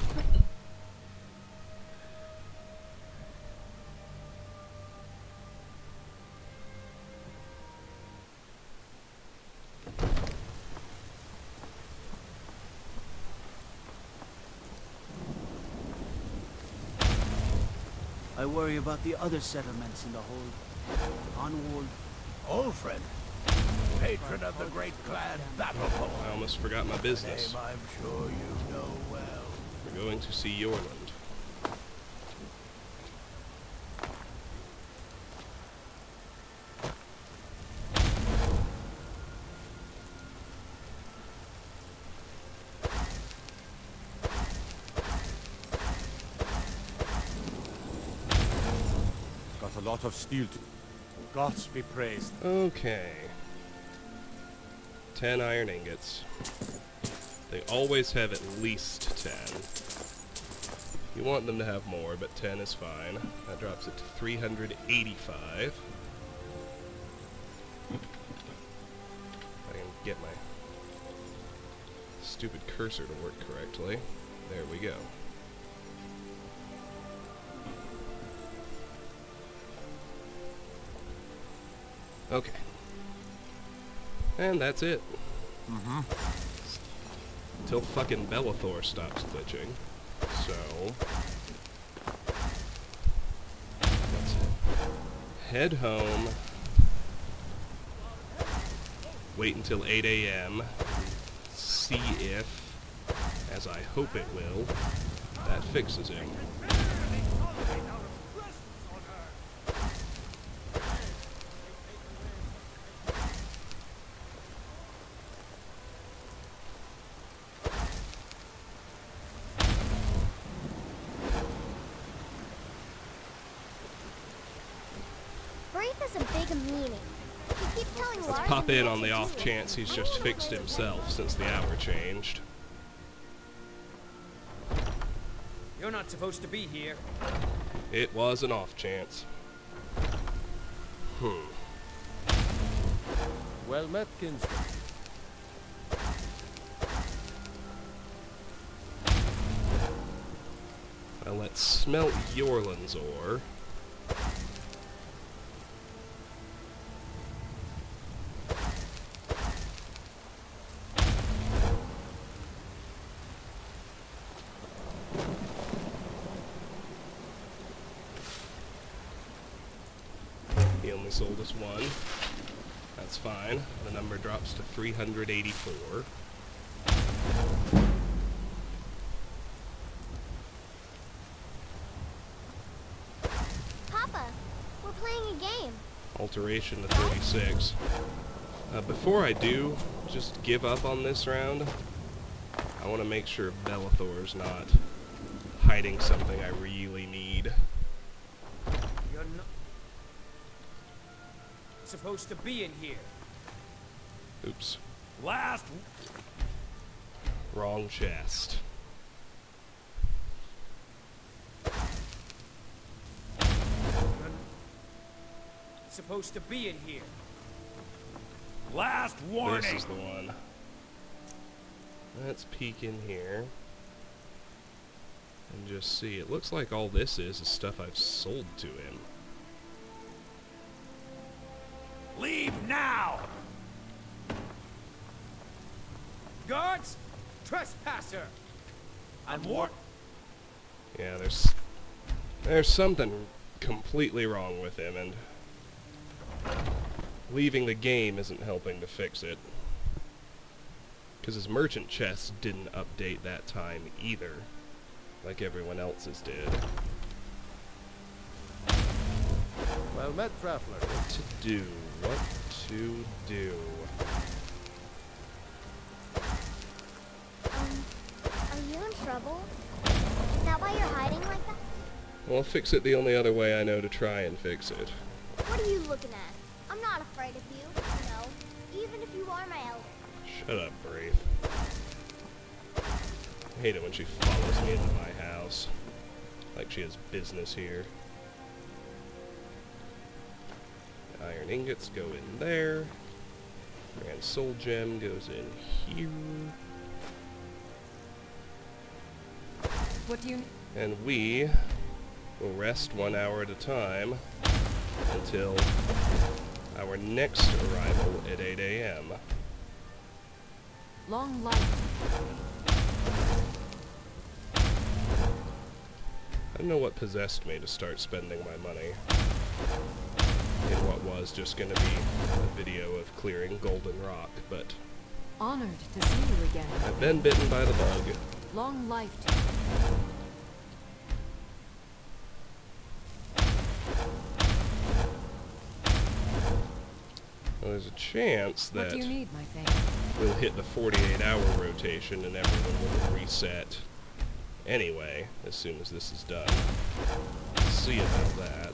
Speaker 11: I worry about the other settlements in the hold. Onward.
Speaker 8: Old friend, patron of the great clan Battleborn.
Speaker 1: I almost forgot my business.
Speaker 8: Name I'm sure you know well.
Speaker 1: We're going to see Yorland.
Speaker 10: Got a lot of steel to... Gods be praised.
Speaker 1: Okay. 10 iron ingots. They always have at least 10. You want them to have more, but 10 is fine. That drops it to 385. I can get my stupid cursor to work correctly. There we go. Okay. And that's it. Until fucking Bellathor stops glitching. So... let's head home. Wait until 8 a.m. See if, as I hope it will, that fixes him.
Speaker 7: Braith is a big meaning. He keeps telling
Speaker 1: Let's
Speaker 7: Lars
Speaker 1: pop
Speaker 7: and me
Speaker 1: in
Speaker 7: what
Speaker 1: on
Speaker 7: to
Speaker 1: the
Speaker 7: do.
Speaker 1: off chance he's just fixed himself since the hour changed.
Speaker 11: You're not supposed to be here.
Speaker 1: It was an off chance.
Speaker 10: Well met, kinsman.
Speaker 1: Well, let's smelt Yorland's ore. He only sold us one. That's fine. The number drops to 384.
Speaker 7: Papa, we're playing a game.
Speaker 1: Alteration to 36. Before I do, just give up on this round. I want to make sure Bellathor's not hiding something I really need.
Speaker 11: You're not supposed to be in here.
Speaker 1: Oops.
Speaker 8: Last.
Speaker 1: Wrong chest.
Speaker 11: Supposed to be in here.
Speaker 8: Last warning.
Speaker 1: This is the one. Let's peek in here. And just see. It looks like all this is stuff I've sold to him.
Speaker 8: Leave now.
Speaker 10: Guards! Trespasser!
Speaker 11: I'm Ward.
Speaker 1: Yeah, there's something completely wrong with him, and leaving the game isn't helping to fix it. Because his merchant chest didn't update that time either, like everyone else's did.
Speaker 10: Well met, traveler.
Speaker 1: What to do? What to do?
Speaker 7: Are you in trouble? Is that why you're hiding like that?
Speaker 1: Well, I'll fix it the only other way I know to try and fix it.
Speaker 7: What are you looking at? I'm not afraid of you, no. Even if you are my elder.
Speaker 1: Shut up, Brave. I hate it when she follows me into my house. Like she has business here. Iron ingots go in there. Grand soul gem goes in here.
Speaker 9: What do you...
Speaker 1: And we will rest 1 hour at a time until our next arrival at 8 a.m.
Speaker 9: Long life.
Speaker 1: I don't know what possessed me to start spending my money in what was just going to be a video of clearing Guldun Rock, but
Speaker 9: Honored to see you again.
Speaker 1: I've been bitten by the bug.
Speaker 9: Long life to you.
Speaker 1: Well, there's a chance
Speaker 9: What
Speaker 1: that
Speaker 9: do you need, my thing?
Speaker 1: we'll hit the 48-hour rotation and everyone will reset anyway as soon as this is done. We'll see about that.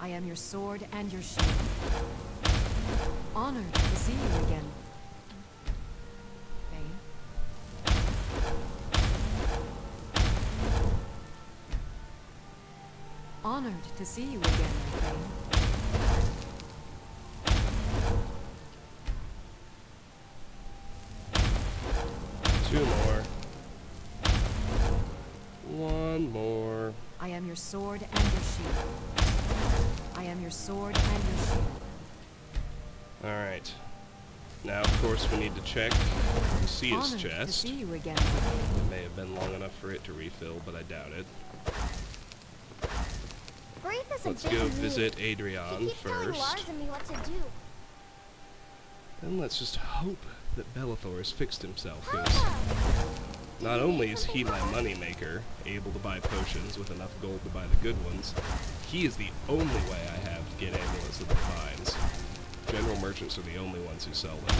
Speaker 9: I am your sword and your shield. Honored to see you again. Bane. Honored to see you again, Bane.
Speaker 1: Two more. One more.
Speaker 9: I am your sword and your shield. I am your sword and your shield.
Speaker 1: Alright. Now, of course, we need to check to see his
Speaker 9: Honored to
Speaker 1: chest.
Speaker 9: see you again.
Speaker 1: It may have been long enough for it to refill, but I doubt it.
Speaker 7: Braith is
Speaker 1: Let's
Speaker 7: a big
Speaker 1: go
Speaker 7: need.
Speaker 1: visit
Speaker 7: He
Speaker 1: Adrian
Speaker 7: keeps telling
Speaker 1: first.
Speaker 7: Lars and me what to do.
Speaker 1: And let's just hope that Bellathor has fixed himself,
Speaker 7: Papa!
Speaker 1: because
Speaker 7: Did
Speaker 1: not
Speaker 7: you
Speaker 1: only
Speaker 7: need
Speaker 1: is he
Speaker 7: something,
Speaker 1: my
Speaker 7: Papa?
Speaker 1: moneymaker, able to buy potions with enough gold to buy the good ones, he is the only way I have to get amulets of the divines. General merchants are the only ones who sell them.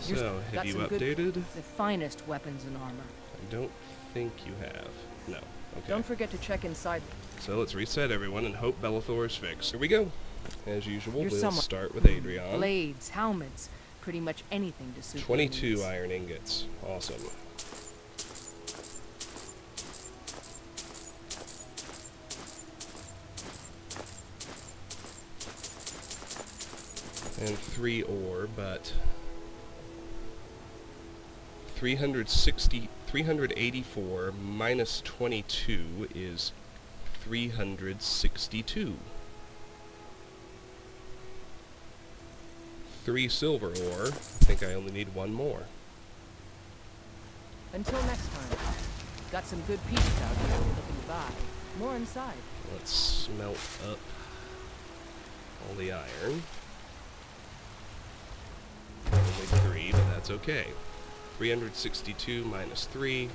Speaker 1: So, have you updated?
Speaker 4: The finest weapons and armor.
Speaker 1: I don't think you have. No. Okay.
Speaker 4: Don't forget to check inside.
Speaker 1: So let's reset everyone and hope Bellathor is fixed. Here we go. As usual,
Speaker 4: You're
Speaker 1: we'll
Speaker 4: somewhat-
Speaker 1: start with Adrian.
Speaker 4: Blades, helmets, pretty much anything to suit your
Speaker 1: 22
Speaker 4: needs.
Speaker 1: iron ingots. Awesome. And 3 ore, but 384 minus 22 is 362. 3 silver ore. I think I only need 1 more.
Speaker 4: Until next time. Got some good pieces out here if you're looking to buy. More inside.
Speaker 1: Let's smelt up all the iron. Only 3, but that's okay. 362 minus 3,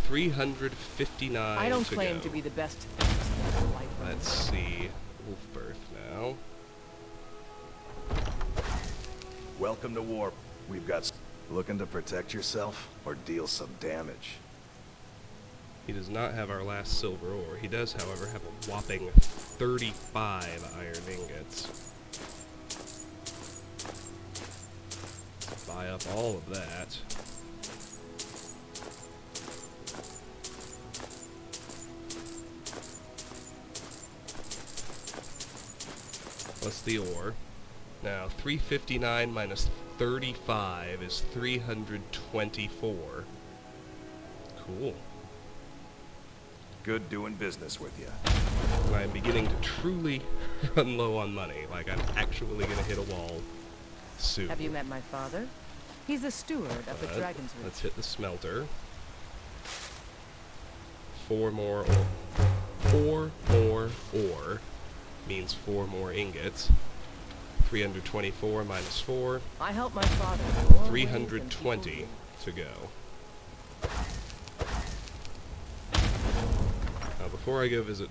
Speaker 1: 359
Speaker 4: I don't
Speaker 1: to
Speaker 4: claim
Speaker 1: go.
Speaker 4: to be the best blacksmith in Whiterun.
Speaker 1: Let's see. Wolfbirth now.
Speaker 12: Welcome to war. We've got... Looking to protect yourself or deal some damage?
Speaker 1: He does not have our last silver ore. He does, however, have a whopping 35 iron ingots. Buy up all of that. Plus the ore. Now, 359 minus 35 is 324. Cool.
Speaker 12: Good doing business with you.
Speaker 1: And I'm beginning to truly run low on money. Like, I'm actually gonna hit a wall soon.
Speaker 4: Have you met my father? He's the steward of the Dragon's Reach.
Speaker 1: Let's hit the smelter. 4 more ore means 4 more ingots. 324 minus 4.
Speaker 4: I help my father.
Speaker 1: 320 to go. Now, before I go visit...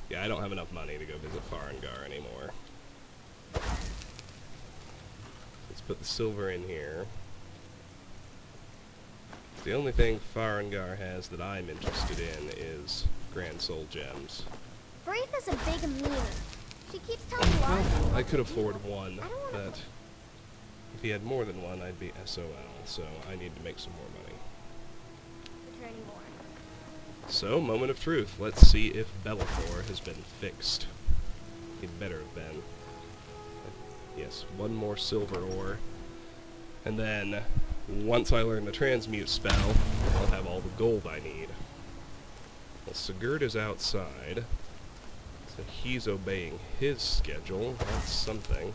Speaker 1: Yeah, I don't have enough money to go visit Farengar anymore. Let's put the silver in here. The only thing Farengar has that I'm interested in is Grand Soul Gems.
Speaker 7: Braith is a big meanie. She keeps telling Lars
Speaker 1: I could afford one, but if he had more than one, I'd be SOL, so I need to make some more money. So, moment of truth. Let's see if Bellathor has been fixed. He'd better have been. Yes, 1 more silver ore. And then, once I learn the transmute spell, I'll have all the gold I need. Well, Sigurd is outside, so he's obeying his schedule. That's something.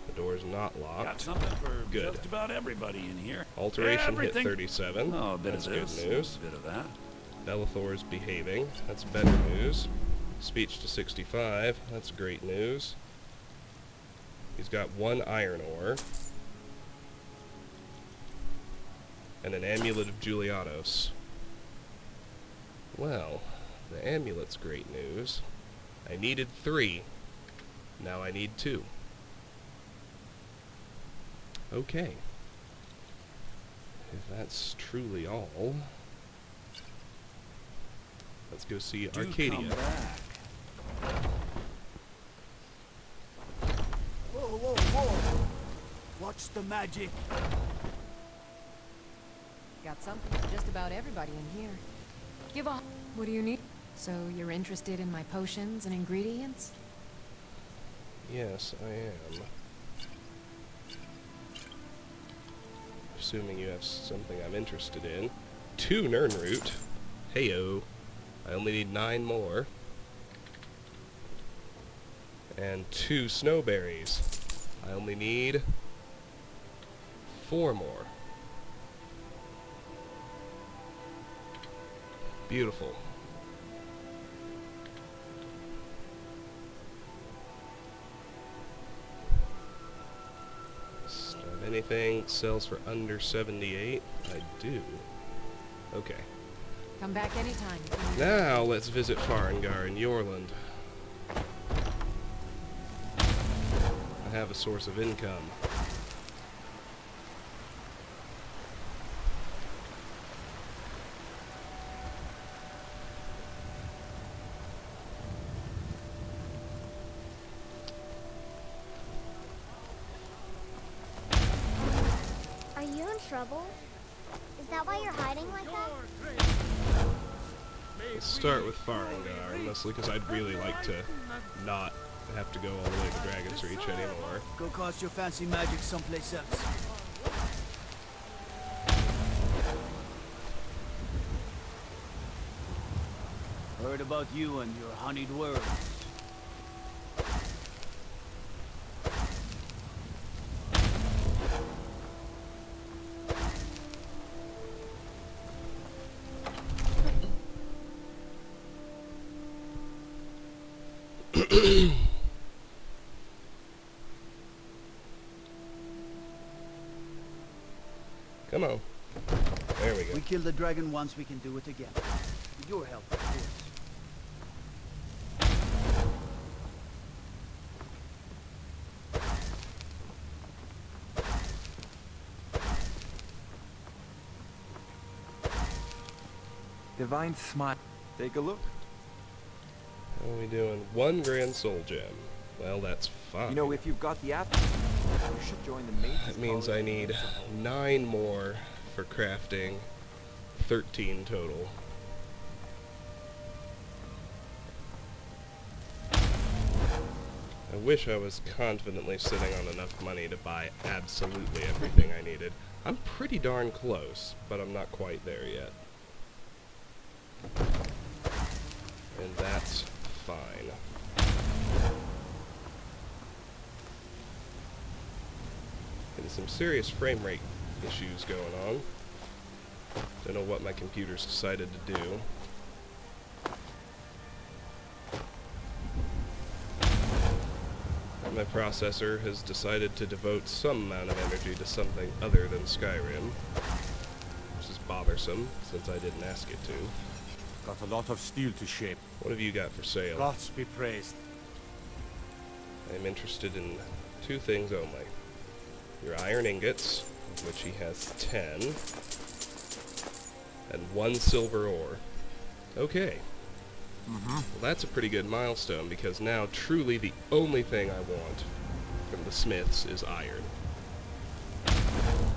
Speaker 1: The door's not locked.
Speaker 8: Got something for
Speaker 1: Good.
Speaker 8: just about everybody in here.
Speaker 1: Alteration
Speaker 8: Everything.
Speaker 1: hit 37.
Speaker 8: Oh, a bit
Speaker 1: That's
Speaker 8: of this,
Speaker 1: good news.
Speaker 8: a bit of that.
Speaker 1: Bellathor's behaving. That's better news. Speech to 65. That's great news. He's got 1 iron ore. And an amulet of Julianos. Well, the amulet's great news. I needed 3. Now I need 2. Okay. If that's truly all, let's go see
Speaker 8: Do
Speaker 1: Arcadia.
Speaker 8: come back.
Speaker 11: Whoa, whoa, whoa! Watch the magic.
Speaker 9: Got something for just about everybody in here. Give up. What do you need? So you're interested in my potions and ingredients?
Speaker 1: Yes, I am. Assuming you have something I'm interested in. 2 Nirnroot. Heyo. I only need 9 more. And 2 Snowberries. I only need 4 more. Beautiful. Anything sells for under 78? I do. Okay.
Speaker 9: Come back anytime. if you need
Speaker 1: Now let's visit Farengar in Yorland. I have a source of income.
Speaker 7: Are you in trouble? Is that why you're hiding like that?
Speaker 1: Let's start with Farengar, mostly because I'd really like to not have to go all the way to Dragon's Reach anymore.
Speaker 11: Go cast your fancy magic someplace else. Heard about you and your honeyed words.
Speaker 1: Come on. There we go.
Speaker 11: We killed the dragon once, we can do it again. With your help, of course.
Speaker 13: Divine Smile. Take a look.
Speaker 1: How are we doing? 1 Grand Soul Gem. Well, that's fine.
Speaker 13: You know, if you've got the app, you should join the mages.
Speaker 1: That means I need 9 more for crafting. 13 total. I wish I was confidently sitting on enough money to buy absolutely everything I needed. I'm pretty darn close, but I'm not quite there yet. And that's fine. Getting some serious frame rate issues going on. Don't know what my computer's decided to do. My processor has decided to devote some amount of energy to something other than Skyrim, which is bothersome, since I didn't ask it to.
Speaker 10: Got a lot of steel to shape.
Speaker 1: What have you got for sale?
Speaker 10: Gods be praised.
Speaker 1: I am interested in two things only. Your iron ingots, of which he has 10, and 1 silver ore. Okay. Well, that's a pretty good milestone, because now truly the only thing I want from the smiths is iron.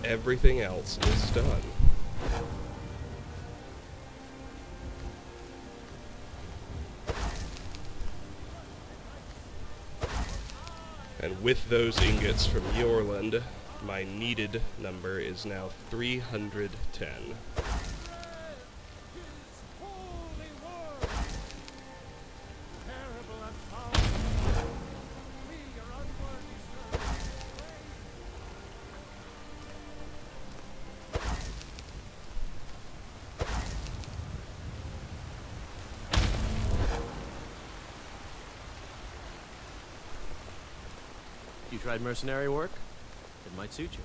Speaker 1: Everything else is done. And with those ingots from Yorland, my needed number is now 310.
Speaker 11: You tried mercenary work? It might suit you.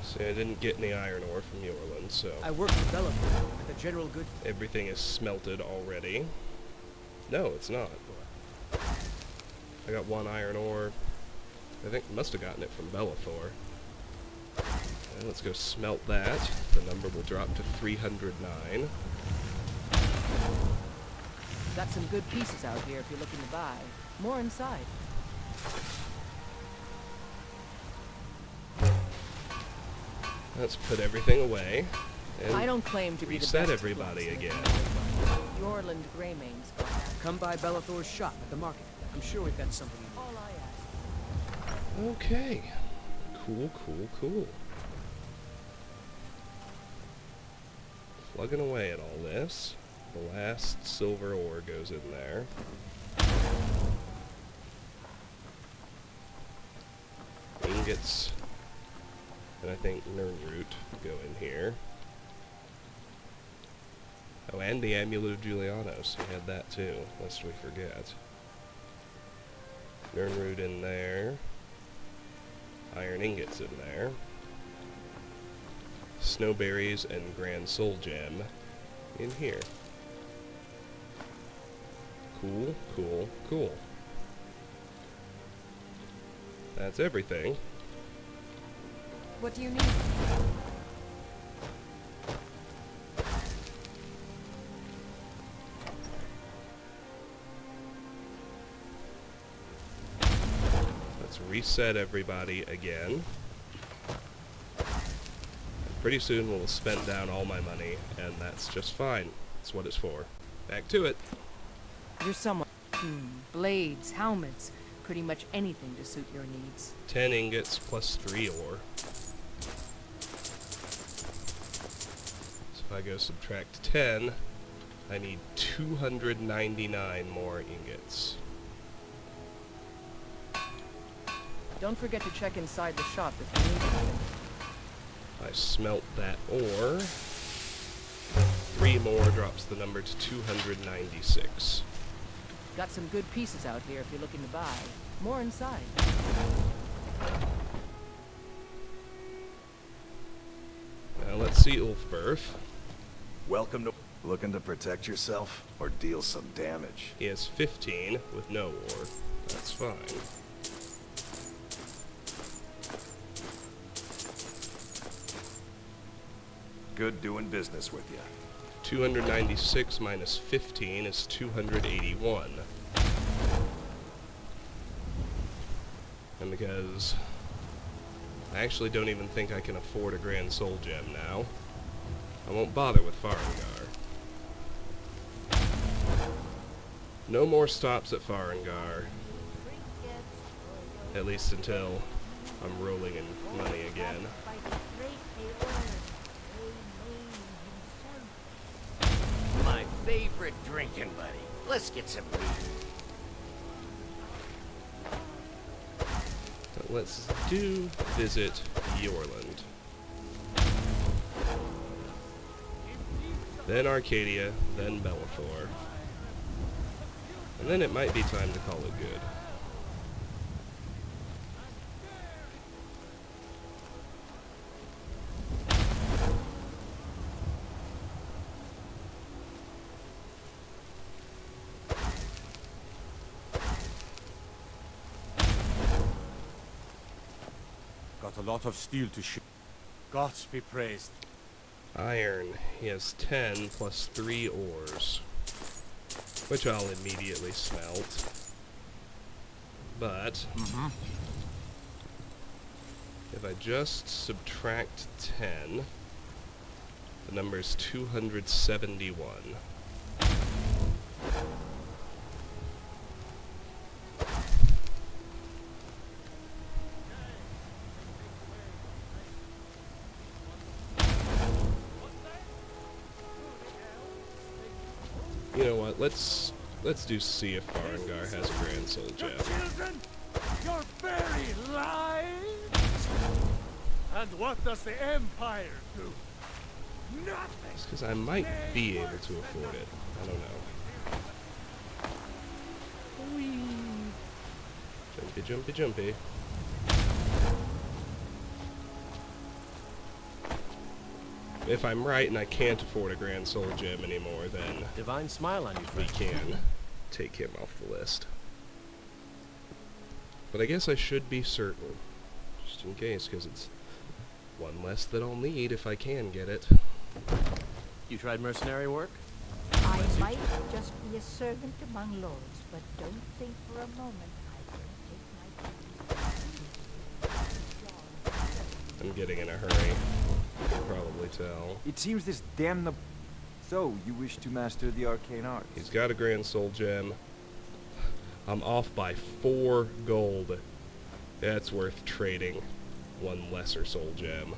Speaker 1: See, I didn't get any iron ore from Yorland, so
Speaker 11: I work for Bellator at the General Good.
Speaker 1: everything is smelted already. No, it's not. I got 1 iron ore. I think must have gotten it from Bellator. And let's go smelt that. The number will drop to 309.
Speaker 4: Got some good pieces out here if you're looking to buy. More inside.
Speaker 1: Let's put everything away and
Speaker 4: I don't claim to be the
Speaker 1: reset
Speaker 4: best
Speaker 1: everybody
Speaker 4: blacksmith
Speaker 1: again.
Speaker 4: in the world, but Yorland Greymane's got that.
Speaker 11: Come by Bellathor's shop at the market. I'm sure we've got something you
Speaker 4: All I ask.
Speaker 1: Okay. Cool, cool, cool. Plugging away at all this. The last silver ore goes in there. Ingots, and I think Nernroot go in here. Oh, and the Amulet of Julianos. We had that too, lest we forget. Nernroot in there. Iron ingots in there. Snowberries and Grand Soul Gem in here. Cool, cool, cool. That's everything.
Speaker 9: What do you need?
Speaker 1: Let's reset everybody again. Pretty soon we'll have spent down all my money, and that's just fine. That's what it's for. Back to it.
Speaker 4: You're someone. Blades, helmets, pretty much anything to suit your needs.
Speaker 1: 10 ingots plus 3 ore. So if I go subtract 10, I need 299 more ingots.
Speaker 4: Don't forget to check inside the shop if you need anything.
Speaker 1: I smelt that ore. 3 more drops the number to 296.
Speaker 4: Got some good pieces out here if you're looking to buy. More inside.
Speaker 1: Now let's see Ulfberth.
Speaker 12: Welcome to... Looking to protect yourself or deal some damage?
Speaker 1: He has 15 with no ore. That's fine.
Speaker 12: Good doing business with you.
Speaker 1: 296 minus 15 is 281. And because I actually don't even think I can afford a Grand Soul Gem now, I won't bother with Farengar. No more stops at Farengar. At least until I'm rolling in money again.
Speaker 14: My favorite drinking buddy. Let's get some meat.
Speaker 1: So let's do visit Yorland. Then Arcadia, then Bellathor. And then it might be time to call it good.
Speaker 10: Got a lot of steel to shoot. Gods be praised.
Speaker 1: Iron. He has 10 plus 3 ores, which I'll immediately smelt. But if I just subtract 10, the number is 271. You know what? Let's do see if Farengar has a Grand Soul Gem.
Speaker 10: Children, your very lives. And what does the Empire do? Nothing.
Speaker 1: It's because I might be able to afford it. I don't know. Whee! Jumpy, jumpy, jumpy. If I'm right and I can't afford a Grand Soul Gem anymore, then
Speaker 14: Divine smile on you,
Speaker 1: we
Speaker 14: friend.
Speaker 1: can take him off the list. But I guess I should be certain, just in case, because it's one less that I'll need if I can get it.
Speaker 14: You tried mercenary work?
Speaker 15: I might just be a servant among lords, but don't think for a moment I can take my...
Speaker 1: I'm getting in a hurry. You can probably tell.
Speaker 13: It seems this damnable... So, you wish to master the arcane art?
Speaker 1: He's got a Grand Soul Gem. I'm off by 4 gold. That's worth trading one lesser Soul Gem.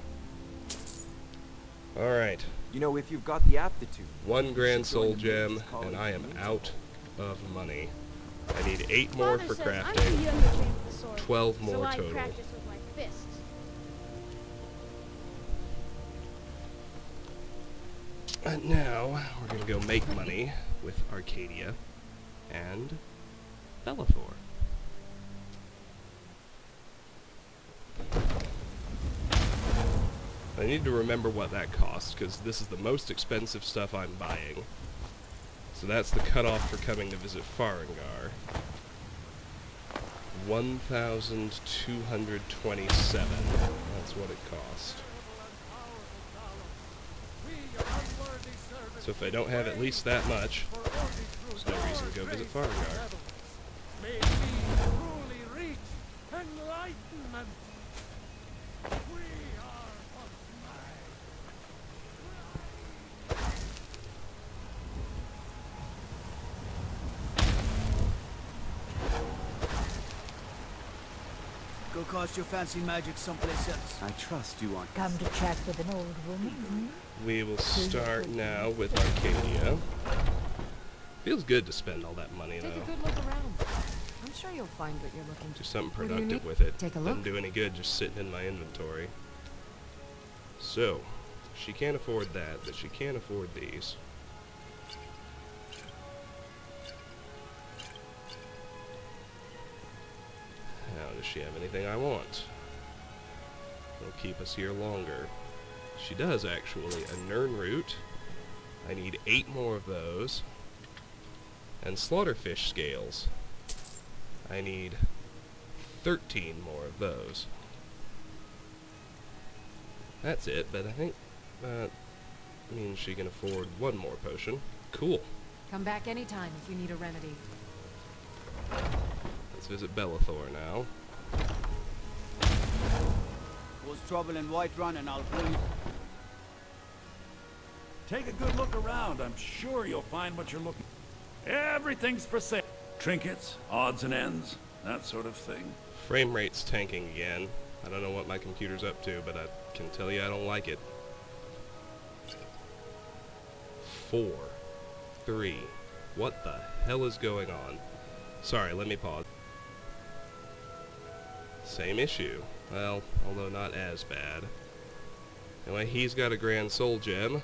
Speaker 1: Alright.
Speaker 13: You know, if you've got the aptitude...
Speaker 1: 1 Grand Soul Gem, and I am out of money. I need 8 more for crafting. 12 more total.
Speaker 7: with my fists.
Speaker 1: And now, we're gonna go make money with Arcadia and Bellathor. I need to remember what that costs, because this is the most expensive stuff I'm buying. So that's the cutoff for coming to visit Farengar. 1,227. That's what it cost. So if I don't have at least that much, there's no reason to go visit Farengar.
Speaker 10: May we truly reach enlightenment. We are
Speaker 11: Go cast your fancy magic someplace else.
Speaker 6: I trust you aren't.
Speaker 15: Come to chat with an old woman?
Speaker 1: We will start now with Arcadia. Feels good to spend all that money,
Speaker 9: Take a
Speaker 1: though.
Speaker 9: good look around. I'm sure you'll find what you're looking for.
Speaker 1: Do something
Speaker 9: What do you
Speaker 1: productive
Speaker 9: need?
Speaker 1: with it.
Speaker 9: Take a
Speaker 1: Doesn't
Speaker 9: look.
Speaker 1: do any good just sitting in my inventory. So, she can't afford that, but she can afford these. Now, does she have anything I want? It'll keep us here longer. She does, actually. A Nern Root. I need 8 more of those. And Slaughterfish Scales. I need 13 more of those. That's it, but I think that means she can afford 1 more potion. Cool.
Speaker 9: Come back anytime if you need a remedy.
Speaker 1: Let's visit Bellathor now.
Speaker 11: Was trouble in Whiterun and I'll pull you.
Speaker 8: Take a good look around. I'm sure you'll find what you're looking for. Everything's for sale. Trinkets, odds and ends, that sort of thing.
Speaker 1: Frame rate's tanking again. I don't know what my computer's up to, but I can tell you I don't like it. 4, 3. What the hell is going on? Sorry, let me pause. Same issue. Well, although not as bad. Anyway, he's got a Grand Soul Gem,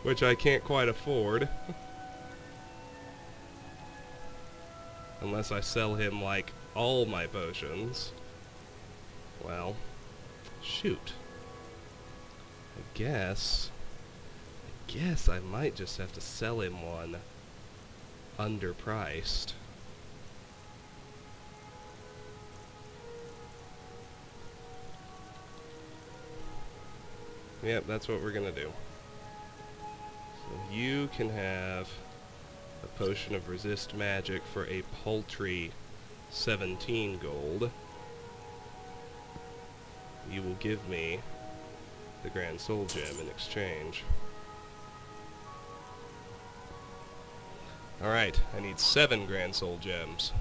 Speaker 1: which I can't quite afford. Unless I sell him, like, all my potions. Well, shoot. I guess I might just have to sell him one underpriced. Yep, that's what we're gonna do. So you can have a potion of resist magic for a paltry 17 gold. You will give me the Grand Soul Gem in exchange. Alright, I need 7 Grand Soul Gems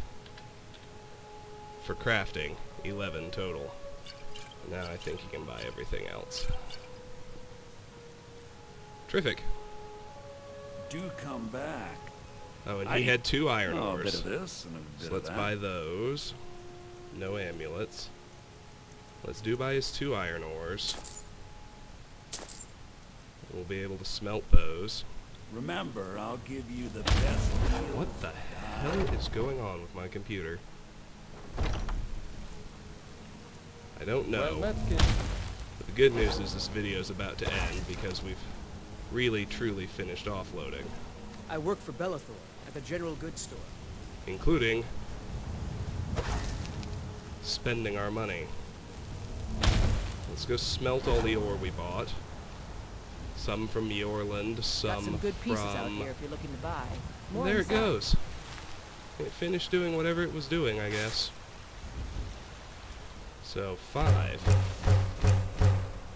Speaker 1: for crafting, 11 total. Now I think you can buy everything else. Terrific.
Speaker 8: Do come back.
Speaker 1: Oh, and he had 2 iron ores.
Speaker 8: A bit of this and a bit
Speaker 1: So let's buy those. No amulets. Let's do buy his 2 iron ores. We'll be able to smelt those.
Speaker 8: Remember, I'll give you the best deal.
Speaker 1: What the hell is going on with my computer? I don't know.
Speaker 13: Well, that's good.
Speaker 1: But the good news is this video is about to end because we've really truly finished offloading.
Speaker 11: I work for Bellathor at the general goods store.
Speaker 1: Including spending our money. Let's go smelt all the ore we bought. Some from Yorland, some,
Speaker 4: Got some good pieces
Speaker 1: from...
Speaker 4: out here if you're looking to buy. More
Speaker 1: There it
Speaker 4: inside.
Speaker 1: goes. It finished doing whatever it was doing, I guess. So, 5.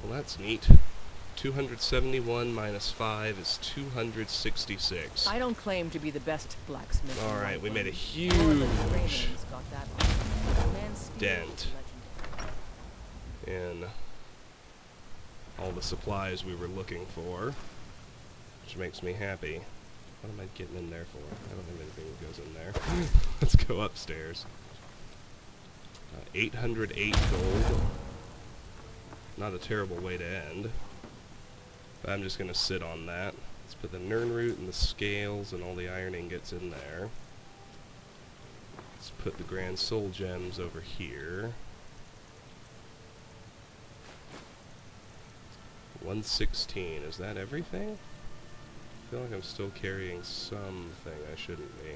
Speaker 1: Well, that's neat. 271 minus 5 is 266.
Speaker 4: I don't claim to be the best blacksmith. in
Speaker 1: Alright, we
Speaker 4: Whiterun.
Speaker 1: made a
Speaker 4: Your
Speaker 1: huge
Speaker 4: Lithuanians got that on. Man's steel
Speaker 1: dent
Speaker 4: is legendary.
Speaker 1: in all the supplies we were looking for, which makes me happy. What am I getting in there for? I don't have anything that goes in there. Let's go upstairs. 808 gold. Not a terrible way to end. But I'm just going to sit on that. Let's put the Nirnroot and the scales and all the iron ingots in there. Let's put the Grand Soul Gems over here. 116. Is that everything? I feel like I'm still carrying something I shouldn't be.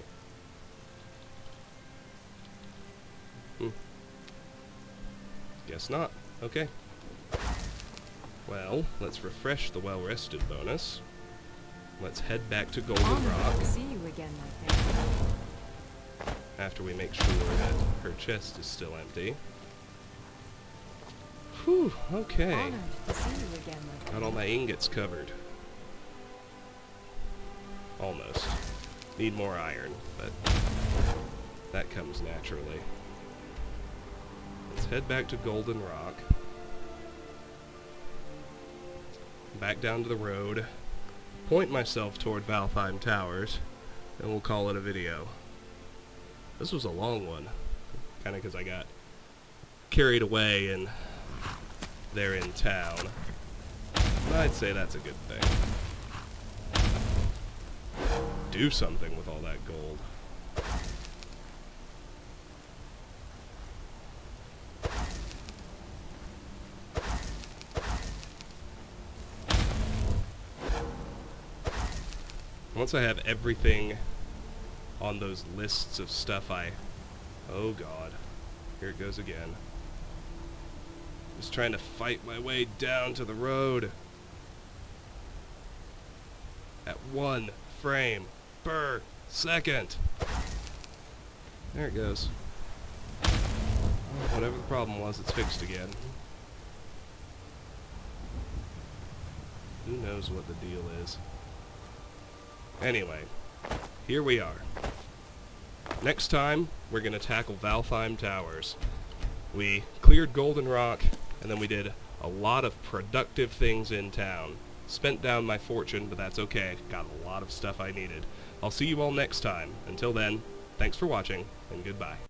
Speaker 1: Guess not. Okay. Well, let's refresh the well-rested bonus. Let's head back to Guldun Rock
Speaker 9: To see you again, my friend.
Speaker 1: after we make sure that her chest is still empty. Whew, okay.
Speaker 9: Honored to see you again, my friend.
Speaker 1: Got all my ingots covered. Almost. Need more iron, but that comes naturally. Let's head back to Guldun Rock. Back down to the road. Point myself toward Valtheim Towers, and we'll call it a video. This was a long one. Kinda because I got carried away and they're in town. But I'd say that's a good thing. Do something with all that gold. Once I have everything on those lists of stuff oh god, here it goes again. Just trying to fight my way down to the road. At 1 frame per second. There it goes. Whatever the problem was, it's fixed again. Who knows what the deal is? Anyway, here we are. Next time, we're going to tackle Valtheim Towers. We cleared Guldun Rock, and then we did a lot of productive things in town. Spent down my fortune, but that's okay. Got a lot of stuff I needed. I'll see you all next time. Until then, thanks for watching, and goodbye.